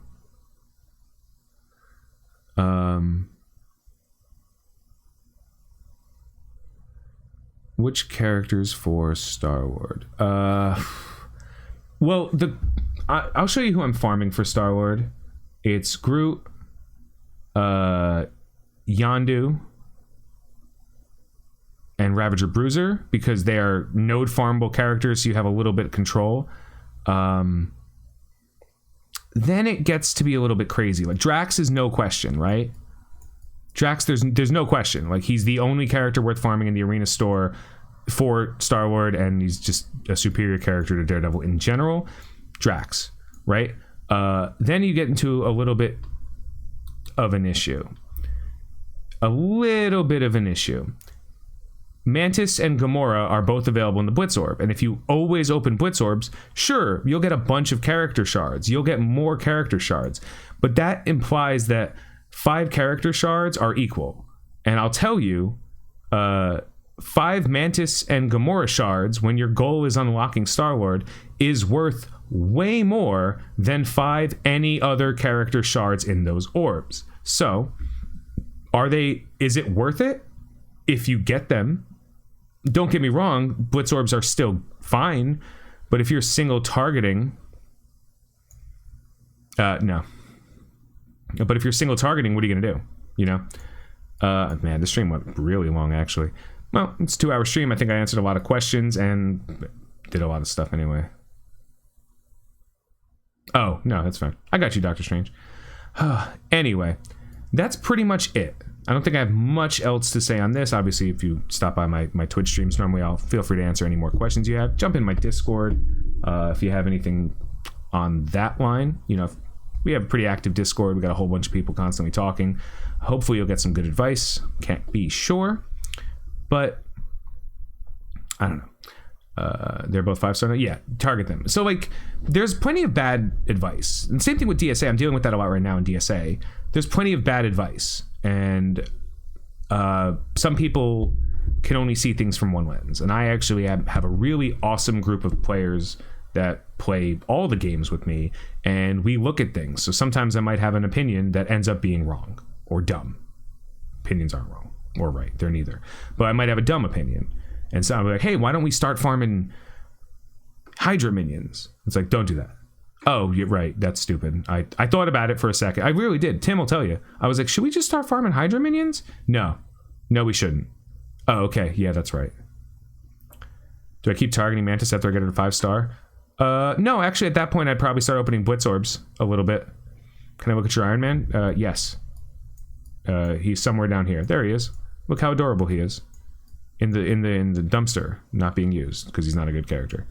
Which characters for Star-Lord? Well, I'll show you who I'm farming for Star-Lord. It's Groot, Yondu, and Ravager Bruiser, because they are node farmable characters, so you have a little bit of control. Then it gets to be a little bit crazy. Like Drax is no question, right? Drax, there's no question. Like he's the only character worth farming in the arena store for Star-Lord, and he's just a superior character to Daredevil in general. Drax, right? Then you get into a little bit of an issue. Mantis and Gamora are both available in the Blitz Orb, and if you always open Blitz Orbs, sure, you'll get a bunch of character shards. You'll get more character shards, but that implies that 5 character shards are equal. And I'll tell you, 5 Mantis and Gamora shards, when your goal is unlocking Star-Lord, is worth way more than 5 any other character shards in those orbs. So, is it worth it? If you get them, don't get me wrong, Blitz Orbs are still fine, but if you're single targeting, no. But if you're single targeting, what are you gonna do? You know, man, this stream went really long actually. Well, it's a 2-hour stream. I think I answered a lot of questions and did a lot of stuff anyway. Oh no, that's fine. I got you, Doctor Strange. Anyway, that's pretty much it. I don't think I have much else to say on this. Obviously, if you stop by my Twitch streams, normally I'll feel free to answer any more questions you have. Jump in my Discord if you have anything on that line. You know, we have a pretty active Discord. We got a whole bunch of people constantly talking. Hopefully, you'll get some good advice. Can't be sure, but I don't know. They're both 5-star now? Yeah, target them. So like there's plenty of bad advice, and same thing with DSA. I'm dealing with that a lot right now in DSA. There's plenty of bad advice, and some people can only see things from one lens, and I actually have a really awesome group of players that play all the games with me, and we look at things. So sometimes I might have an opinion that ends up being wrong or dumb. Opinions aren't wrong or right, they're neither, but I might have a dumb opinion. And so I'm like, hey, why don't we start farming Hydra minions? It's like, don't do that. Oh, you're right. That's stupid. I thought about it for a second. I really did. Tim will tell you. I was like, should we just start farming Hydra minions? No, we shouldn't. Oh, okay. Yeah, that's right. Do I keep targeting Mantis after I get it a 5-star? No, actually, at that point, I'd probably start opening Blitz Orbs a little bit. Can I look at your Iron Man? Yes. He's somewhere down here. There he is. Look how adorable he is. In the dumpster, not being used because he's not a good character.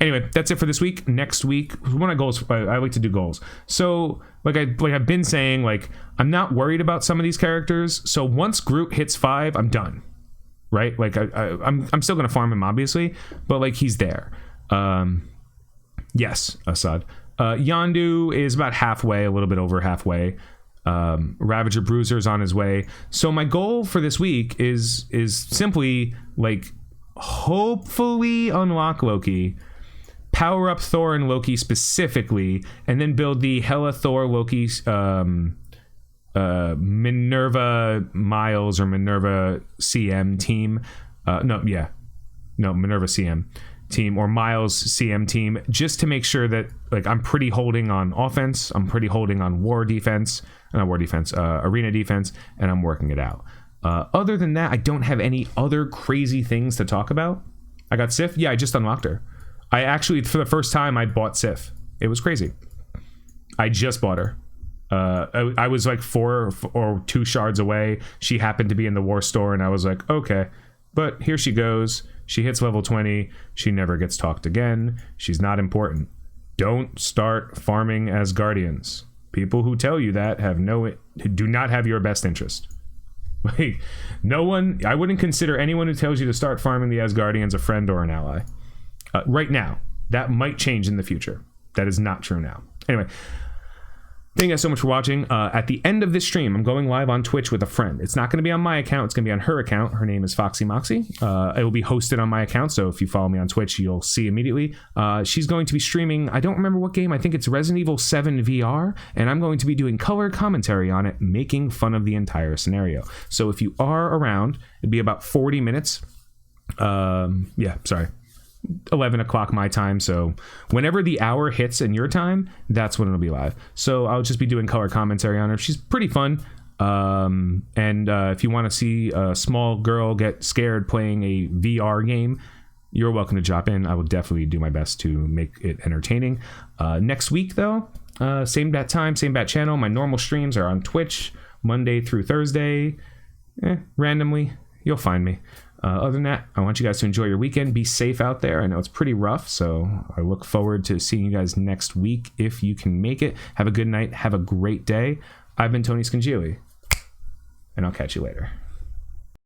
Anyway, that's it for this week. Next week, one of goals. I like to do goals. So, like I've been saying, like I'm not worried about some of these characters. So once Groot hits 5, I'm done. Right? Like I'm still gonna farm him, obviously, but like he's there. Yes, Assad. Yondu is about halfway, a little bit over halfway. Ravager Bruiser's on his way. So my goal for this week is simply like hopefully unlock Loki, power up Thor and Loki specifically, and then build the Hela Thor Loki Minerva Miles or Minerva CM team. Minerva CM team or Miles CM team, just to make sure that like I'm pretty holding on offense, I'm pretty holding on arena defense, and I'm working it out. Other than that, I don't have any other crazy things to talk about. I got Sif. Yeah, I just unlocked her. I actually, for the first time, I bought Sif. It was crazy. I just bought her. I was like 4 or 2 shards away. She happened to be in the war store, and I was like, okay. But here she goes. She hits level 20. She never gets talked again. She's not important. Don't start farming Asgardians. People who tell you that do not have your best interest. Like, no one, I wouldn't consider anyone who tells you to start farming the Asgardians a friend or an ally. Right now. That might change in the future. That is not true now. Anyway, thank you guys so much for watching. At the end of this stream, I'm going live on Twitch with a friend. It's not going to be on my account. It's going to be on her account. Her name is Foxy Moxie. It will be hosted on my account, so if you follow me on Twitch, you'll see immediately. She's going to be streaming, I don't remember what game. I think it's Resident Evil 7 VR, and I'm going to be doing color commentary on it, making fun of the entire scenario. So if you are around, it'd be about 40 minutes. 11 o'clock my time, so whenever the hour hits in your time, that's when it'll be live. So I'll just be doing color commentary on her. She's pretty fun, and if you want to see a small girl get scared playing a VR game, you're welcome to drop in. I will definitely do my best to make it entertaining. Next week though, same bat time, same bat channel. My normal streams are on Twitch Monday through Thursday. Randomly you'll find me. Other than that, I want you guys to enjoy your weekend. Be safe out there. I know it's pretty rough, so I look forward to seeing you guys next week if you can make it. Have a good night. Have a great day. I've been Tony Scungili, and I'll catch you later.